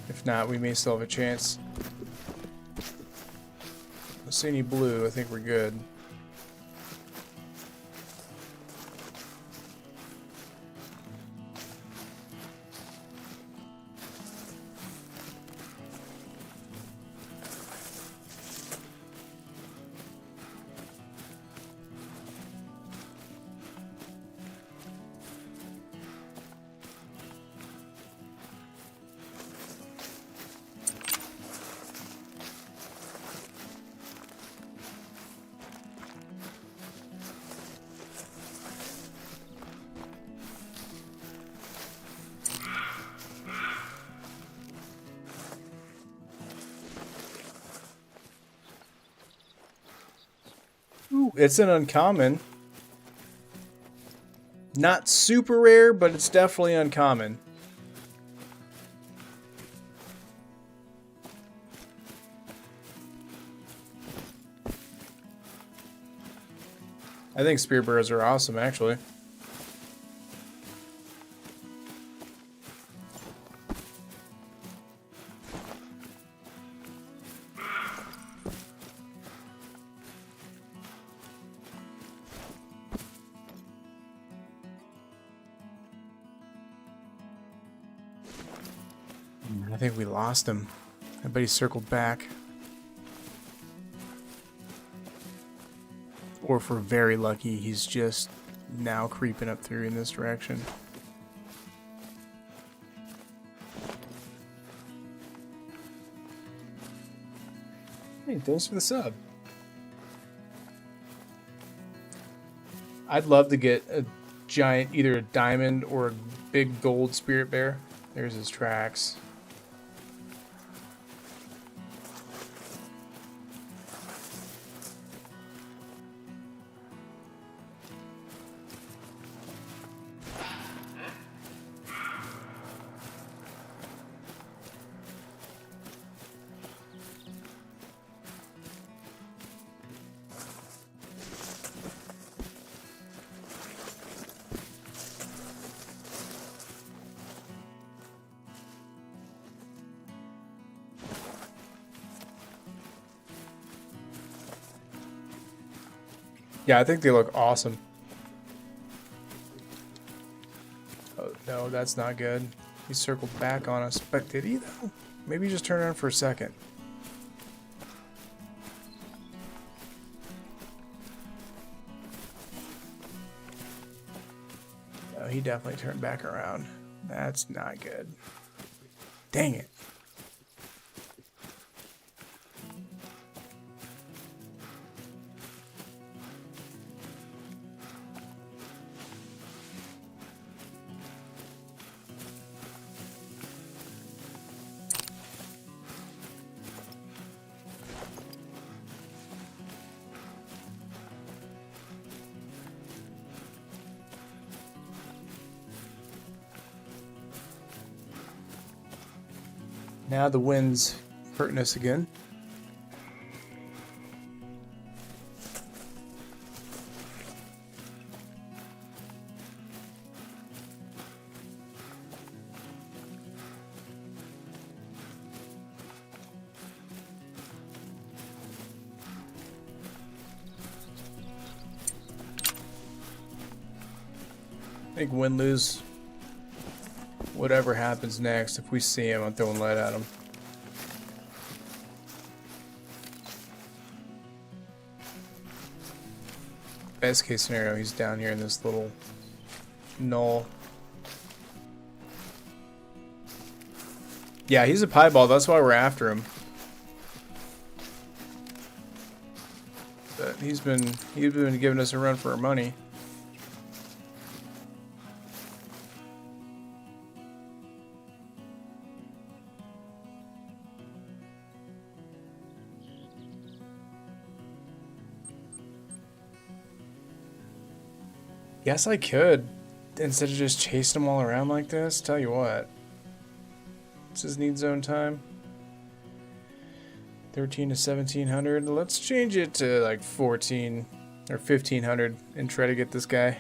If not, we may still have a chance. Don't see any blue. I think we're good. Ooh, it's an uncommon. Not super rare, but it's definitely uncommon. I think spear bears are awesome, actually. I think we lost him. I bet he circled back. Or if we're very lucky, he's just now creeping up through in this direction. Hey, thanks for the sub. I'd love to get a giant, either a diamond or a big gold spirit bear. There's his tracks. Yeah, I think they look awesome. Oh, no, that's not good. He circled back on us. But did he, though? Maybe he just turned around for a second. No, he definitely turned back around. That's not good. Dang it. Now the wind's hurting us again. I think win lose. Whatever happens next, if we see him, I'm throwing lead at him. Best case scenario, he's down here in this little knoll. Yeah, he's a piebald, that's why we're after him. But he's been giving us a run for our money. Guess I could, instead of just chasing them all around like this. Tell you what. This is need zone time. 13 to 1700. Let's change it to like 14 or 1500 and try to get this guy.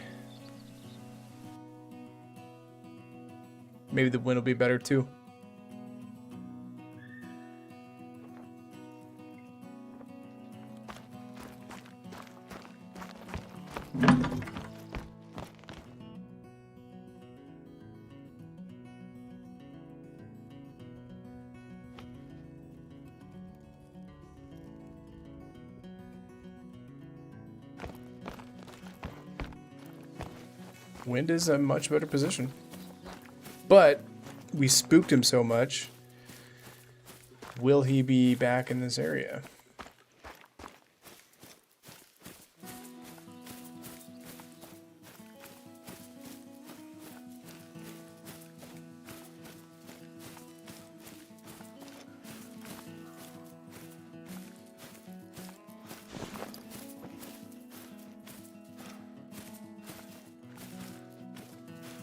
Maybe the wind will be better too. Wind is a much better position. But we spooked him so much. Will he be back in this area?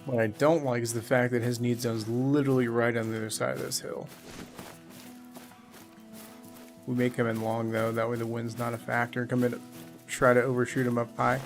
What I don't like is the fact that his need zone is literally right on the other side of this hill. We may come in long though, that way the wind's not a factor. Come in, try to overshoot him up high.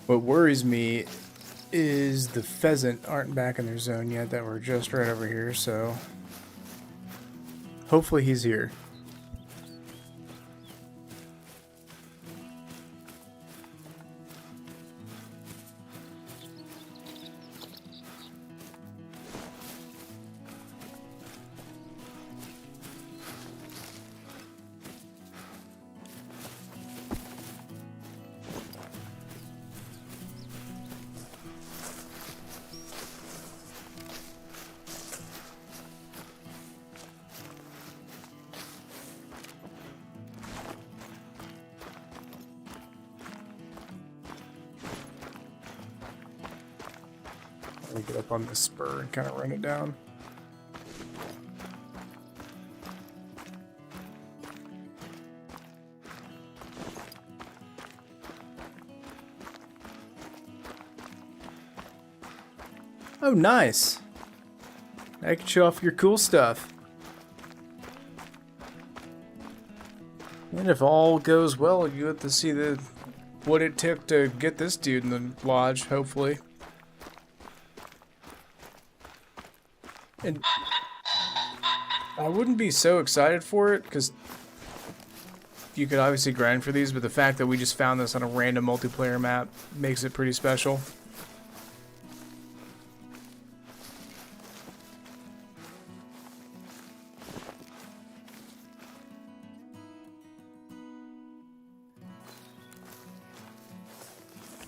What worries me is the pheasant aren't back in their zone yet, that we're just right over here, so hopefully he's here. Let me get up on this spur and kind of run it down. Oh, nice. I can show off your cool stuff. And if all goes well, you get to see what it took to get this dude in the lodge, hopefully. And I wouldn't be so excited for it, because you could obviously grind for these, but the fact that we just found this on a random multiplayer map makes it pretty special.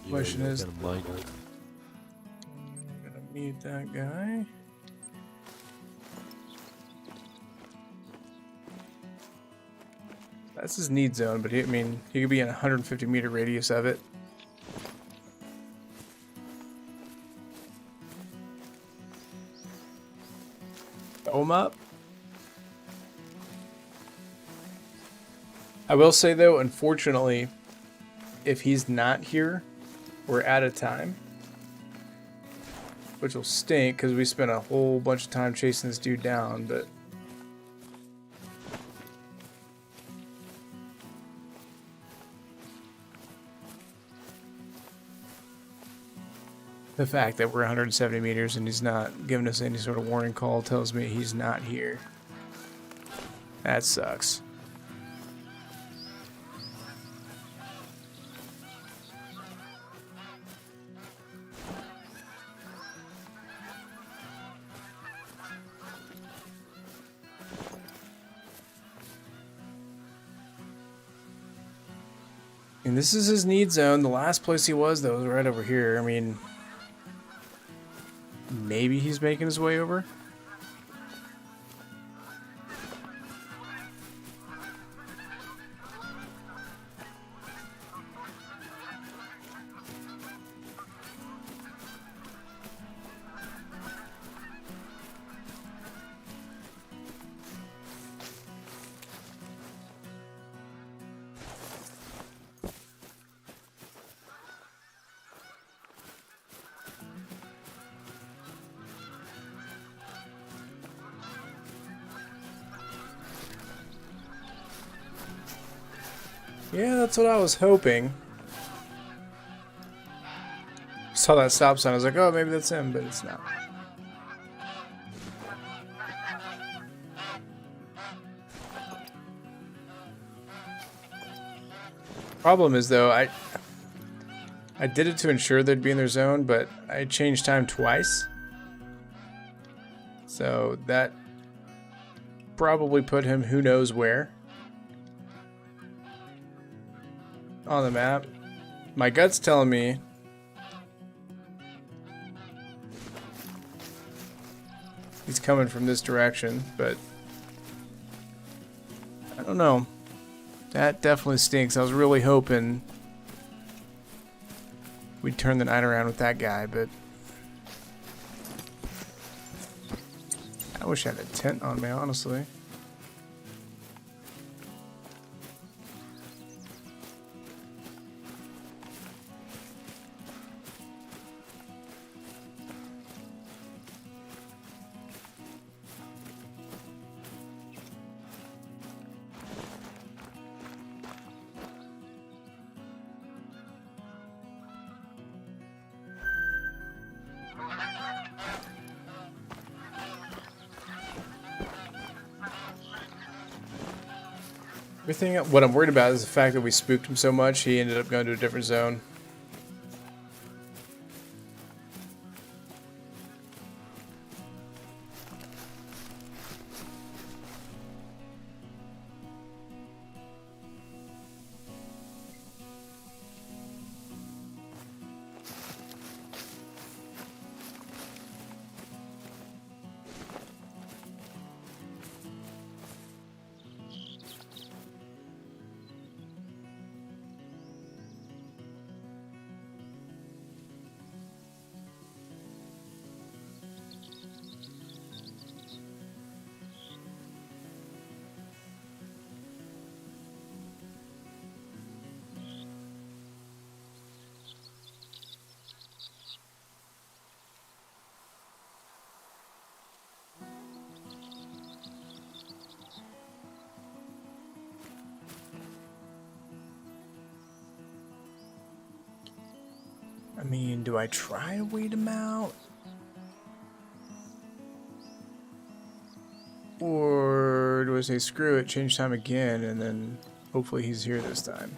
Question is, I'm gonna mute that guy. That's his need zone, but he could be in a 150 meter radius of it. Throw him up. I will say though, unfortunately, if he's not here, we're out of time, which will stink because we spent a whole bunch of time chasing this dude down, but the fact that we're 170 meters and he's not giving us any sort of warning call tells me he's not here. That sucks. And this is his need zone. The last place he was, though, was right over here. I mean, maybe he's making his way over. Yeah, that's what I was hoping. Saw that stop sign, I was like, oh, maybe that's him, but it's not. Problem is, though, I did it to ensure they'd be in their zone, but I changed time twice. So that probably put him who knows where on the map. My gut's telling me he's coming from this direction, but I don't know. That definitely stinks. I was really hoping we'd turn the night around with that guy, but I wish I had a tent on me, honestly. Everything. What I'm worried about is the fact that we spooked him so much, he ended up going to a different zone. mean, do I try to wait him out? Or do I say screw it, change time again, and then hopefully he's here this time?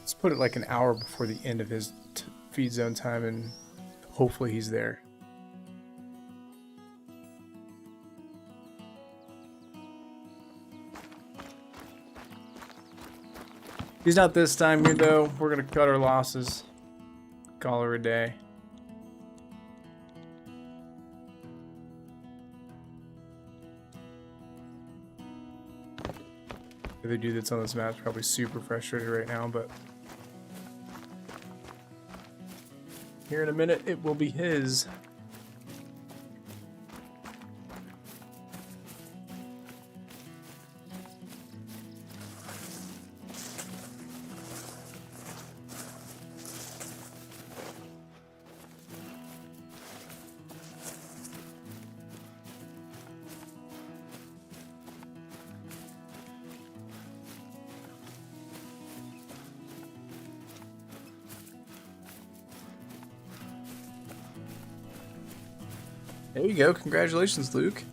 Let's put it like an hour before the end of his feed zone time, and hopefully he's there. He's not this time here though. We're gonna cut our losses. Call her a day. The other dude that's on this map is probably super frustrated right now, but here in a minute it will be his. There you go. Congratulations, Luke.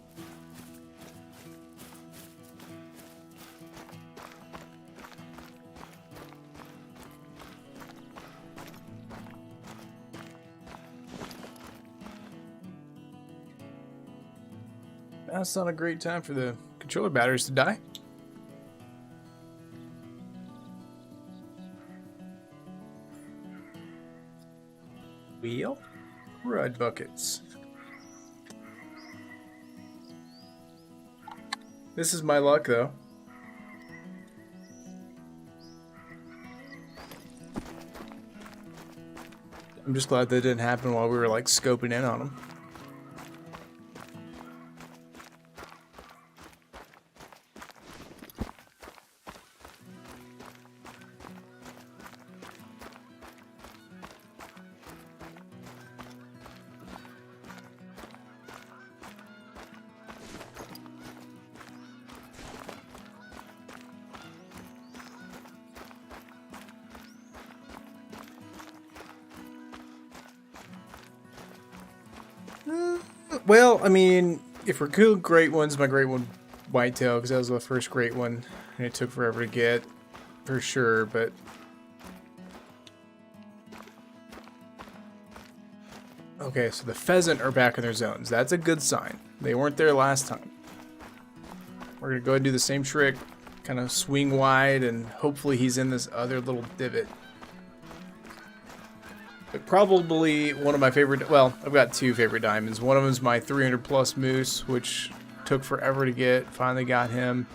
That's not a great time for the controller batteries to die. Wheel. Crud buckets. This is my luck, though. I'm just glad that didn't happen while we were, like, scoping in on them. Well, I mean, if we're cool great ones, my great one whitetail, because that was the first great one, and it took forever to get, for sure, but okay, so the pheasant are back in their zones. That's a good sign. They weren't there last time. We're gonna go ahead and do the same trick, kind of swing wide, and hopefully he's in this other little divot. But probably one of my favorite, well, I've got two favorite diamonds. One of them is my 300 plus moose, which took forever to get, finally got him.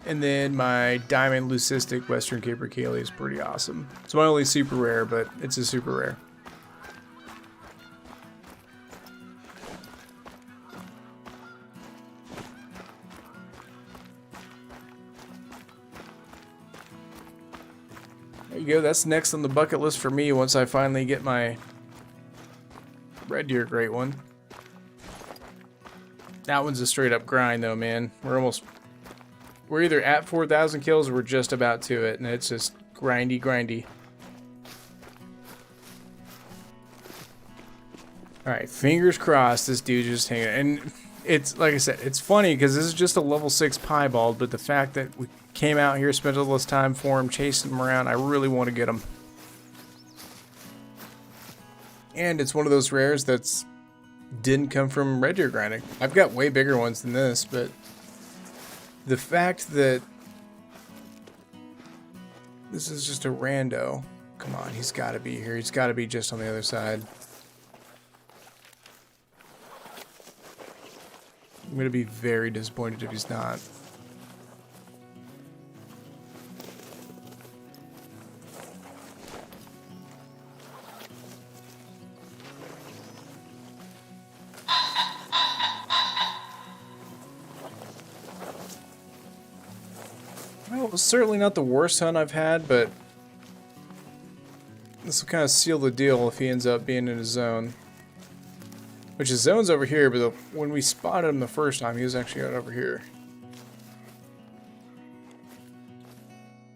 And then my diamond leucistic Western Capercaillie is pretty awesome. It's my only super rare, but it's a super rare. There you go, that's next on the bucket list for me once I finally get my red deer great one. That one's a straight up grind though, man. We're either at 4,000 kills or we're just about to it, and it's just grindy, grindy. Alright, fingers crossed this dude just hanging. And it's, like I said, it's funny because this is just a level 6 piebald, but the fact that we came out here, spent all this time for him, chasing him around, I really want to get him. And it's one of those rares that's didn't come from red deer grinding. I've got way bigger ones than this, but the fact that this is just a rando. Come on, he's got to be here. He's got to be just on the other side. I'm going to be very disappointed if he's not. was certainly not the worst hunt I've had, but this will kind of seal the deal if he ends up being in his zone. Which his zone's over here, but when we spotted him the first time, he was actually out over here.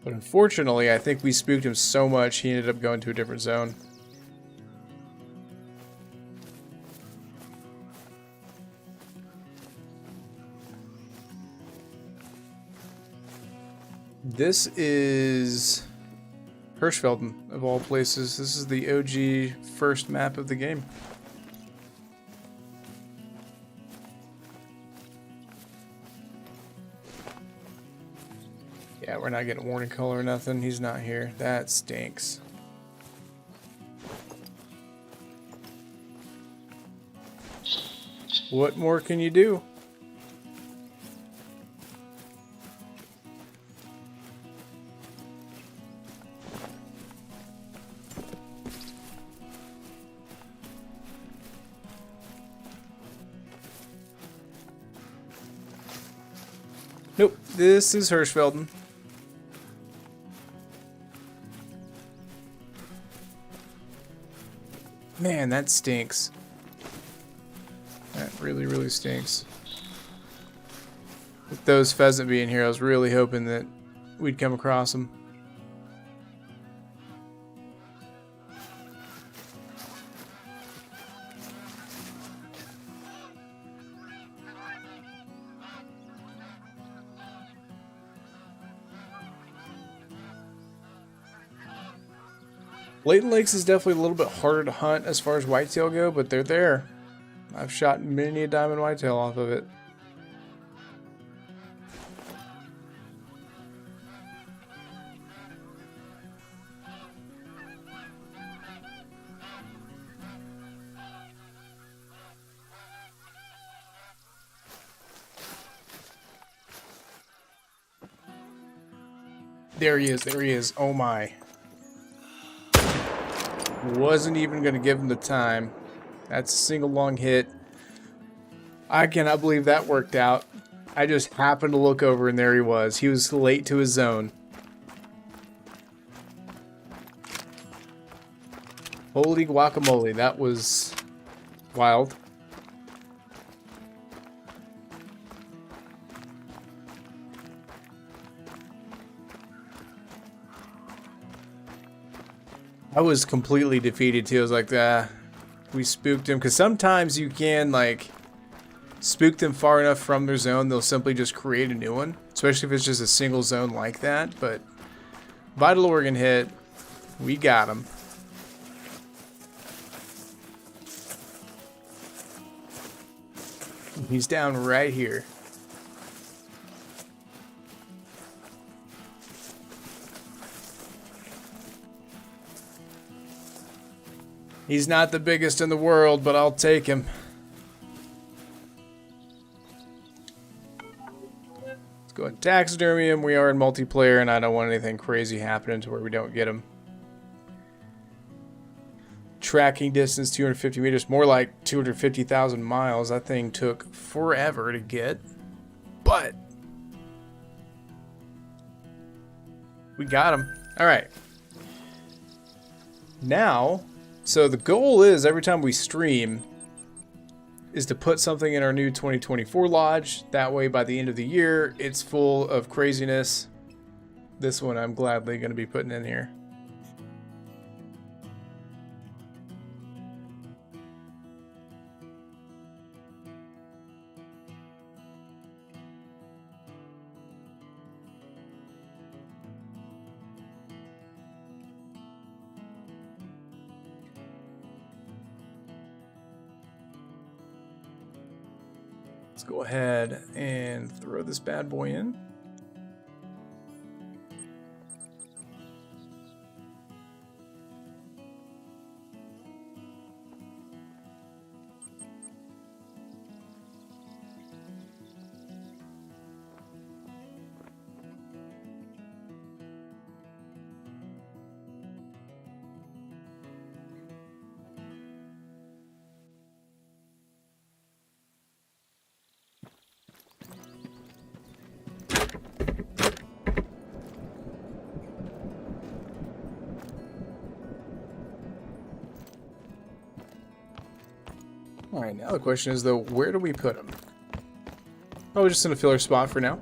But unfortunately, I think we spooked him so much, he ended up going to a different zone. This is Hirschfelden, of all places. This is the OG first map of the game. Yeah, we're not getting a warning color or nothing. He's not here. That stinks. What more can you do? Nope, this is Hirschfelden. Man, that stinks. That really, really stinks. With those pheasant being here, I was really hoping that we'd come across them. Blatant Lakes is definitely a little bit harder to hunt as far as whitetail go, but they're there. I've shot many a diamond whitetail off of it. There he is, there he is. Oh my. Wasn't even going to give him the time. That's a single long hit. I cannot believe that worked out. I just happened to look over and there he was. He was late to his zone. Holy guacamole, that was wild. I was completely defeated too. I was like, we spooked him. Because sometimes you can, like, spook them far enough from their zone, they'll simply just create a new one. Especially if it's just a single zone like that. But Vital Organ hit. We got him. He's down right here. He's not the biggest in the world, but I'll take him. Let's go ahead and taxidermy him. We are in multiplayer, and I don't want anything crazy happening to where we don't get him. Tracking distance, 250 meters. More like 250,000 miles. That thing took forever to get. But we got him. All right. Now... So the goal is, every time we stream, is to put something in our new 2024 lodge. That way, by the end of the year, it's full of craziness. This one I'm gladly going to be putting in here. Let's go ahead and throw this bad boy in. Alright, now the question is, though, where do we put him? Probably just in a filler spot for now.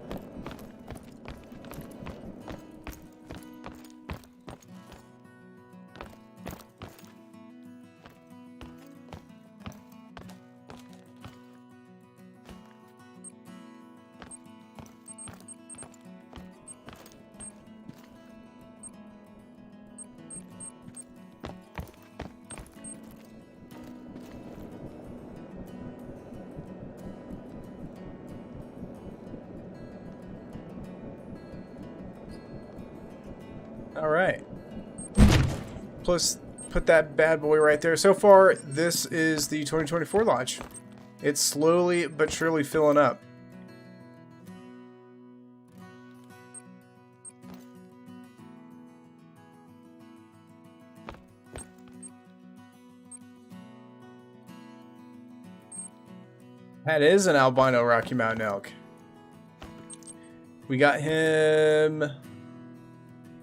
Alright. Plus, put that bad boy right there. So far, this is the 2024 launch. It's slowly but surely filling up. That is an albino Rocky Mountain elk. We got him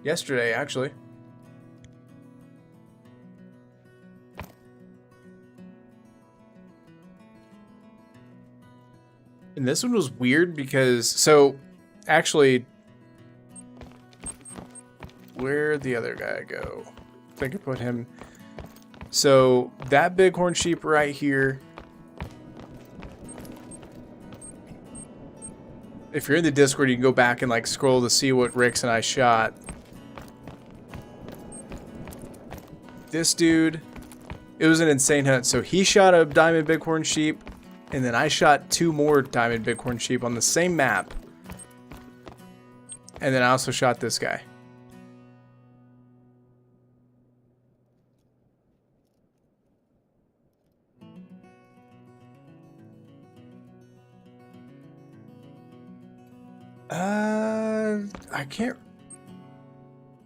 yesterday, actually. And this one was weird because, so, actually, where'd the other guy go? I think I put him. So, that bighorn sheep right here. If you're in the Discord, you can go back and like scroll to see what Rix and I shot. This dude, it was an insane hunt. So he shot a diamond bighorn sheep, and then I shot 2 more diamond bighorn sheep on the same map. And then I also shot this guy. I can't.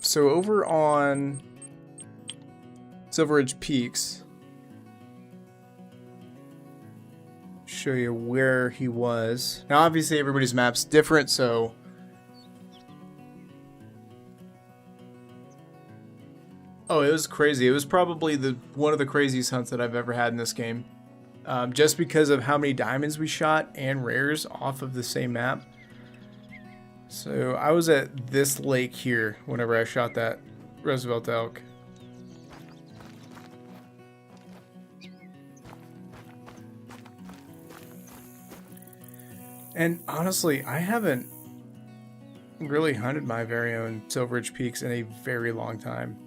So over on Silver Ridge Peaks, show you where he was. Now, obviously, everybody's map's different, so oh, it was crazy. It was probably one of the craziest hunts that I've ever had in this game, just because of how many diamonds we shot and rares off of the same map. So I was at this lake here whenever I shot that Roosevelt elk. And honestly, I haven't really hunted my very own Silver Ridge Peaks in a very long time.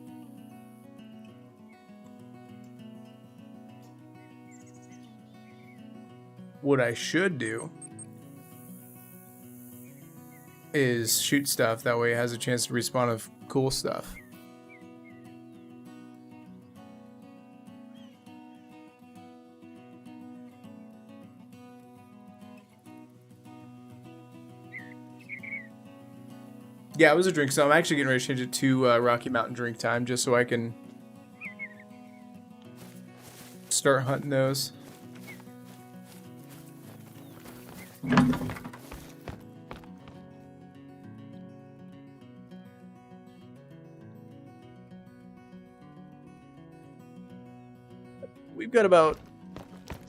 What I should do is shoot stuff, that way it has a chance to respawn of cool stuff. Yeah, it was a drink, so I'm actually getting ready to change it to Rocky Mountain drink time, just so I can start hunting those. We've got about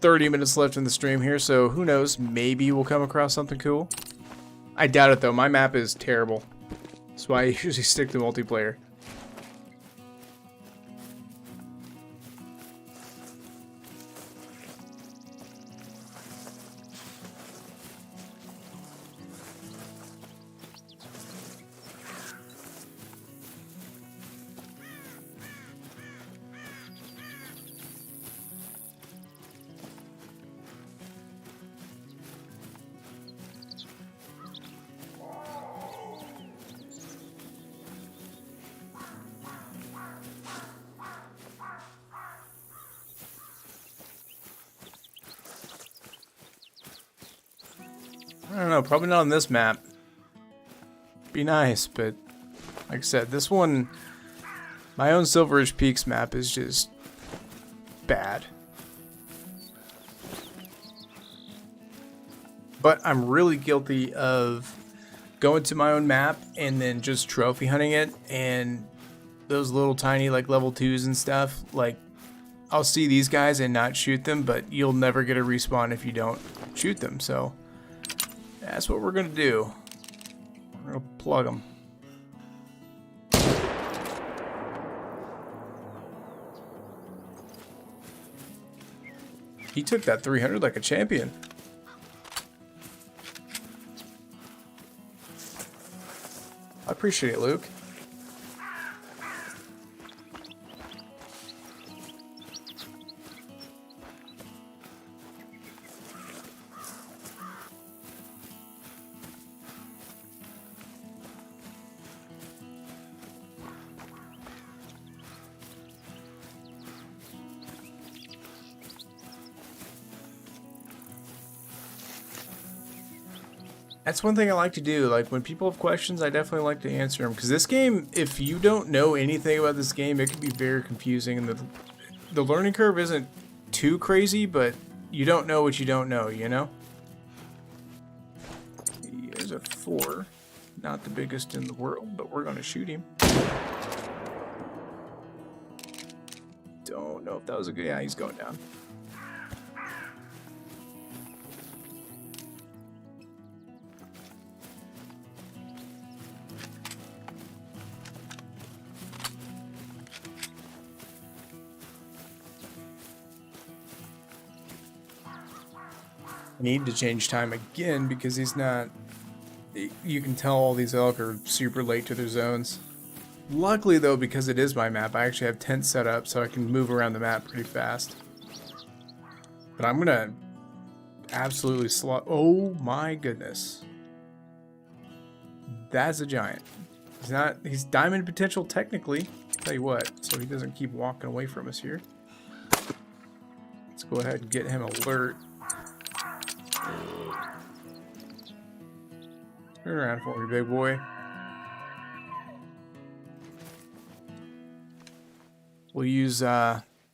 30 minutes left in the stream here, so who knows, maybe we'll come across something cool. I doubt it though, my map is terrible. That's why I usually stick to multiplayer. I don't know, probably not on this map. Be nice, but like I said, this one, my own Silver Ridge Peaks map is just bad. But I'm really guilty of going to my own map and then just trophy hunting it, and those little tiny like level 2s and stuff, like I'll see these guys and not shoot them, but you'll never get a respawn if you don't shoot them. So that's what we're gonna do. We're gonna plug them. He took that 300 like a champion. I appreciate it, Luke. That's one thing I like to do. Like, when people have questions, I definitely like to answer them. Because this game, if you don't know anything about this game, it can be very confusing. And the learning curve isn't too crazy, but you don't know what you don't know, you know? Here's a 4. Not the biggest in the world, but we're going to shoot him. Don't know if that was a good... Yeah, he's going down. Need to change time again because he's not... You can tell all these elk are super late to their zones. Luckily though, because it is my map, I actually have tents set up so I can move around the map pretty fast. But I'm gonna absolutely slot... Oh my goodness. That's a giant. He's not... He's diamond potential technically. Tell you what, so he doesn't keep walking away from us here. Let's go ahead and get him alert. Turn around for me, big boy. We'll use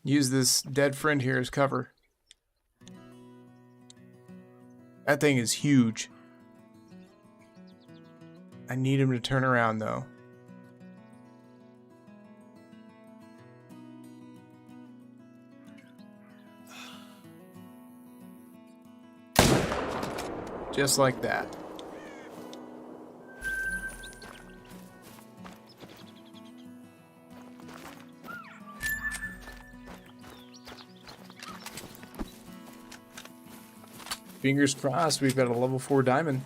this dead friend here as cover. That thing is huge. I need him to turn around though. Just like that. Fingers crossed, we've got a level 4 diamond.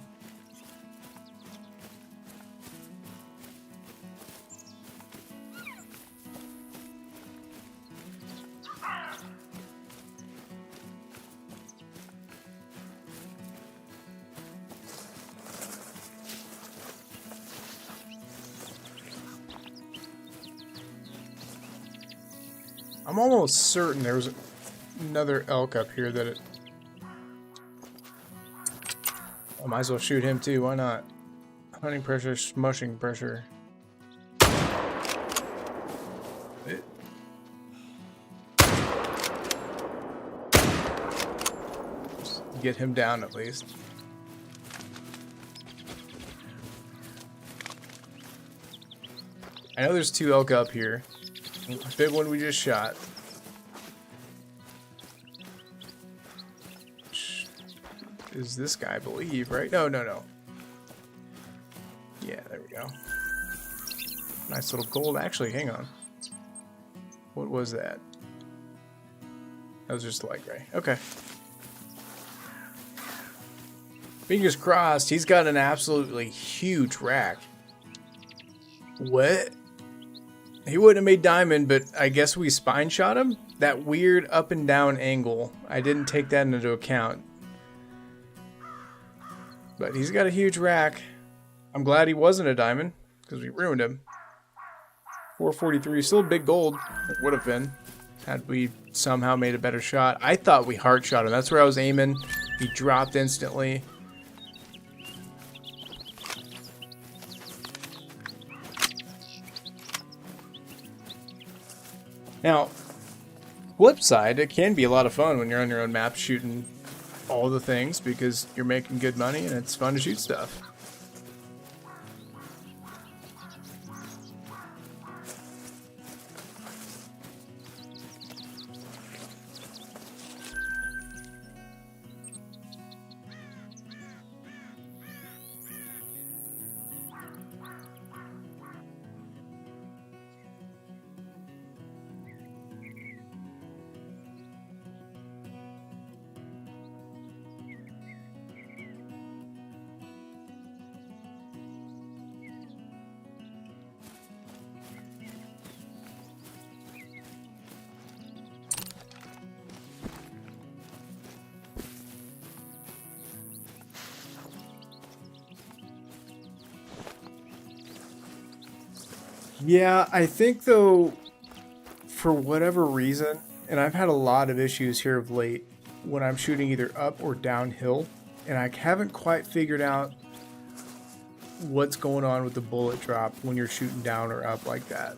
I'm almost certain there was another elk up here that it... I might as well shoot him too, why not? Hunting pressure, smushing pressure. Just get him down at least. I know there's 2 elk up here. The big one we just shot. Is this guy, I believe, right? No. Yeah, there we go. Nice little gold. Actually, hang on. What was that? That was just light gray. Okay. Fingers crossed. He's got an absolutely huge rack. What? He wouldn't have made diamond, but I guess we spine shot him? That weird up and down angle. I didn't take that into account. But he's got a huge rack. I'm glad he wasn't a diamond, because we ruined him. 443, still big gold. It would have been, had we somehow made a better shot. I thought we heart shot him. That's where I was aiming. He dropped instantly. Now, flip side, it can be a lot of fun when you're on your own map shooting all the things because you're making good money and it's fun to shoot stuff. Yeah, I think though, for whatever reason, and I've had a lot of issues here of late when I'm shooting either up or downhill, and I haven't quite figured out what's going on with the bullet drop when you're shooting down or up like that.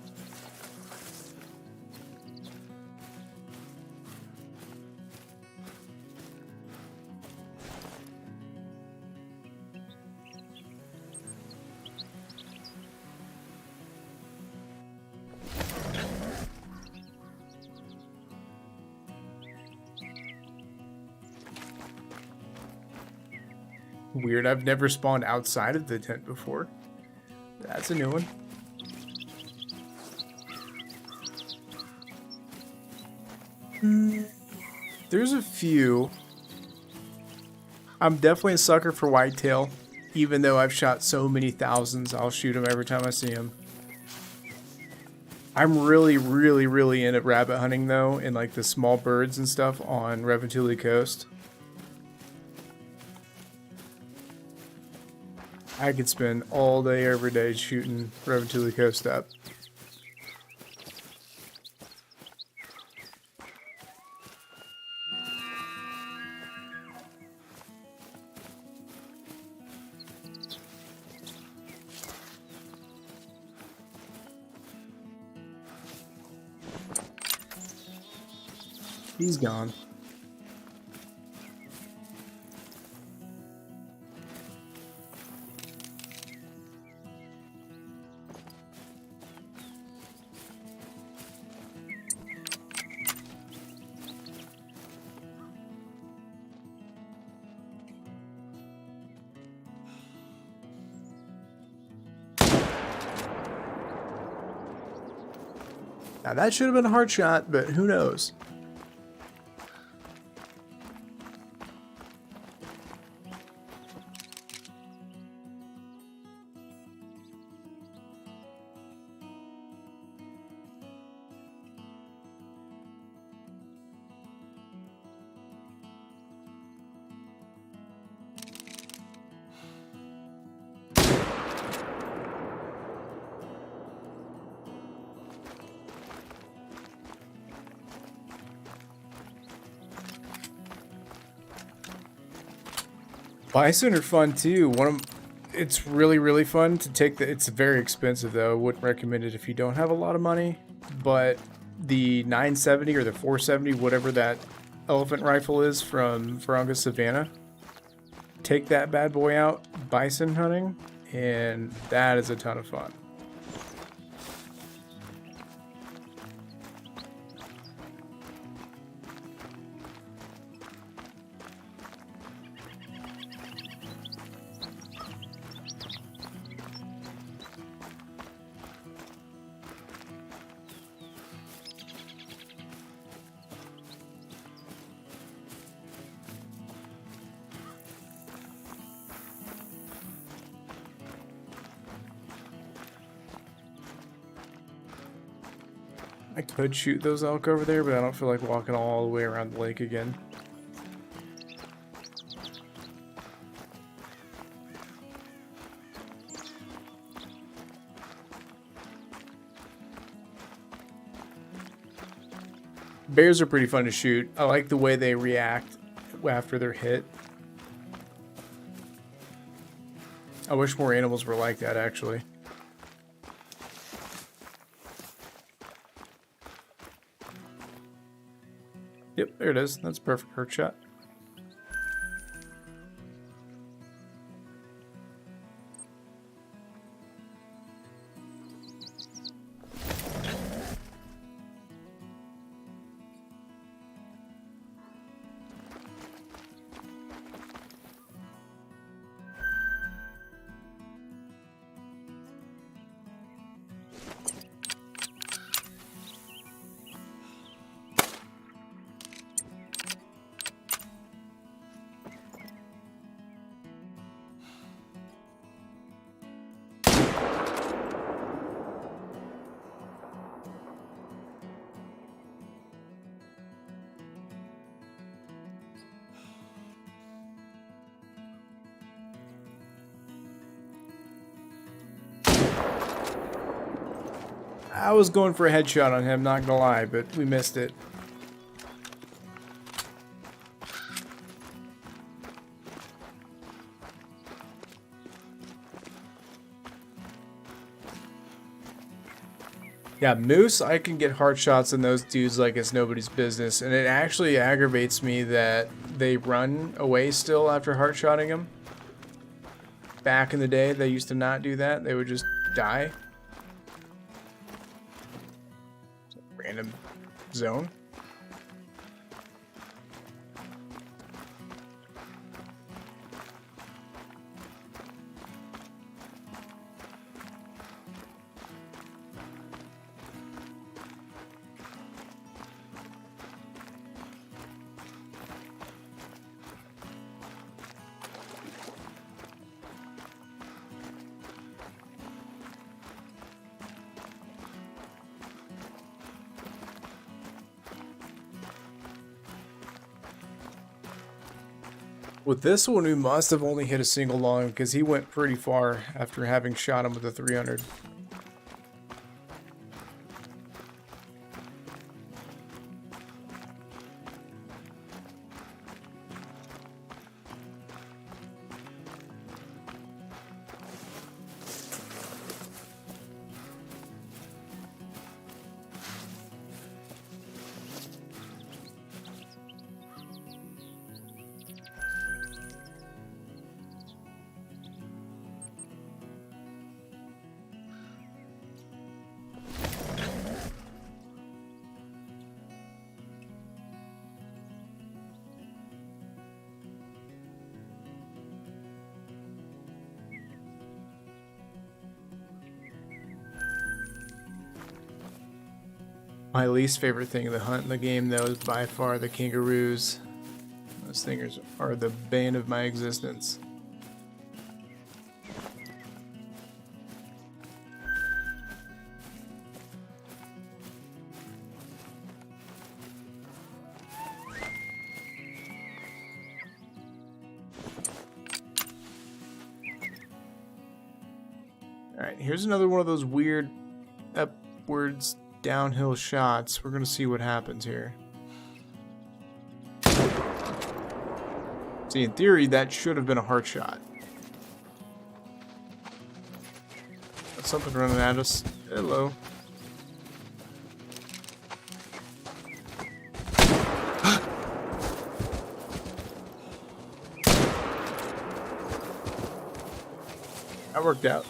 Weird, I've never spawned outside of the tent before. That's a new one. There's a few. I'm definitely a sucker for whitetail. Even though I've shot so many thousands, I'll shoot them every time I see them. I'm really, really, really into rabbit hunting though, and like the small birds and stuff on Reventilli Coast. I could spend all day, every day shooting Reventilli Coast up. He's gone. Now that should have been a hard shot, but who knows? Bison are fun too. It's really, really fun to take it's very expensive though. I wouldn't recommend it if you don't have a lot of money. But the 970 or the 470, whatever that elephant rifle is from Virunga Savannah, take that bad boy out bison hunting, and that is a ton of fun. I could shoot those elk over there, but I don't feel like walking all the way around the lake again. Bears are pretty fun to shoot. I like the way they react after they're hit. I wish more animals were like that, actually. Yep, there it is. That's a perfect hurt shot. I was going for a headshot on him, not gonna lie, but we missed it. Yeah, Moose, I can get hard shots on those dudes like it's nobody's business, and it actually aggravates me that they run away still after hard shotting them. Back in the day, they used to not do that. They would just die. Random zone. With this one, we must have only hit a single lung because he went pretty far after having shot him with a 300. My least favorite thing to hunt in the game, though, is by far the kangaroos. Those things are the bane of my existence. Alright, here's another one of those weird upwards downhill shots. We're gonna see what happens here. See, in theory, that should have been a heart shot. Got something running at us. Hello. That worked out.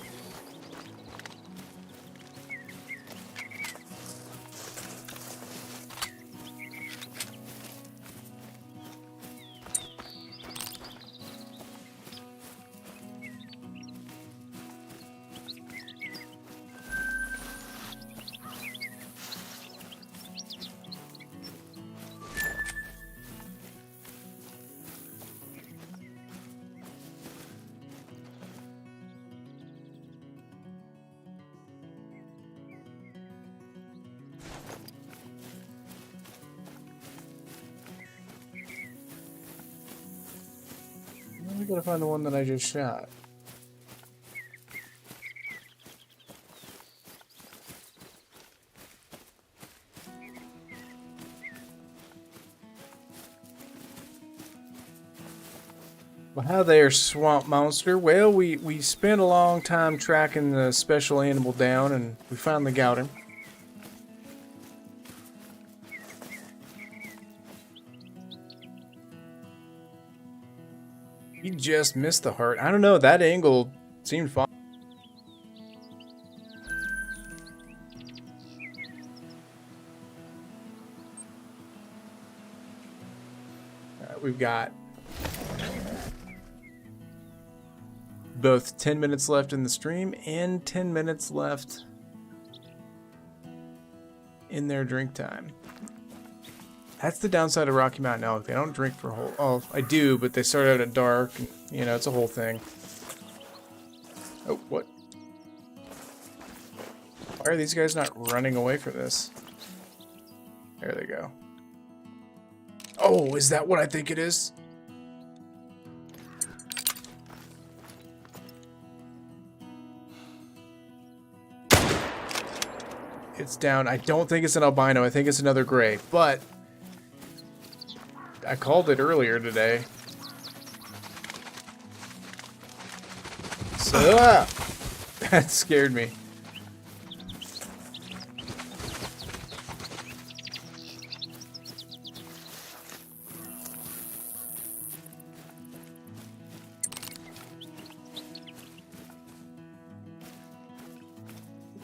We gotta find the one that I just shot. Well, how there, Swamp Monster? Well, we spent a long time tracking the special animal down, and we finally got him. He just missed the heart. I don't know, that angle seemed fine. Alright, we've got both 10 minutes left in the stream and 10 minutes left in their drink time. That's the downside of Rocky Mountain elk. They don't drink for a whole... Oh, I do, but they start out at dark. And, you know, it's a whole thing. Oh, what? Why are these guys not running away from this? There they go. Oh, is that what I think it is? It's down. I don't think it's an albino. I think it's another gray. But I called it earlier today. So that scared me.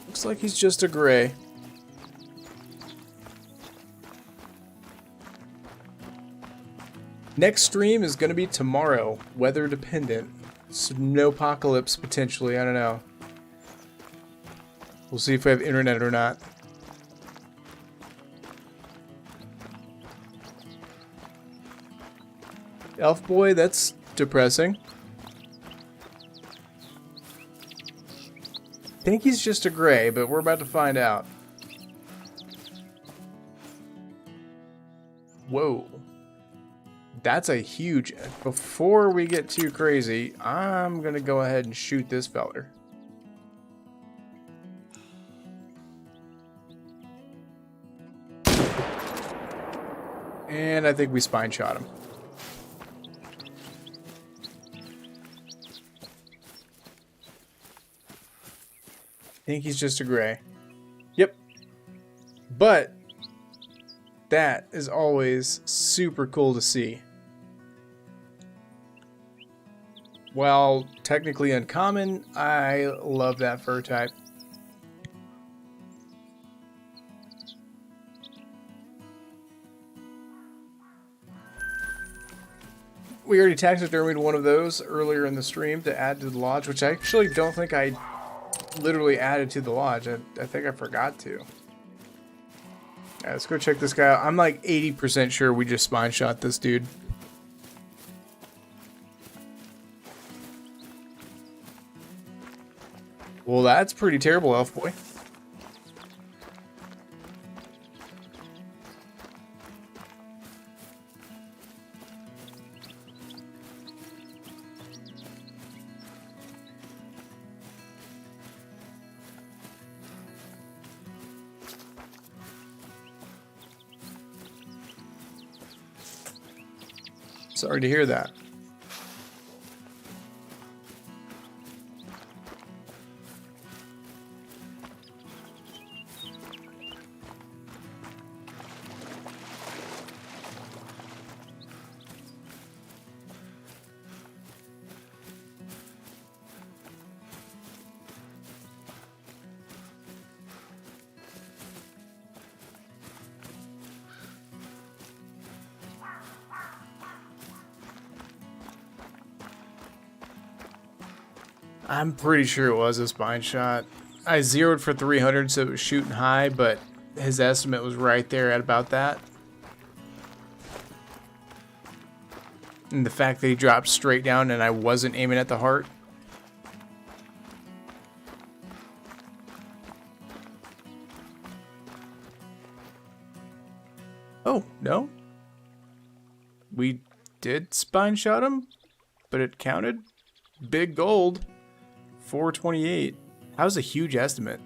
Looks like he's just a gray. Next stream is going to be tomorrow, weather dependent. Snowpocalypse potentially, I don't know. We'll see if we have internet or not. Elf boy, that's depressing. I think he's just a gray, but we're about to find out. Whoa. That's a huge... Before we get too crazy, I'm gonna go ahead and shoot this feller. And I think we spine shot him. I think he's just a gray. Yep. But that is always super cool to see. While technically uncommon, I love that fur type. We already taxidermied one of those earlier in the stream to add to the lodge, which I actually don't think I literally added to the lodge. I think I forgot to. Alright, let's go check this guy out. I'm like 80% sure we just spine shot this dude. Well, that's pretty terrible, elf boy. Sorry to hear that. I'm pretty sure it was a spine shot. I zeroed for 300, so it was shooting high, but his estimate was right there at about that. And the fact that he dropped straight down and I wasn't aiming at the heart. Oh, no. We did spine shot him, but it counted. Big gold. 428. That was a huge estimate.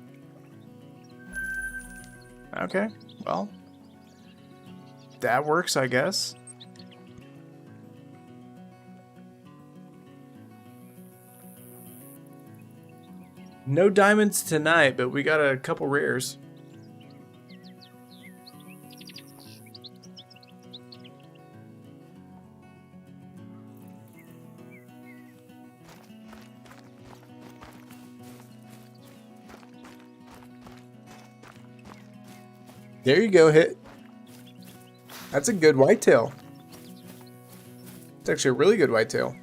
Okay, well, that works, I guess. No diamonds tonight, but we got a couple rares. There you go, hit. That's a good whitetail. It's actually a really good whitetail.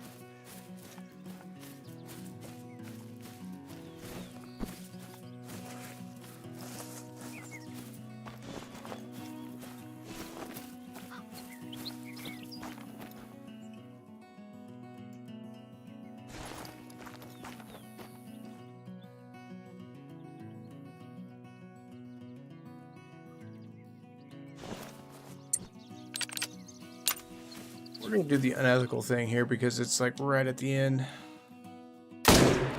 We're gonna do the unethical thing here because it's like right at the end.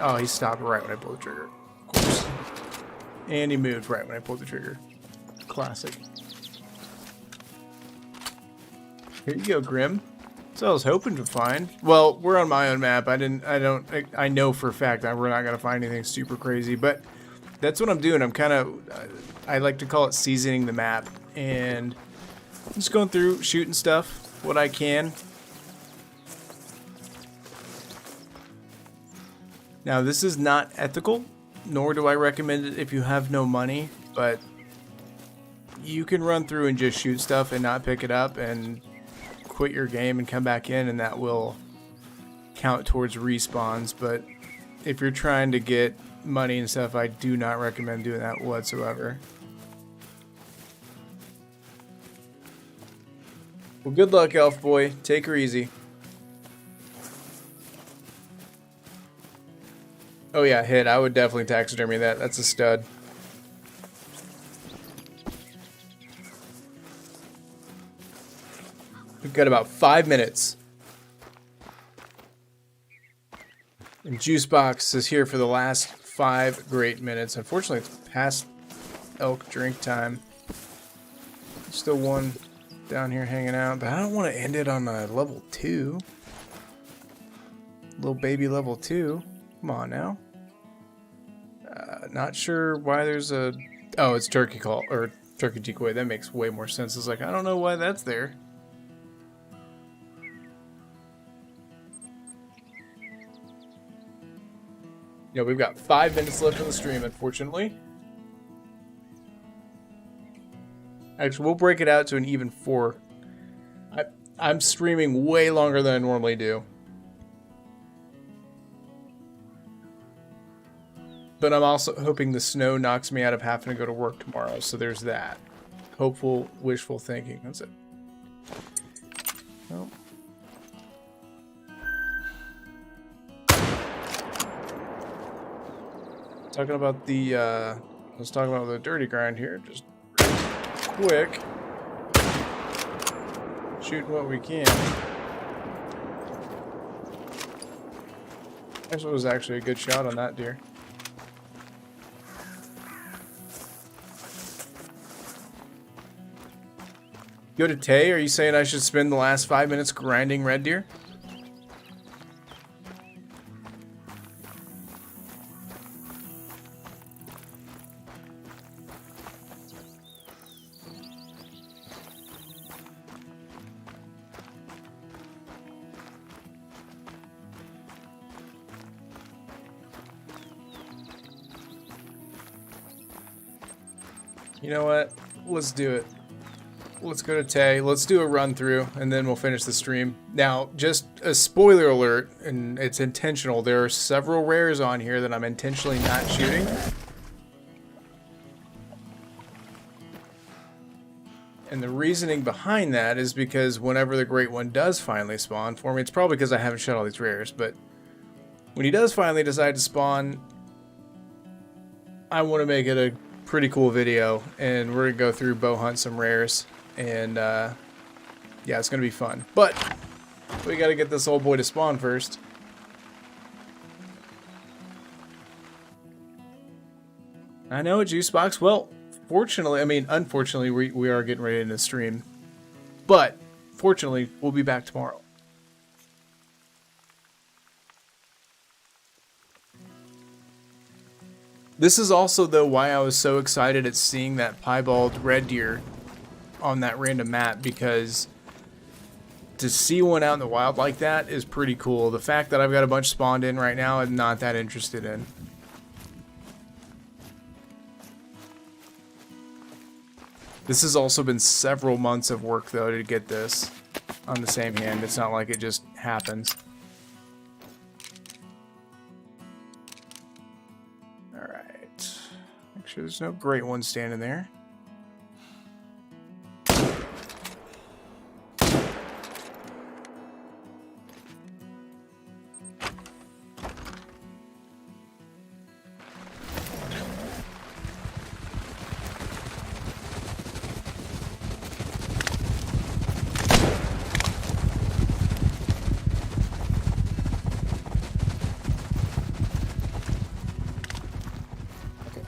Oh, he stopped right when I pulled the trigger. Of course. And he moved right when I pulled the trigger. Classic. Here you go, Grim. That's what I was hoping to find. Well, we're on my own map. I know for a fact that we're not going to find anything super crazy, but that's what I'm doing. I'm kind of, I like to call it seasoning the map, and just going through, shooting stuff, what I can. Now, this is not ethical, nor do I recommend it if you have no money, but you can run through and just shoot stuff and not pick it up and quit your game and come back in, and that will count towards respawns. But if you're trying to get money and stuff, I do not recommend doing that whatsoever. Well, good luck, Elf Boy. Take her easy. Oh yeah, hit. I would definitely taxidermy that. That's a stud. We've got about 5 minutes. And Juicebox is here for the last 5 great minutes. Unfortunately, it's past elk drink time. Still one down here hanging out, but I don't want to end it on a level 2. Little baby level 2. Come on now. Not sure why there's a... Oh, it's turkey call, or turkey decoy. That makes way more sense. It's like, I don't know why that's there. You know, we've got 5 minutes left in the stream, unfortunately. Actually, we'll break it out to an even 4. I'm streaming way longer than I normally do. But I'm also hoping the snow knocks me out of having to go to work tomorrow, so there's that. Hopeful, wishful thinking. That's it. Well. Talking about the, let's talk about the dirty grind here. Just quick. Shooting what we can. This was actually a good shot on that deer. Go to Tay, are you saying I should spend the last 5 minutes grinding red deer? You know what? Let's do it. Let's go to Tay. Let's do a run through, and then we'll finish the stream. Now, just a spoiler alert, and it's intentional. There are several rares on here that I'm intentionally not shooting. And the reasoning behind that is because whenever the Great One does finally spawn for me, it's probably because I haven't shot all these rares, but when he does finally decide to spawn, I want to make it a pretty cool video, and we're gonna go through bow hunt some rares, and yeah, it's gonna be fun, but we gotta get this old boy to spawn first. I know, Juicebox. Well, fortunately, I mean, unfortunately, we are getting ready to stream, but fortunately, we'll be back tomorrow. This is also, though, why I was so excited at seeing that piebald red deer on that random map, because to see one out in the wild like that is pretty cool. The fact that I've got a bunch spawned in right now, I'm not that interested in. This has also been several months of work, though, to get this on the same hand. It's not like it just happens. Make sure there's no great one standing there.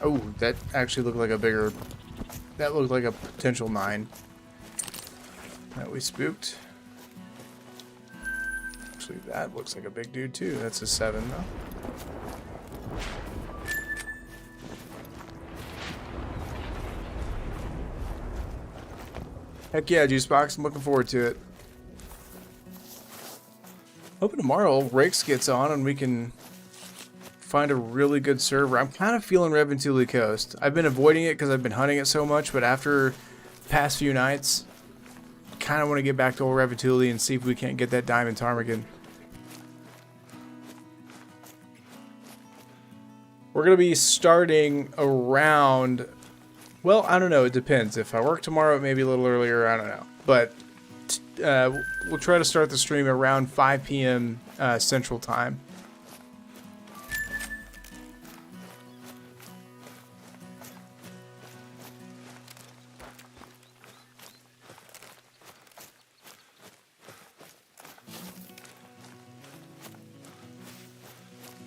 Oh, that actually looked like a bigger... That looked like a potential 9. That we spooked. Actually, that looks like a big dude too. That's a 7 though. Heck yeah, Juicebox. I'm looking forward to it. Hoping tomorrow Rakes gets on and we can find a really good server. I'm kind of feeling Reventuli Coast. I've been avoiding it because I've been hunting it so much, but after the past few nights, kind of want to get back to old Reventuli and see if we can't get that diamond ptarmigan. We're going to be starting around, well, I don't know, it depends. If I work tomorrow, it may be a little earlier, I don't know. But we'll try to start the stream around 5 p.m. Central Time.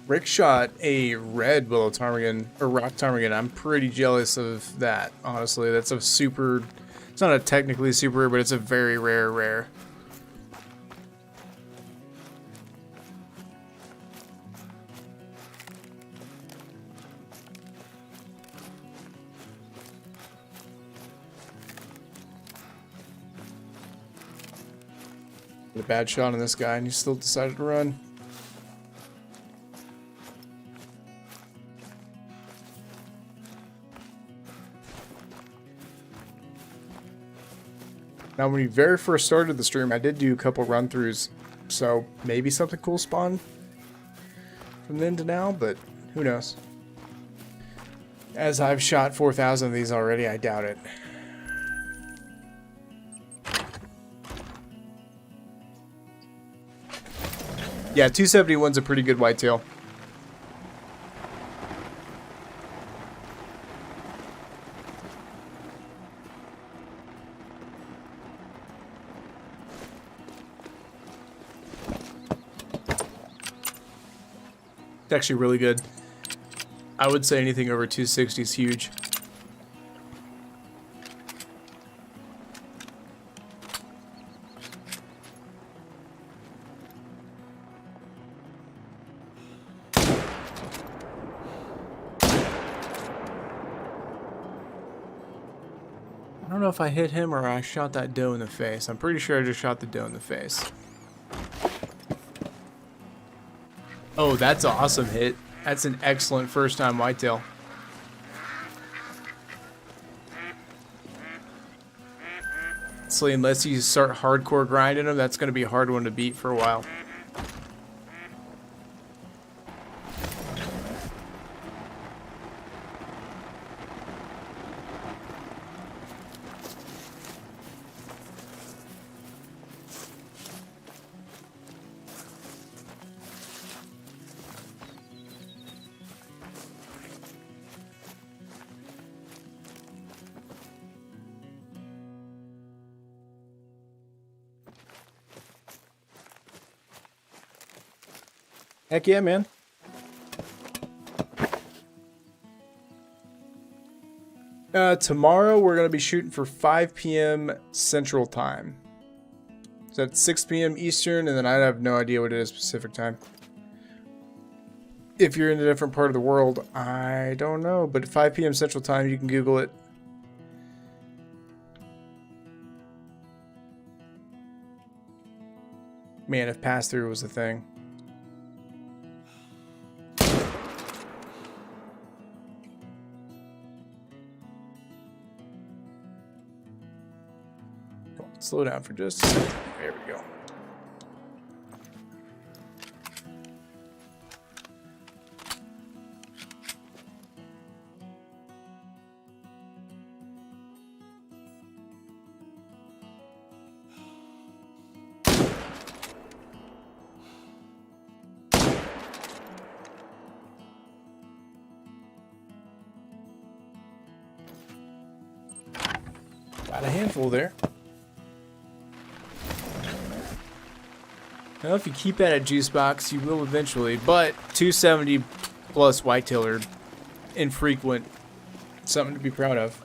Rick shot a red willow ptarmigan, or rock ptarmigan. I'm pretty jealous of that, honestly. That's a super... It's not a technically super rare, but it's a very rare. A bad shot on this guy, and he still decided to run. Now, when we very first started the stream, I did do a couple run-throughs, so maybe something cool spawned from then to now, but who knows. As I've shot 4,000 of these already, I doubt it. Yeah, 271's a pretty good whitetail. It's actually really good. I would say anything over 260 is huge. I don't know if I hit him or I shot that doe in the face. I'm pretty sure I just shot the doe in the face. Oh, that's an awesome hit. That's an excellent first time whitetail. So unless you start hardcore grinding them, that's going to be a hard one to beat for a while. Heck yeah, man. Tomorrow we're going to be shooting for 5 p.m. Central Time. So that's 6 p.m. Eastern, and then I have no idea what it is Pacific Time. If you're in a different part of the world, I don't know. But at 5 p.m. Central Time, you can Google it. Man, if pass-through was a thing. Slow down for just a second. There we go. Got a handful there. Now, if you keep at a juice box, you will eventually, but 270 plus whitetail are infrequent Something to be proud of.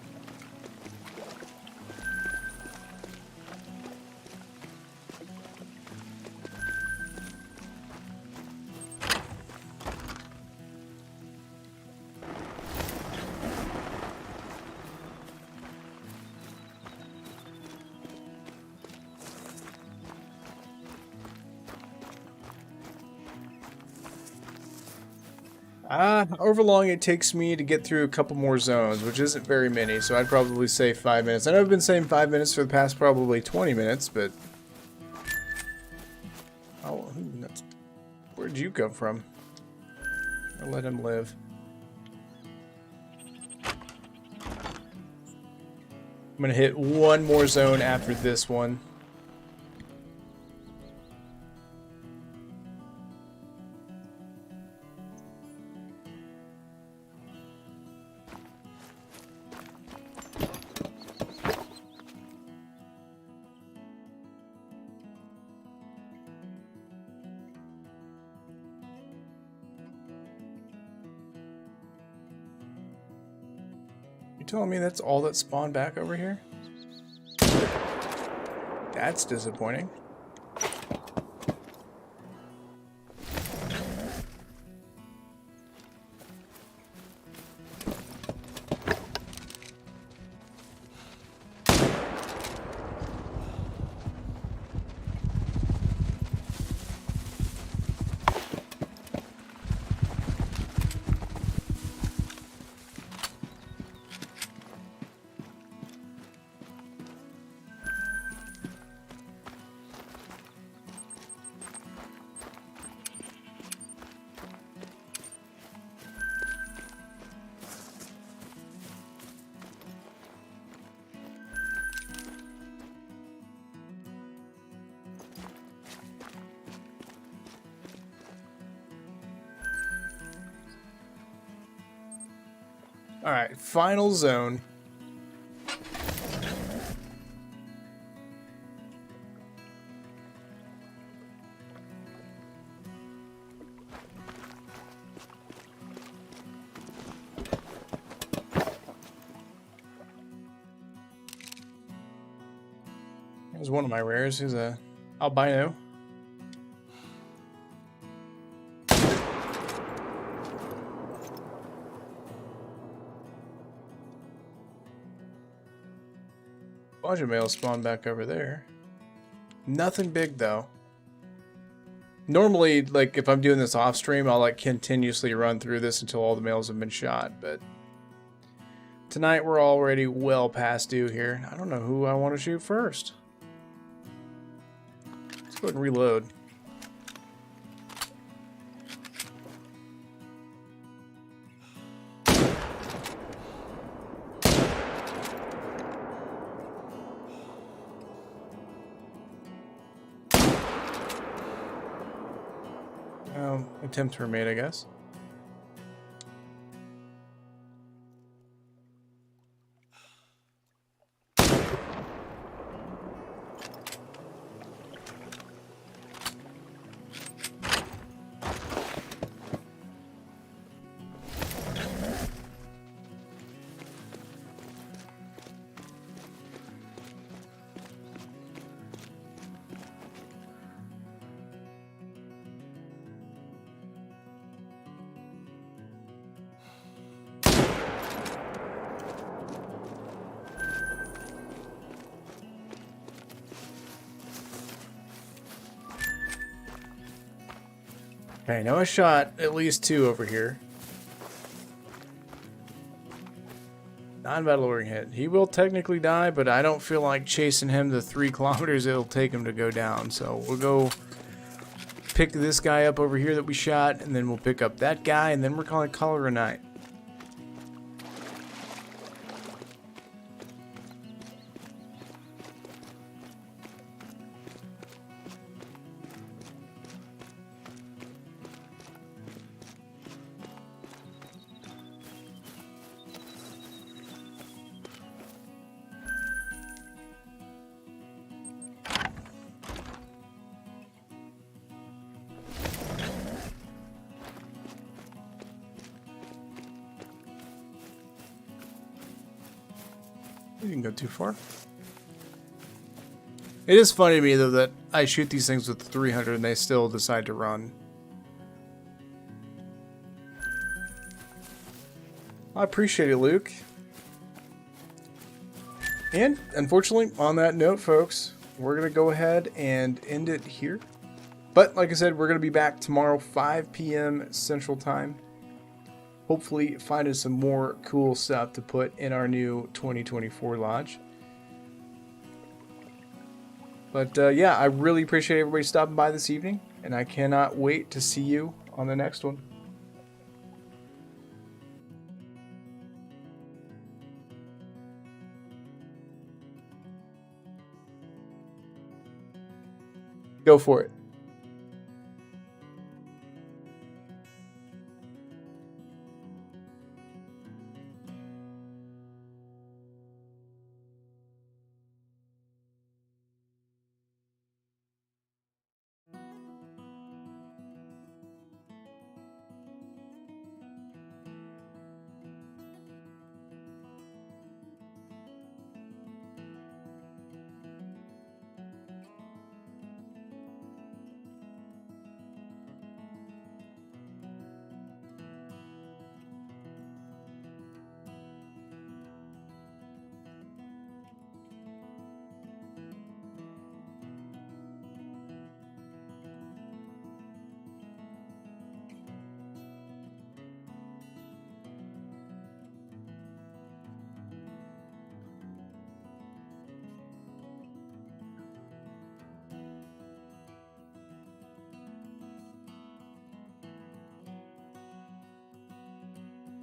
However long it takes me to get through a couple more zones, which isn't very many, so I'd probably say 5 minutes. I know I've been saying 5 minutes for the past probably 20 minutes, but... Oh, where'd you come from? I'll let him live. I'm gonna hit one more zone after this one. You telling me that's all that spawned back over here? That's disappointing. Alright, final zone. Here's one of my rares. He's a albino. Bunch of males spawn back over there. Nothing big though. Normally, like if I'm doing this off stream, I'll like continuously run through this until all the males have been shot, but tonight we're already well past due here. I don't know who I want to shoot first. Let's go ahead and reload. Attempts were made, I guess. Okay, I know I shot at least 2 over here. Non-battle ordering hit. He will technically die, but I don't feel like chasing him the 3 kilometers it'll take him to go down. So we'll go pick this guy up over here that we shot, and then we'll pick up that guy, and then we're gonna call it a night. You didn't go too far. It is funny to me, though, that I shoot these things with the 300 and they still decide to run. I appreciate it, Luke. And, unfortunately, on that note, folks, we're going to go ahead and end it here. But, like I said, we're going to be back tomorrow, 5 p.m. Central Time. Hopefully, finding some more cool stuff to put in our new 2024 Lodge. But, yeah, I really appreciate everybody stopping by this evening. And I cannot wait to see you on the next one. Go for it.